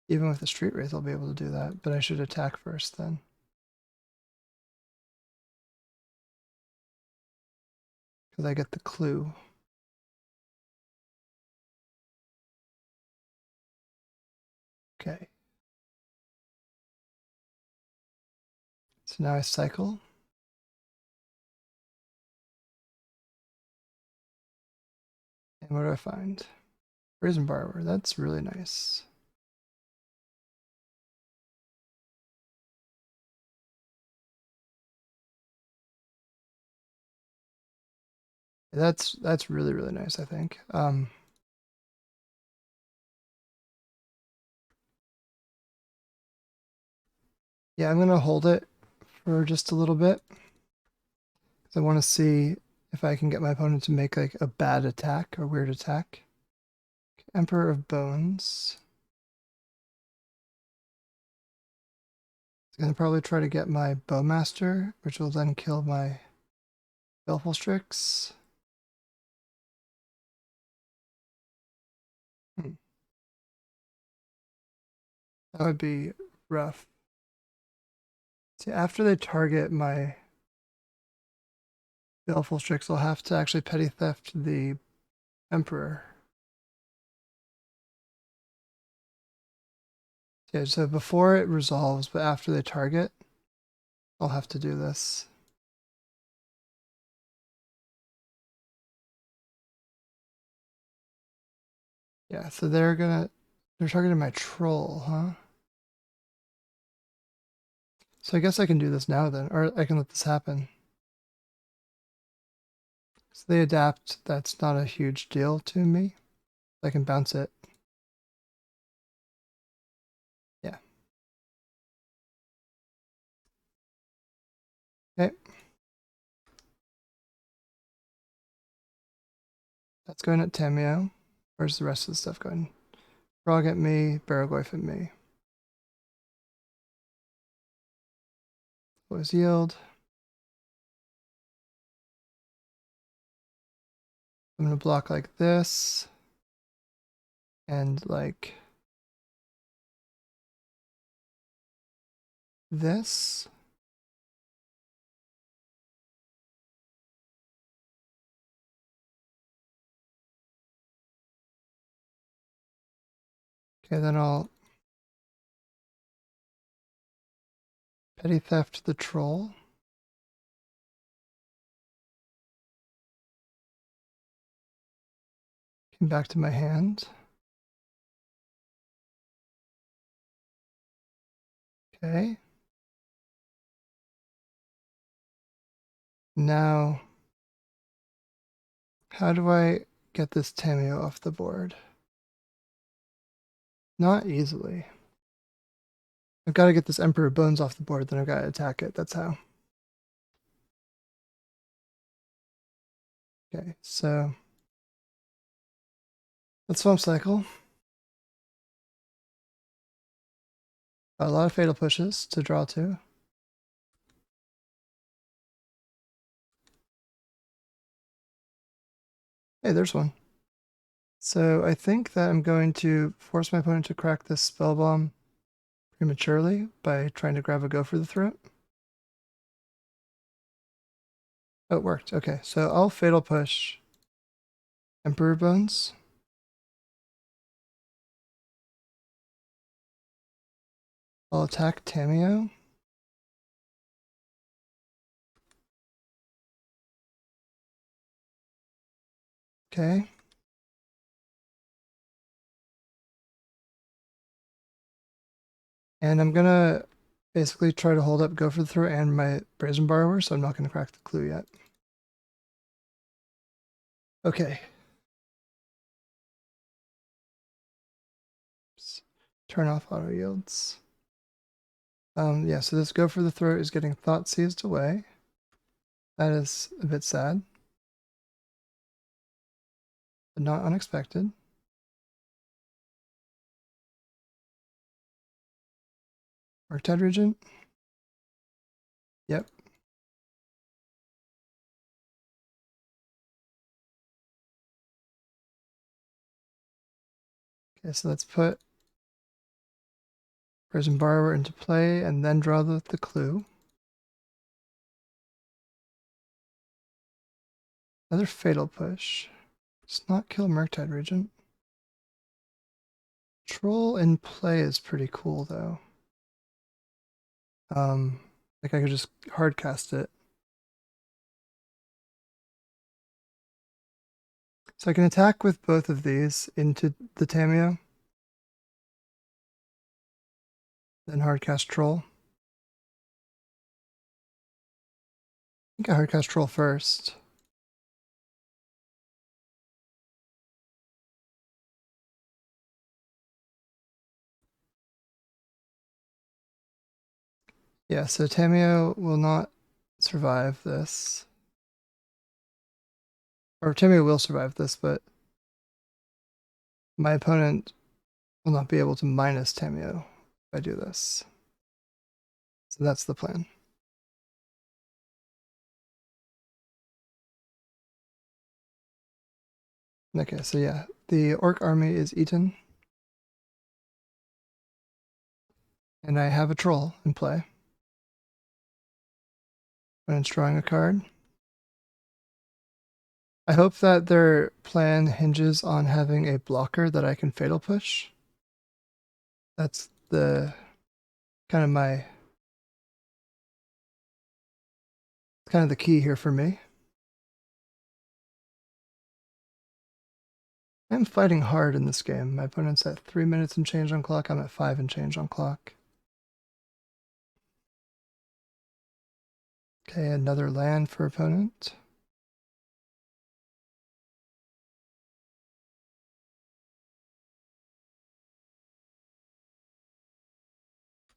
[SPEAKER 1] Even with the Street Wraith, I'll be able to do that, but I should attack first then. Because I get the clue. Okay. So now I cycle. And what do I find? Brazen Borrower. That's really nice. That's really, really nice, I think. Yeah, I'm gonna hold it for just a little bit. I want to see if I can get my opponent to make like a bad attack or weird attack. Emperor of Bones. He's gonna probably try to get my Bowmaster, which will then kill my Baleful Strix. That would be rough. See, after they target my Baleful Strix, I'll have to actually petty theft the Emperor. Yeah, so before it resolves, but after they target, I'll have to do this. Yeah, so they're targeting my troll, huh? So I guess I can do this now then, or I can let this happen. So they adapt, that's not a huge deal to me. I can bounce it. Yeah. Okay. That's going at Tameo. Where's the rest of the stuff going? Frog at me, Baraglyph at me. What was yield? I'm gonna block like this. And like this. Okay, then I'll petty theft the troll. Come back to my hand. Okay. Now, how do I get this Tameo off the board? Not easily. I've got to get this Emperor Bones off the board, then I've got to attack it. That's how. Okay, so let's swamp cycle. A lot of fatal pushes to draw to. Hey, there's one. So I think that I'm going to force my opponent to crack this spell bomb prematurely by trying to grab a go for the throat. Oh, it worked. Okay, so I'll fatal push Emperor Bones. I'll attack Tameo. Okay. And I'm gonna basically try to hold up Go for the Throat and my Brazen Borrower, so I'm not gonna crack the clue yet. Okay. Turn off auto yields. Yeah, so this Go for the Throat is getting Thought Seized away. That is a bit sad, but not unexpected. Arctide Regent. Yep. Okay, so let's put Prison Borrower into play, and then draw the clue. Another Fatal Push. Does not kill Murktide Regent. Troll in play is pretty cool, though. Like I could just hardcast it. So I can attack with both of these into the Tamiyo. Then hardcast Troll. I think I hardcast Troll first. Yeah, so Tamiyo will not survive this. Or Tamiyo will survive this, but my opponent will not be able to minus Tamiyo if I do this. So that's the plan. Okay, so yeah, the Orc army is eaten. And I have a Troll in play. When it's drawing a card. I hope that their plan hinges on having a blocker that I can Fatal Push. That's the kind of the key here for me. I'm fighting hard in this game. My opponent's at 3 minutes and change on clock. I'm at 5 and change on clock. Okay, another land for opponent.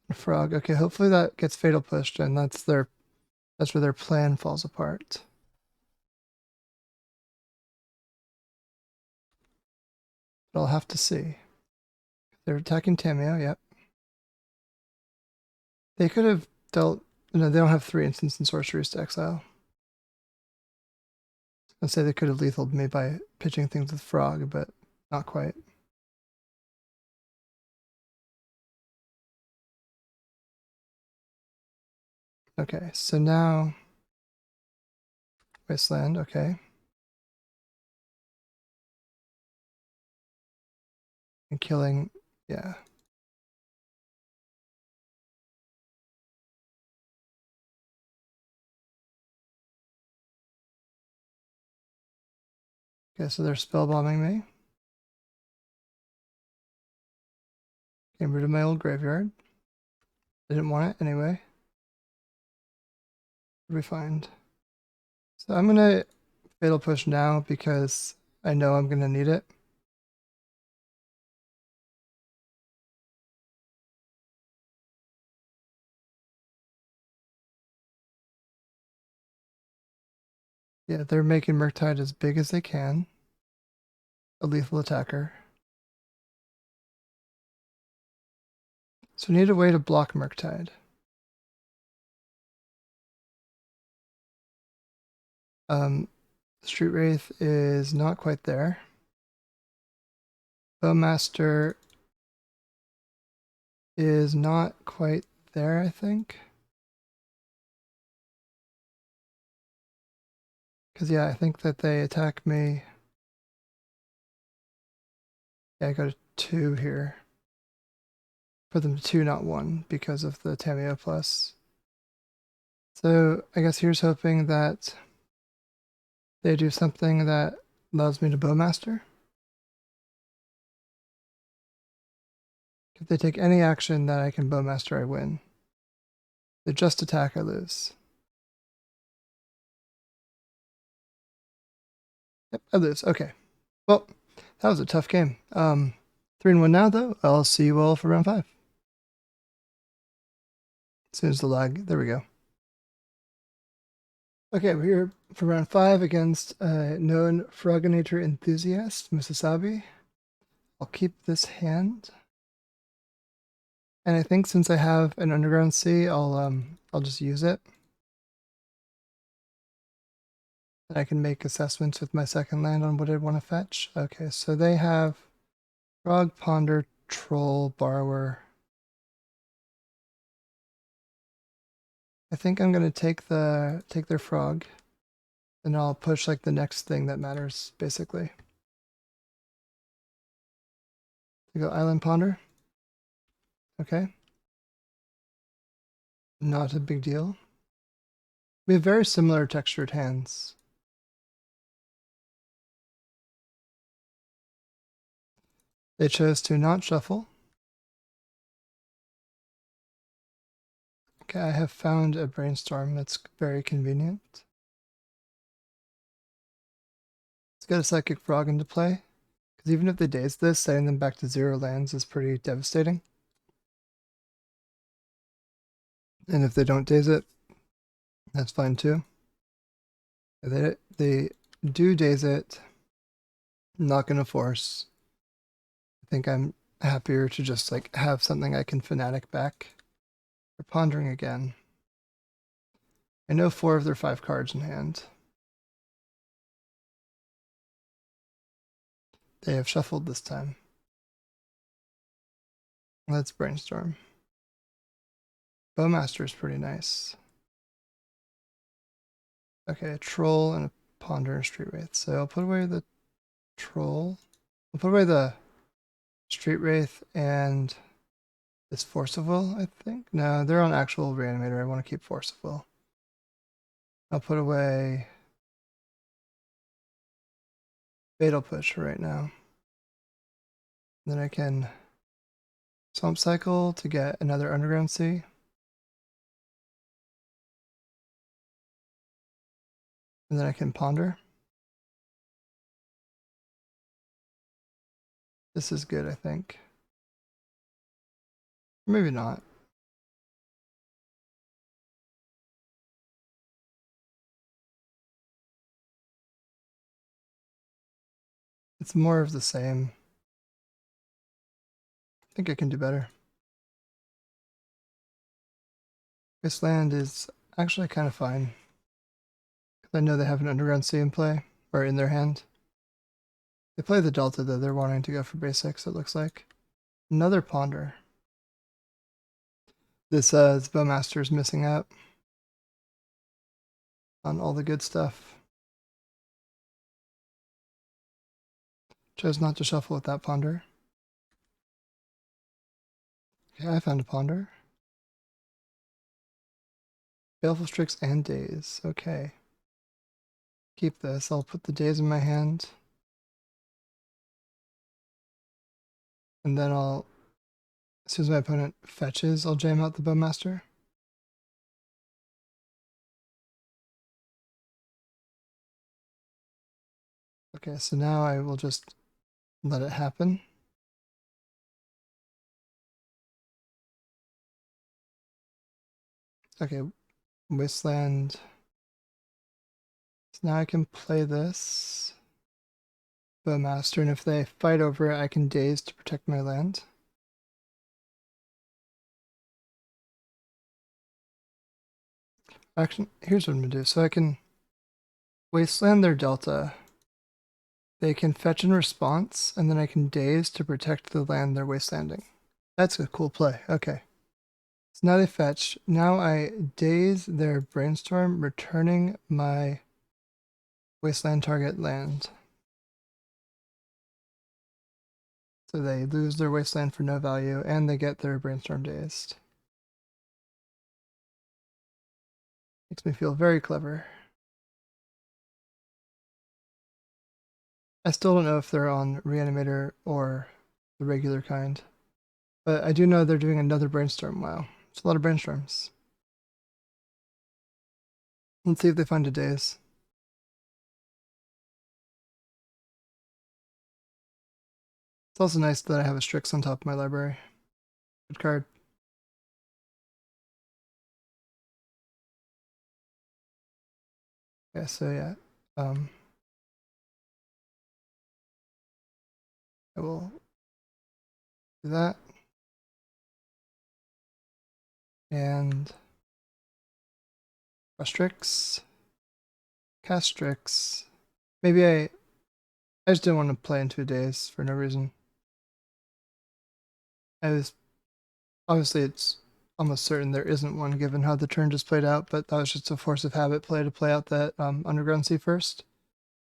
[SPEAKER 1] A frog. Okay, hopefully that gets Fatal Pushed, and that's where their plan falls apart. But I'll have to see. They're attacking Tamiyo, yep. They could have dealt... No, they don't have 3 instants and sorceries to exile. I'd say they could have lethaled me by pitching things with Frog, but not quite. Okay, so now... Wasteland, okay. And killing... yeah. Okay, so they're spellbombing me. Getting rid of my old graveyard. Didn't want it anyway. What do we find? So I'm gonna Fatal Push now because I know I'm gonna need it. Yeah, they're making Murktide as big as they can. A lethal attacker. So we need a way to block Murktide. Street Wraith is not quite there. Bowmaster is not quite there, I think. Because, yeah, I think that they attack me. Yeah, I go to 2 here. For them to 2, not 1, because of the Tamiyo plus. So I guess here's hoping that they do something that allows me to Bowmaster. If they take any action that I can Bowmaster, I win. If they just attack, I lose. Yep, I lose. Okay. Well, that was a tough game. 3-1 now, though. I'll see you all for round 5. As soon as the lag, there we go. Okay, we're here for round 5 against known Froginator enthusiast, Musasabi. I'll keep this hand. And I think since I have an Underground Sea, I'll just use it. I can make assessments with my second land on what I'd want to fetch. Okay, so they have Frog, Ponder, Troll, Borrower. I think I'm gonna take their frog, and I'll push like the next thing that matters, basically. We go Island Ponder. Okay. Not a big deal. We have very similar textured hands. They chose to not shuffle. Okay, I have found a brainstorm that's very convenient. Let's get a Psychic Frog into play, because even if they daze this, setting them back to 0 lands is pretty devastating. And if they don't daze it, that's fine too. They do daze it. Not gonna force. I think I'm happier to just like have something I can Fanatic back. They're pondering again. I know 4 of their 5 cards in hand. They have shuffled this time. Let's brainstorm. Bowmaster is pretty nice. Okay, a troll and a ponder and street wraith. So I'll put away the troll. I'll put away the street wraith and this force of will, I think. No, they're on actual reanimator. I want to keep force of will. I'll put away fatal push right now. Then I can swamp cycle to get another underground sea. And then I can ponder. This is good, I think. Maybe not. It's more of the same. I think I can do better. This land is actually kind of fine. I know they have an underground sea in play, or in their hand. They play the Delta though, they're wanting to go for basics, it looks like. Another ponder. This Bowmaster is missing out on all the good stuff. Chose not to shuffle with that ponder. Okay, I found a ponder. Baleful Strix and Daze, okay. Keep this, I'll put the Daze in my hand. And then as soon as my opponent fetches, I'll jam out the Bowmaster. Okay, so now I will just let it happen. Okay, Wasteland. So now I can play this Bowmaster, and if they fight over it, I can Daze to protect my land. Actually, here's what I'm gonna do. So I can Wasteland their Delta. They can fetch in response, and then I can Daze to protect the land they're wastelanding. That's a cool play. Okay. So now they fetch. Now I Daze their Brainstorm, returning my wasteland target land. So they lose their wasteland for no value, and they get their Brainstorm dazed. Makes me feel very clever. I still don't know if they're on Reanimator or the regular kind. But I do know they're doing another Brainstorm. Wow. It's a lot of Brainstorms. Let's see if they find a Daze. It's also nice that I have a Strix on top of my library. Good card. Yeah, so yeah. I will do that. And Strix. Cast Strix. Maybe I just didn't want to play into a Daze for no reason. Obviously it's almost certain there isn't one given how the turn just played out, but that was just a force of habit play to play out that Underground Sea first.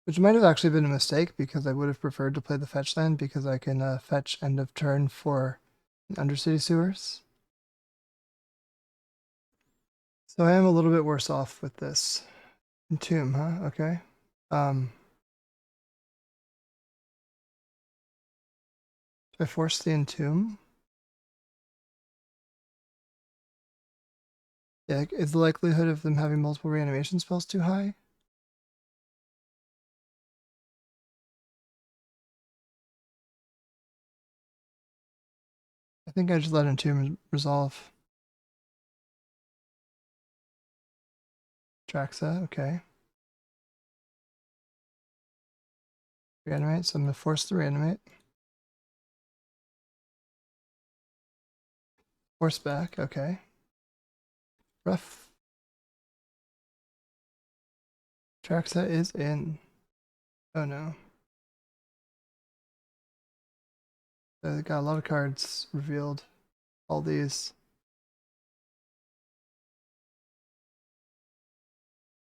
[SPEAKER 1] Which might have actually been a mistake because I would have preferred to play the fetch land because I can fetch end of turn for Undercity Sewers. So I am a little bit worse off with this. Entomb, huh? Okay. Do I force the Entomb? Yeah, is the likelihood of them having multiple reanimation spells too high? I think I just let Entomb resolve. Traxa, okay. Reanimate, so I'm gonna force the reanimate. Force back, okay. Rough. Traxa is in. Oh no. They got a lot of cards revealed. All these.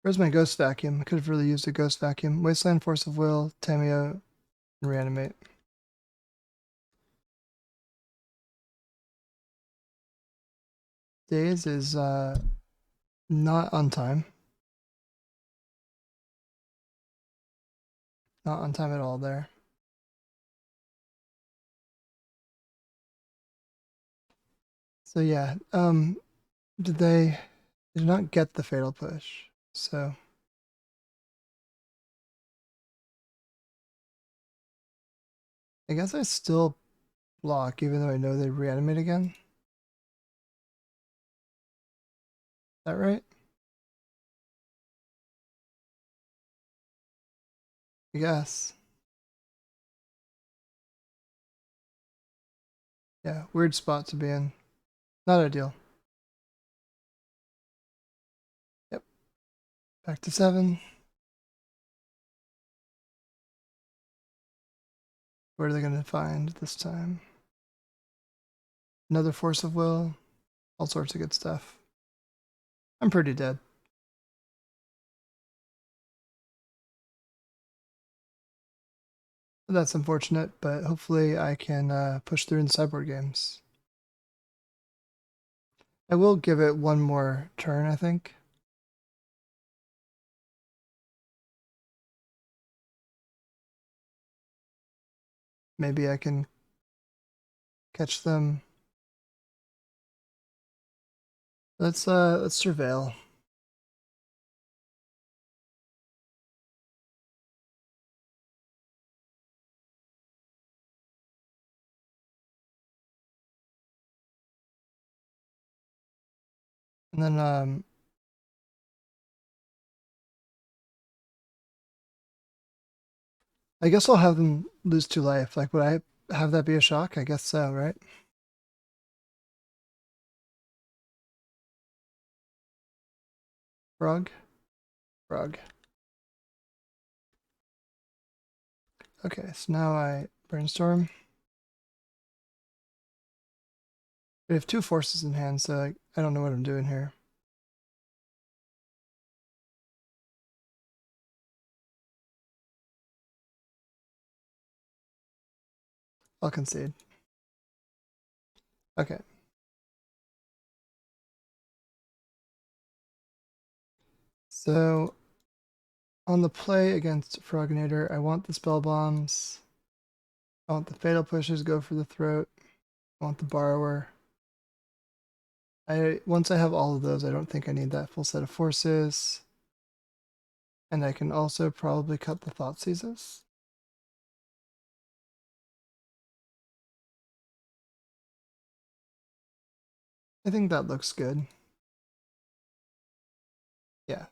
[SPEAKER 1] Where's my Ghost Vacuum? I could have really used a Ghost Vacuum. Wasteland, Force of Will, Tameo, and Reanimate. Daze is not on time. Not on time at all there. So yeah, they did not get the Fatal Push. So I guess I still block even though I know they reanimate again. Is that right? I guess. Yeah, weird spot to be in. Not ideal. Yep. Back to 7. What are they going to find this time? Another Force of Will. All sorts of good stuff. I'm pretty dead. That's unfortunate, but hopefully I can push through in the sideboard games. I will give it one more turn, I think. Maybe I can catch them. Let's surveil. And then I guess I'll have them lose 2 life. Like, would I have that be a shock? I guess so, right? Frog? Frog. Okay, so now I brainstorm. We have 2 forces in hand, so I don't know what I'm doing here. I'll concede. Okay. So on the play against Froginator, I want the spell bombs. I want the fatal pushes, go for the throat. I want the borrower. Once I have all of those, I don't think I need that full set of forces. And I can also probably cut the Thoughtseizes. I think that looks good. Yeah.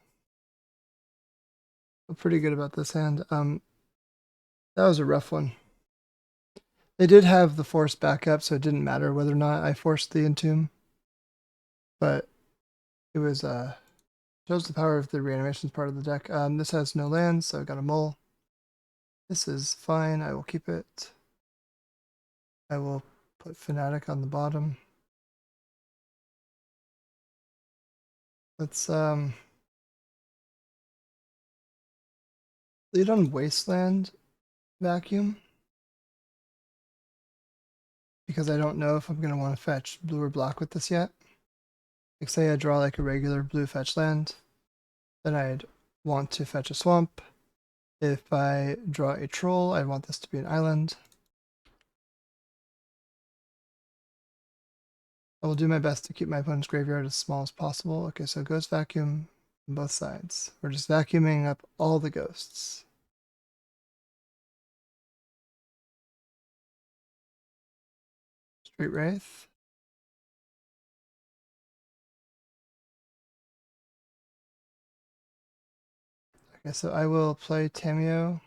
[SPEAKER 1] I'm pretty good about this hand. That was a rough one. They did have the force backup, so it didn't matter whether or not I forced the Entomb. But it was shows the power of the reanimation part of the deck. This has no lands, so I got a mole. This is fine. I will keep it. I will put Fanatic on the bottom. Let's lead on Wasteland Vacuum, because I don't know if I'm going to want to fetch blue or black with this yet. Like say I draw like a regular blue fetch land, then I'd want to fetch a swamp. If I draw a troll, I'd want this to be an island. I will do my best to keep my opponent's graveyard as small as possible. Okay, so ghost vacuum on both sides. We're just vacuuming up all the ghosts. Street Wraith. Okay, so I will play Tameo.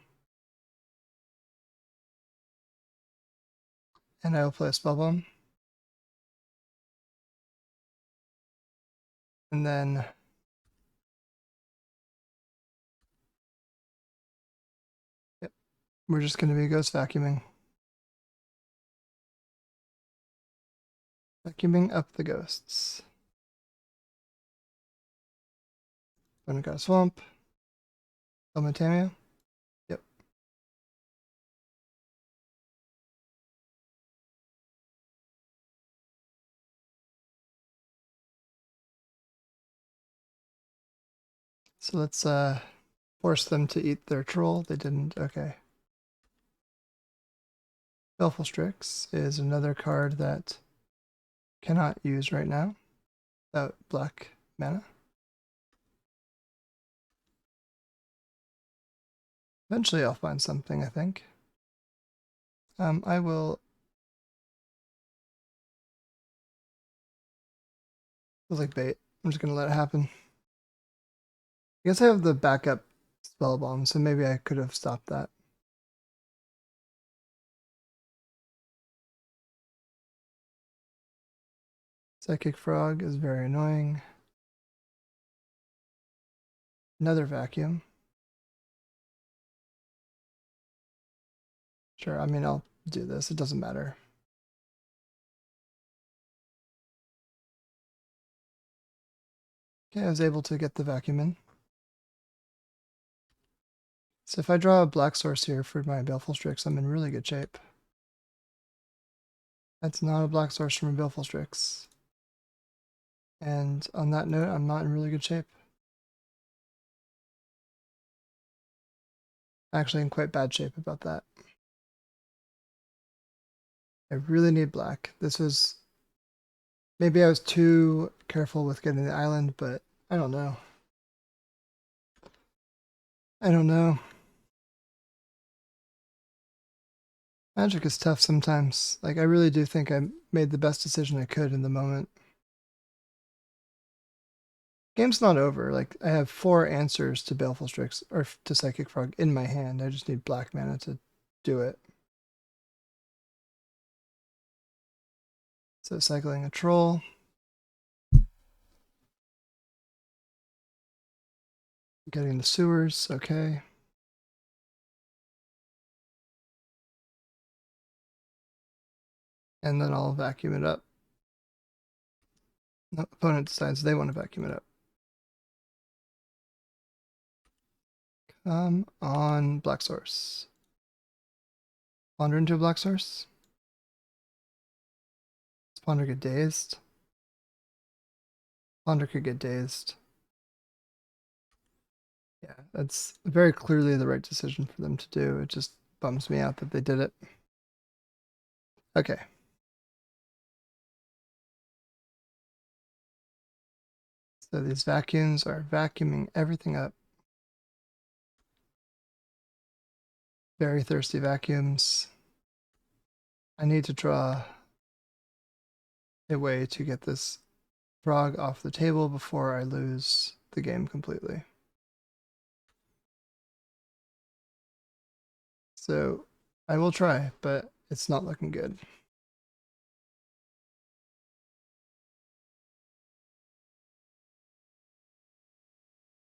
[SPEAKER 1] And I will play a Spellbomb. And then yep, we're just going to be ghost vacuuming. Vacuuming up the ghosts. Then we got a swamp. Tameo. Yep. So let's force them to eat their troll. They didn't. Okay. Baleful Strix is another card that cannot use right now without black mana. Eventually I'll find something, I think. I will... Feels like bait. I'm just going to let it happen. I guess I have the backup spell bomb, so maybe I could have stopped that. Psychic Frog is very annoying. Another vacuum. Sure, I mean, I'll do this. It doesn't matter. Okay, I was able to get the vacuum in. So if I draw a black source here for my Baleful Strix, I'm in really good shape. That's not a black source from a Baleful Strix. And on that note, I'm not in really good shape. Actually, in quite bad shape about that. I really need black. This was... Maybe I was too careful with getting the island, but I don't know. I don't know. Magic is tough sometimes. Like, I really do think I made the best decision I could in the moment. Game's not over. Like, I have 4 answers to Baleful Strix, or to Psychic Frog in my hand. I just need black mana to do it. So cycling a troll. Getting the sewers, okay. And then I'll vacuum it up. The opponent decides they want to vacuum it up. On black source. Ponder into a black source. Does Ponder get dazed? Ponder could get dazed. Yeah, that's very clearly the right decision for them to do. It just bums me out that they did it. Okay. So these vacuums are vacuuming everything up. Very thirsty vacuums. I need to draw a way to get this frog off the table before I lose the game completely. So I will try, but it's not looking good.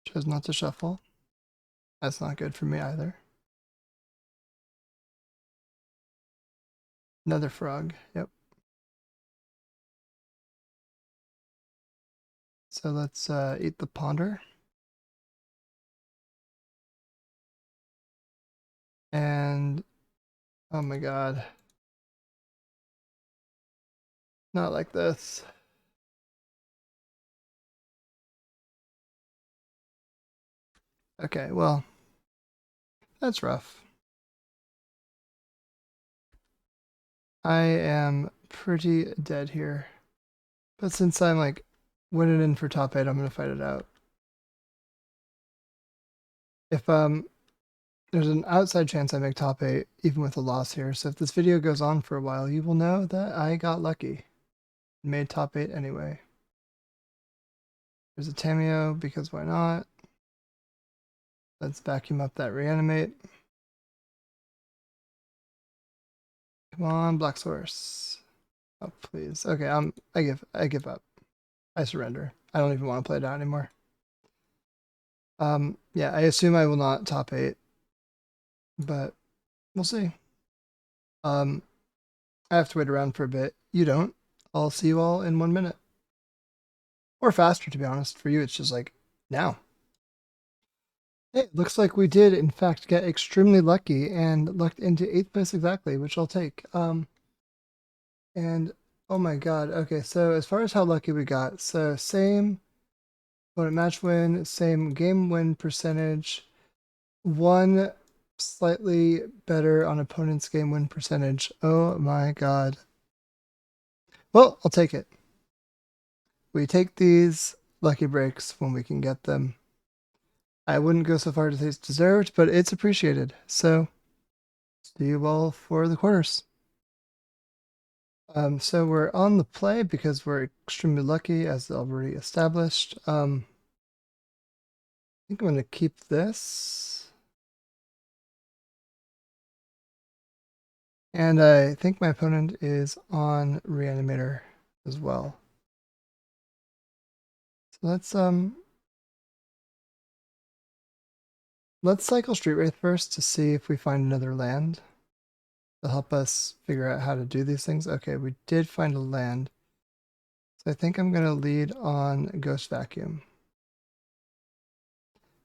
[SPEAKER 1] Chose not to shuffle. That's not good for me either. Another frog, yep. So let's eat the ponder. And oh my god. Not like this. Okay, well, that's rough. I am pretty dead here. But since I'm like winning in for top 8, I'm gonna fight it out. If there's an outside chance I make top 8 even with a loss here, so if this video goes on for a while, you will know that I got lucky. Made top 8 anyway. There's a Tameo, because why not? Let's vacuum up that reanimate. Come on, Black Source. Oh please. Okay, I give up. I surrender. I don't even want to play it out anymore. Yeah, I assume I will not top 8, but we'll see. I have to wait around for a bit. You don't. I'll see you all in 1 minute. Or faster, to be honest. For you, it's just like, now. Hey, it looks like we did, in fact, get extremely lucky and lucked into 8th place exactly, which I'll take. And, oh my god, okay, so as far as how lucky we got, so same opponent match win, same game win percentage, one slightly better on opponent's game win percentage. Oh my god. Well, I'll take it. We take these lucky breaks when we can get them. I wouldn't go so far to say it's deserved, but it's appreciated. So, see you all for the quarters. So we're on the play because we're extremely lucky, as already established. I think I'm going to keep this. And I think my opponent is on Reanimator as well. So let's cycle Street Wraith first to see if we find another land to help us figure out how to do these things. Okay, we did find a land. So I think I'm going to lead on Ghost Vacuum.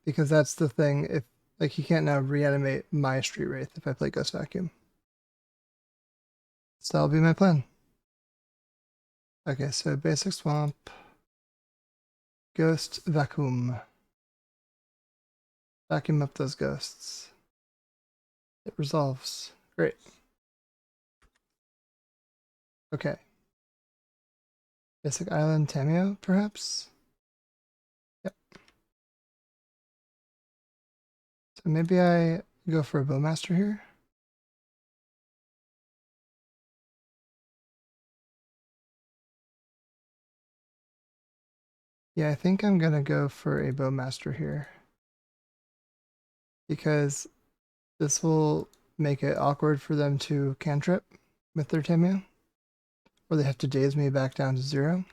[SPEAKER 1] Because that's the thing, if like he can't now reanimate my Street Wraith if I play Ghost Vacuum. So that'll be my plan. Okay, so basic swamp, Ghost Vacuum. Vacuum up those ghosts. It resolves. Great. Okay. Basic Island Tameo, perhaps? Yep. So maybe I go for a Bowmaster here. Yeah, I think I'm gonna go for a Bowmaster here. Because this will make it awkward for them to cantrip with their Tameo. Or they have to daze me back down to 0.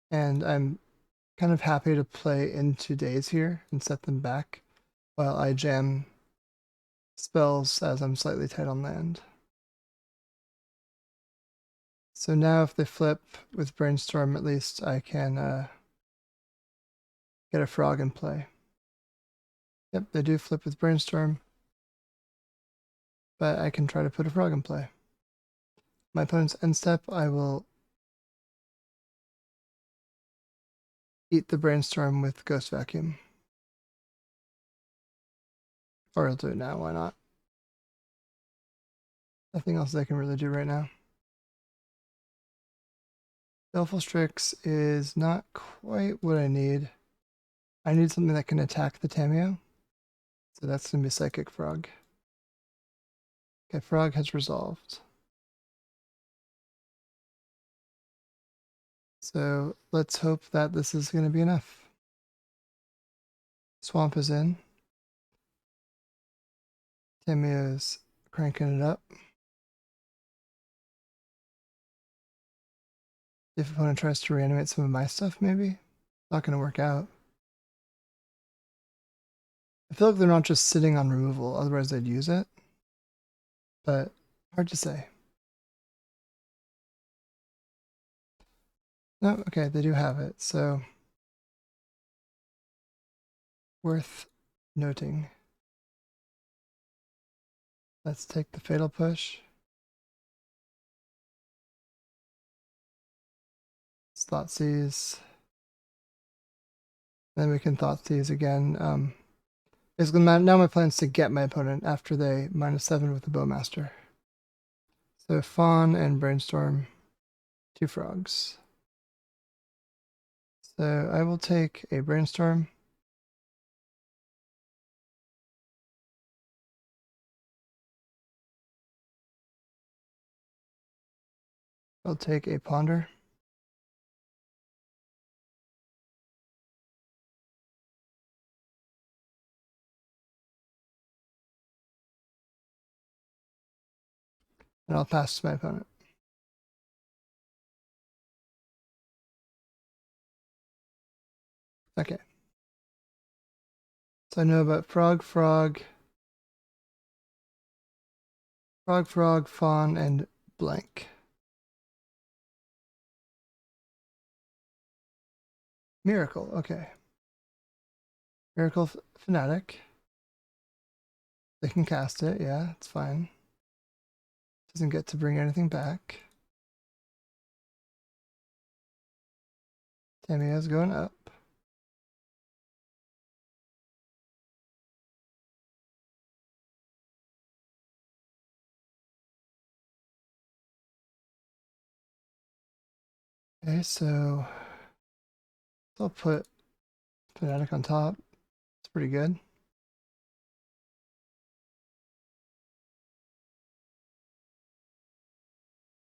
[SPEAKER 1] And I'm kind of happy to play into daze here and set them back while I jam spells as I'm slightly tight on land. So now if they flip with Brainstorm, at least I can get a frog in play. Yep, they do flip with Brainstorm, but I can try to put a frog in play. My opponent's end step, I will eat the Brainstorm with Ghost Vacuum. Or I'll do it now, why not? Nothing else I can really do right now. Baleful Strix is not quite what I need. I need something that can attack the Tameo. So that's going to be Psychic Frog. Okay, Frog has resolved. So let's hope that this is going to be enough. Swamp is in. Tameo is cranking it up. If opponent tries to reanimate some of my stuff, maybe? Not going to work out. I feel like they're not just sitting on removal, otherwise they'd use it. But hard to say. No, okay, they do have it, so worth noting. Let's take the Fatal Push. Thoughtseize. Then we can Thoughtseize again. Basically, now my plan is to get my opponent after they -7 with the Bowmaster. So Fawn and Brainstorm, 2 frogs. So I will take a Brainstorm. I'll take a Ponder. And I'll pass to my opponent. Okay. So I know about Frog, Fawn, and blank. Miracle, okay. Miracle Fanatic. They can cast it, yeah, it's fine. Doesn't get to bring anything back. Tamiya's going up. Okay, so I'll put Fanatic on top. It's pretty good.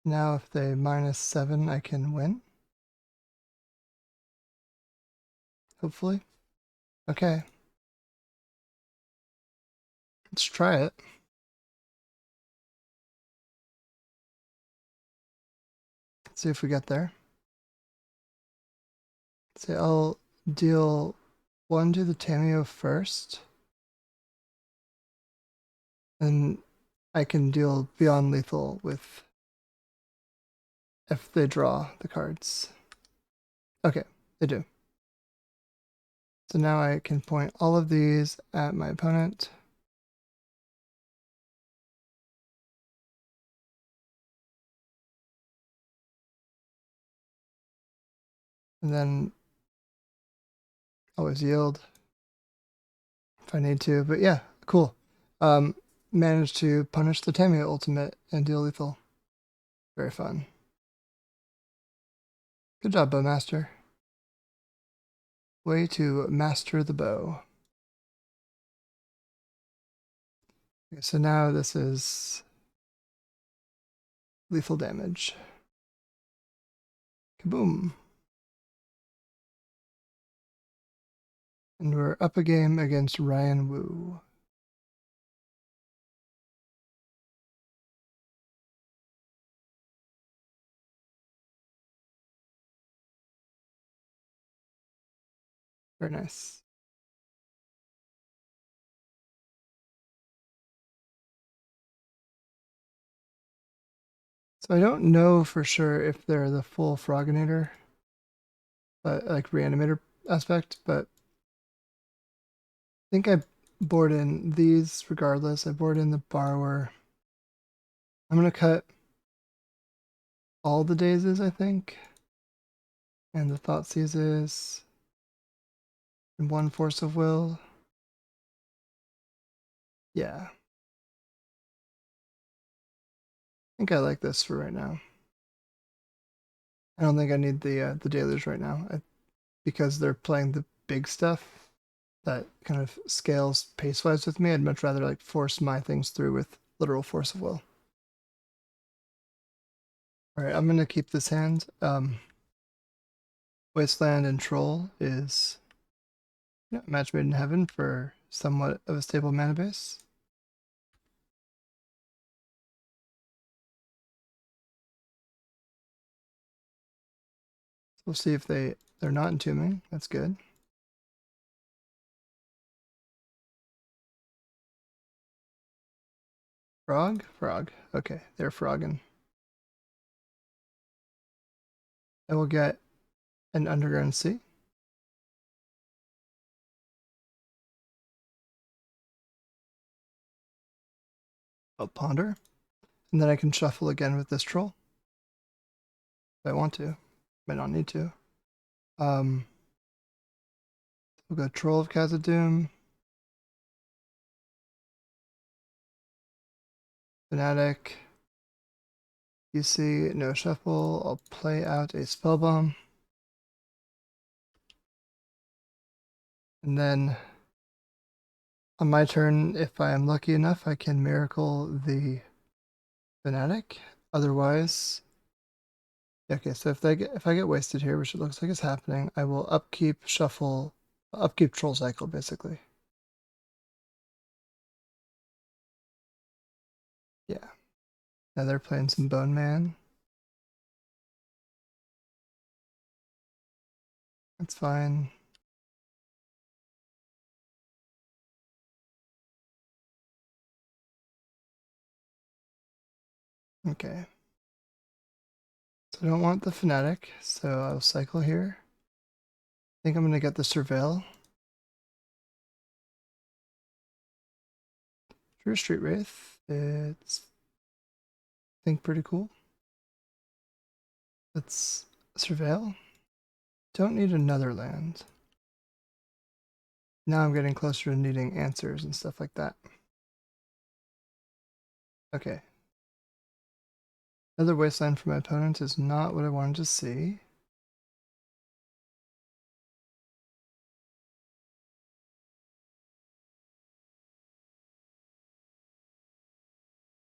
[SPEAKER 1] Now if they -7, I can win. Hopefully. Okay. Let's try it. Let's see if we get there. So I'll deal 1 to the Tamiyo first. And I can deal beyond lethal with if they draw the cards. Okay, they do. So now I can point all of these at my opponent. And then always yield if I need to. But yeah, cool. Managed to punish the Tamiyo ultimate and deal lethal. Very fun. Good job, Bowmaster. Way to master the bow. Okay, so now this is lethal damage. Kaboom. And we're up a game against Ryan Wu. Very nice. So I don't know for sure if they're the full Froginator, like reanimator aspect, but I think I board in these regardless. I board in the Borrower. I'm going to cut all the Dazes, I think, and the Thoughtseizes, and 1 Force of Will. Yeah. I think I like this for right now. I don't think I need the Deluge right now because they're playing the big stuff that kind of scales pace-wise with me. I'd much rather like force my things through with literal Force of Will. All right, I'm gonna keep this hand. Wasteland and Troll is match made in heaven for somewhat of a stable mana base. We'll see if they're not entombing. That's good. Frog. Okay, they're frogging. I will get an Underground Sea. I'll ponder. And then I can shuffle again with this troll. If I want to. Might not need to. We'll go Troll of Khazad, Fanatic. You see, no shuffle. I'll play out a Spellbomb. And then on my turn, if I am lucky enough, I can Miracle the Fanatic. Otherwise, okay, so if I get wasted here, which it looks like is happening, I will upkeep Troll Cycle, basically. Yeah. Now they're playing some Bone Man. That's fine. Okay. So I don't want the Fanatic, so I'll cycle here. I think I'm going to get the Surveil. Drew Street Wraith. It's, I think, pretty cool. Let's Surveil. Don't need another land. Now I'm getting closer to needing answers and stuff like that. Okay. Another wasteland for my opponent is not what I wanted to see.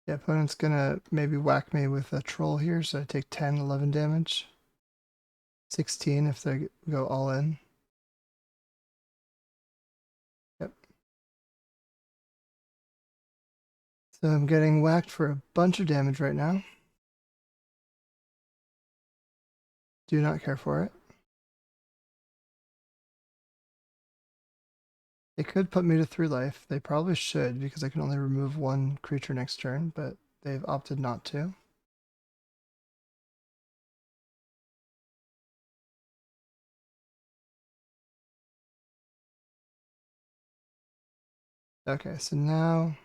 [SPEAKER 1] The opponent's gonna maybe whack me with a troll here, so I take 10, 11 damage. 16 if they go all in. Yep. So I'm getting whacked for a bunch of damage right now. Do not care for it. They could put me to 3 life. They probably should, because I can only remove 1 creature next turn, but they've opted not to. Okay, so now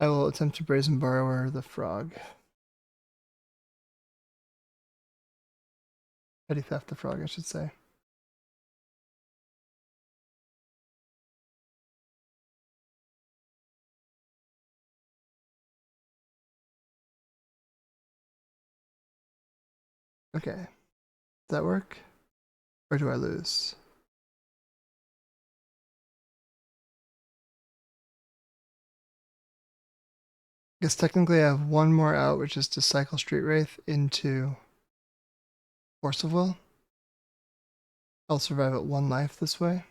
[SPEAKER 1] I will attempt to Brazen Borrower the Frog. Petty Theft the Frog, I should say. Okay. Does that work? Or do I lose? I guess technically I have 1 more out, which is to cycle Street Wraith into Force of Will. I'll survive at 1 life this way.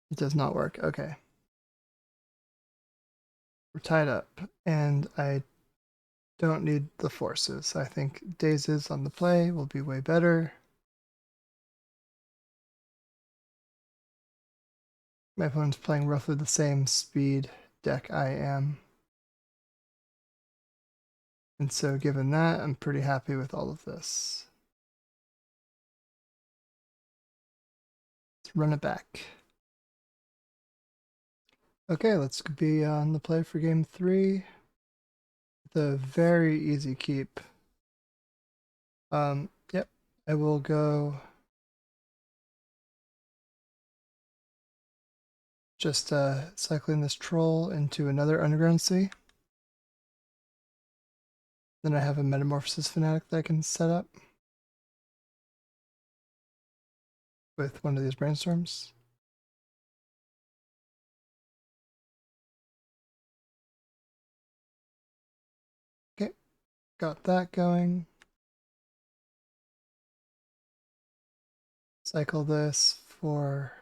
[SPEAKER 1] It does not work. Okay. We're tied up, and I don't need the forces. I think Dazes on the play will be way better. My opponent's playing roughly the same speed deck I am. And so given that, I'm pretty happy with all of this. Let's run it back. Okay, let's be on the play for game 3. The very easy keep. Yep, I will go just cycling this troll into another Underground Sea. Then I have a Metamorphosis Fanatic that I can set up with one of these brainstorms. Okay, got that going. Cycle this for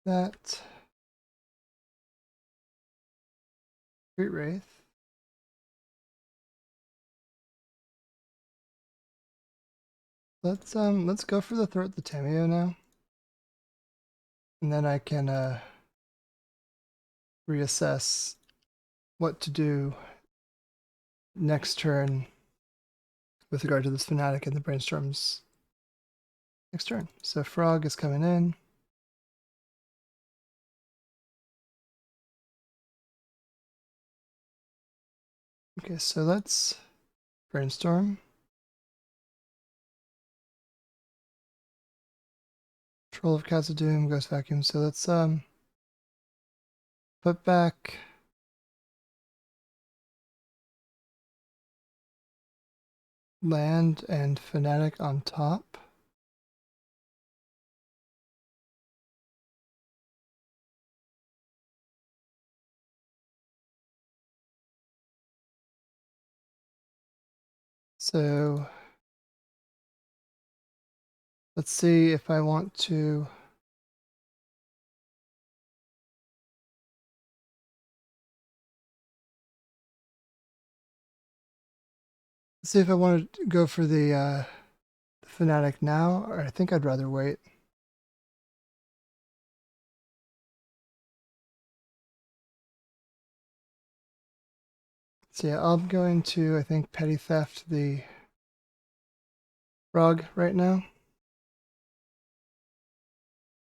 [SPEAKER 1] that. Street Wraith. Let's go for the Throat the Tameo now. And then I can reassess what to do next turn with regard to this Fanatic and the brainstorms next turn. So Frog is coming in. Okay, so let's brainstorm. Troll of Khazad, Ghost Vacuum. So let's put back land and Fanatic on top. So let's see if I want to go for the Fanatic now, or I think I'd rather wait. So yeah, I'm going to, I think, Petty Theft the Frog right now.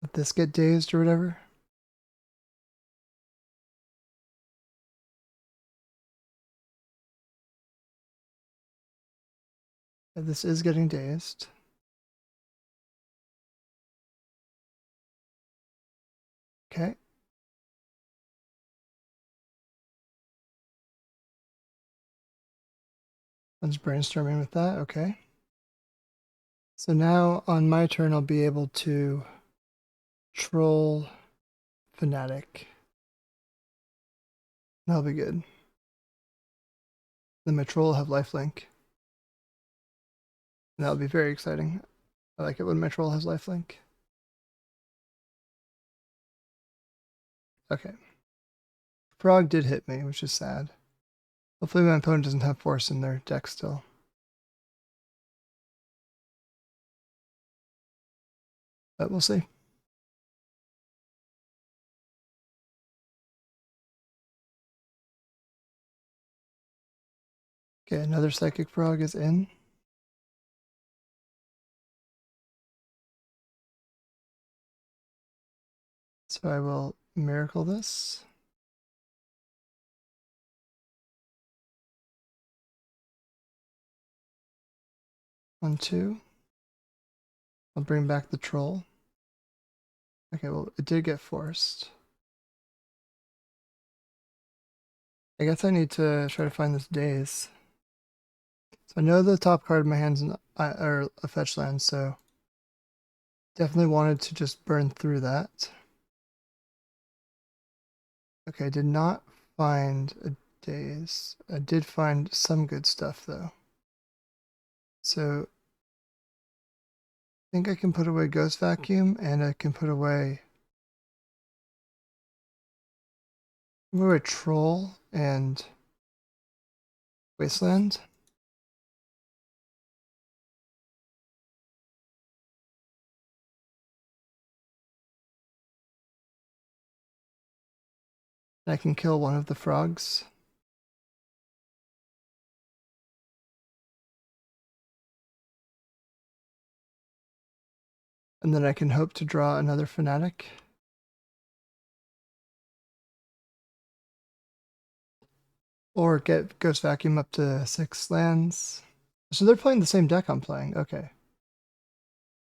[SPEAKER 1] Let this get dazed or whatever. Yeah, this is getting dazed. Okay. I'm just brainstorming with that. Okay. So now on my turn, I'll be able to troll Fanatic. That'll be good. Then my troll will have lifelink. And that'll be very exciting. I like it when my troll has lifelink. Okay. Frog did hit me, which is sad. Hopefully my opponent doesn't have force in their deck still. But we'll see. Okay, another Psychic Frog is in. So I will Miracle this. On 2. I'll bring back the troll. Okay, well, it did get forced. I guess I need to try to find this daze. So I know the top card in my hand's are a fetch land, so definitely wanted to just burn through that. Okay, I did not find a daze. I did find some good stuff though. So I think I can put away Ghost Vacuum, and I can put away Troll and Wasteland. I can kill one of the frogs. And then I can hope to draw another Fanatic. Or get Ghost Vacuum up to 6 lands. So they're playing the same deck I'm playing. Okay.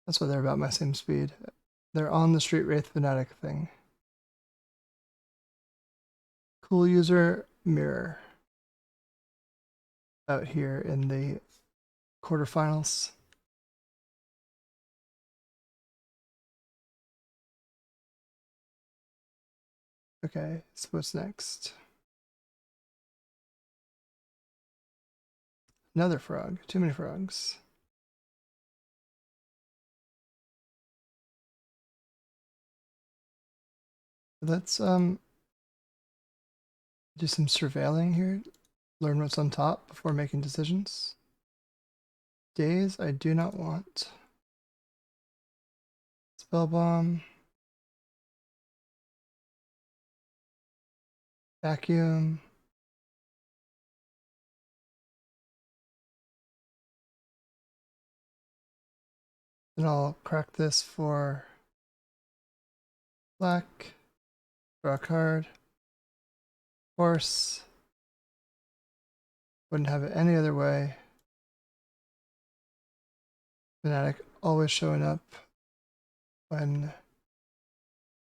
[SPEAKER 1] That's why they're about my same speed. They're on the Street Wraith Fanatic thing. Cool user Mirror. Out here in the quarterfinals. Okay, so what's next? Another frog. Too many frogs. Let's do some surveilling here. Learn what's on top before making decisions. Daze I do not want. Spell Bomb. Vacuum. And I'll crack this for black, draw a card, force. Wouldn't have it any other way. Fanatic always showing up when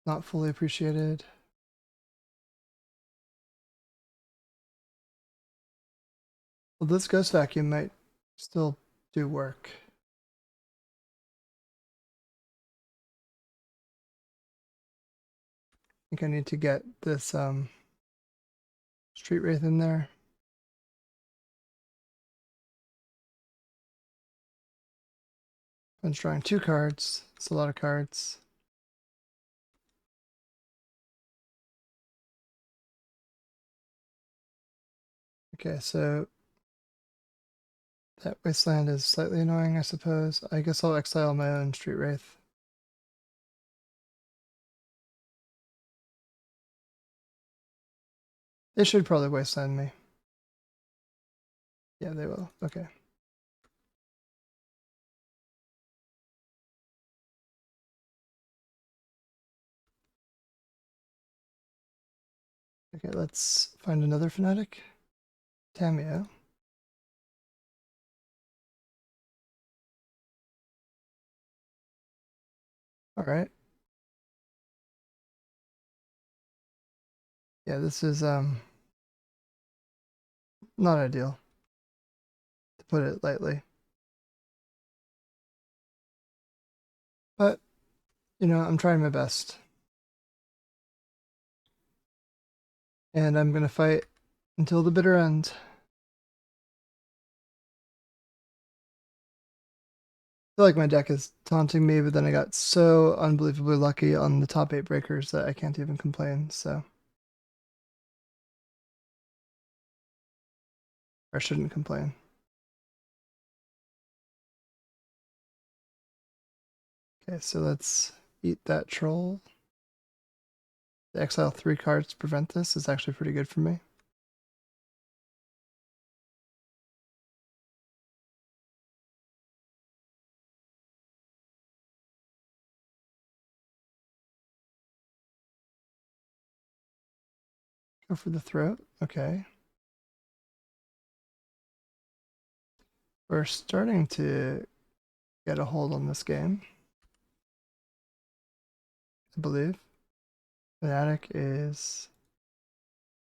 [SPEAKER 1] not fully appreciated. Well, this Ghost Vacuum might still do work. I think I need to get this Street Wraith in there. I'm drawing 2 cards. It's a lot of cards. Okay, so that Wasteland is slightly annoying, I suppose. I guess I'll exile my own Street Wraith. They should probably Wasteland me. Yeah, they will. Okay. Okay, let's find another Fanatic. Tamiyo. Alright. Yeah, this is not ideal, to put it lightly. But, you know, I'm trying my best. And I'm gonna fight until the bitter end. I feel like my deck is taunting me, but then I got so unbelievably lucky on the top 8 breakers that I can't even complain, so. Or I shouldn't complain. Okay, so let's eat that troll. The exile 3 cards to prevent this is actually pretty good for me. Go for the throat. Okay. We're starting to get a hold on this game, I believe. Fanatic is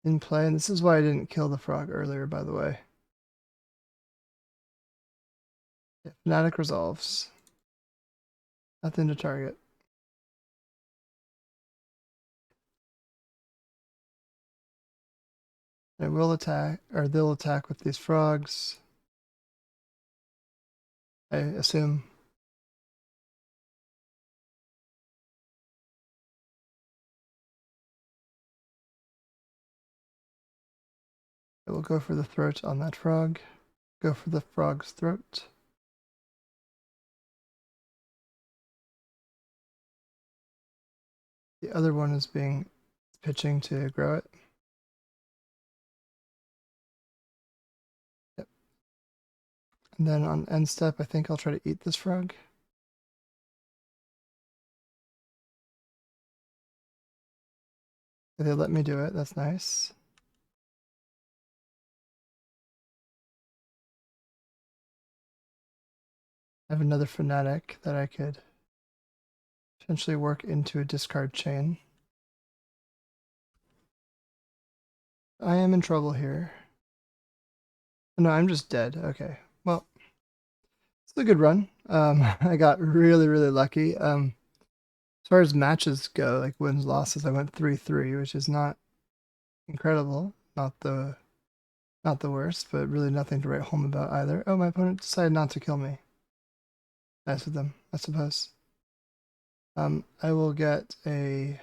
[SPEAKER 1] in play, and this is why I didn't kill the frog earlier, by the way. Yeah, Fanatic resolves. Nothing to target. It will attack, or they'll attack with these frogs, I assume. It will go for the throat on that frog. Go for the frog's throat. The other one is pitching to grow it. Yep. And then on end step, I think I'll try to eat this frog. They let me do it, that's nice. I have another Fanatic that I could potentially work into a discard chain. I am in trouble here. No, I'm just dead. Okay. Well, it's a good run. I got really, really lucky. As far as matches go, like wins, losses, I went 3-3, which is not incredible. Not the worst, but really nothing to write home about either. Oh, my opponent decided not to kill me. Nice of them, I suppose. I will get a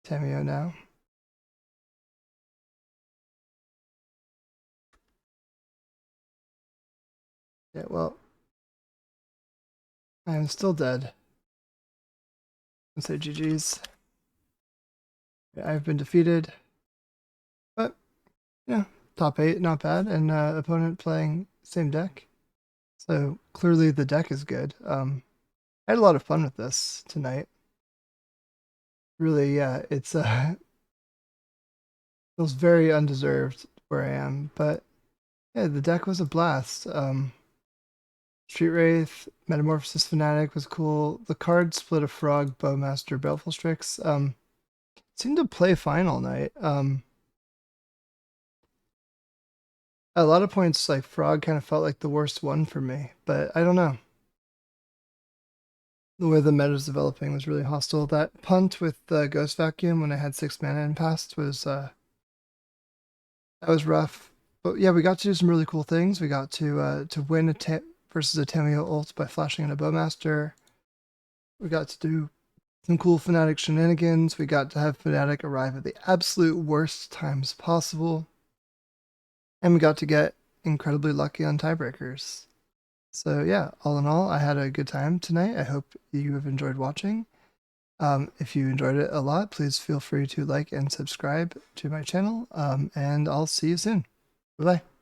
[SPEAKER 1] Tamiyo now. Yeah, well, I am still dead. Let's say GG's. Yeah, I've been defeated, but yeah, top 8, not bad, and opponent playing same deck. So clearly the deck is good. I had a lot of fun with this tonight. Really, yeah, it's feels very undeserved where I am, but yeah, the deck was a blast. Street Wraith, Metamorphosis Fanatic was cool. The card split of Frog, Bowmaster, Baleful Strix. Seemed to play fine all night. At a lot of points, like Frog kind of felt like the worst one for me, but I don't know. The way the meta's developing was really hostile. That punt with the Ghost Vacuum when I had 6 mana and passed was that was rough. But yeah, we got to do some really cool things. We got to win versus a Tameo ult by flashing in a Bowmaster. We got to do some cool Fnatic shenanigans. We got to have Fnatic arrive at the absolute worst times possible. And we got to get incredibly lucky on tiebreakers. So yeah, all in all, I had a good time tonight. I hope you have enjoyed watching. If you enjoyed it a lot, please feel free to like and subscribe to my channel. And I'll see you soon. Bye-bye.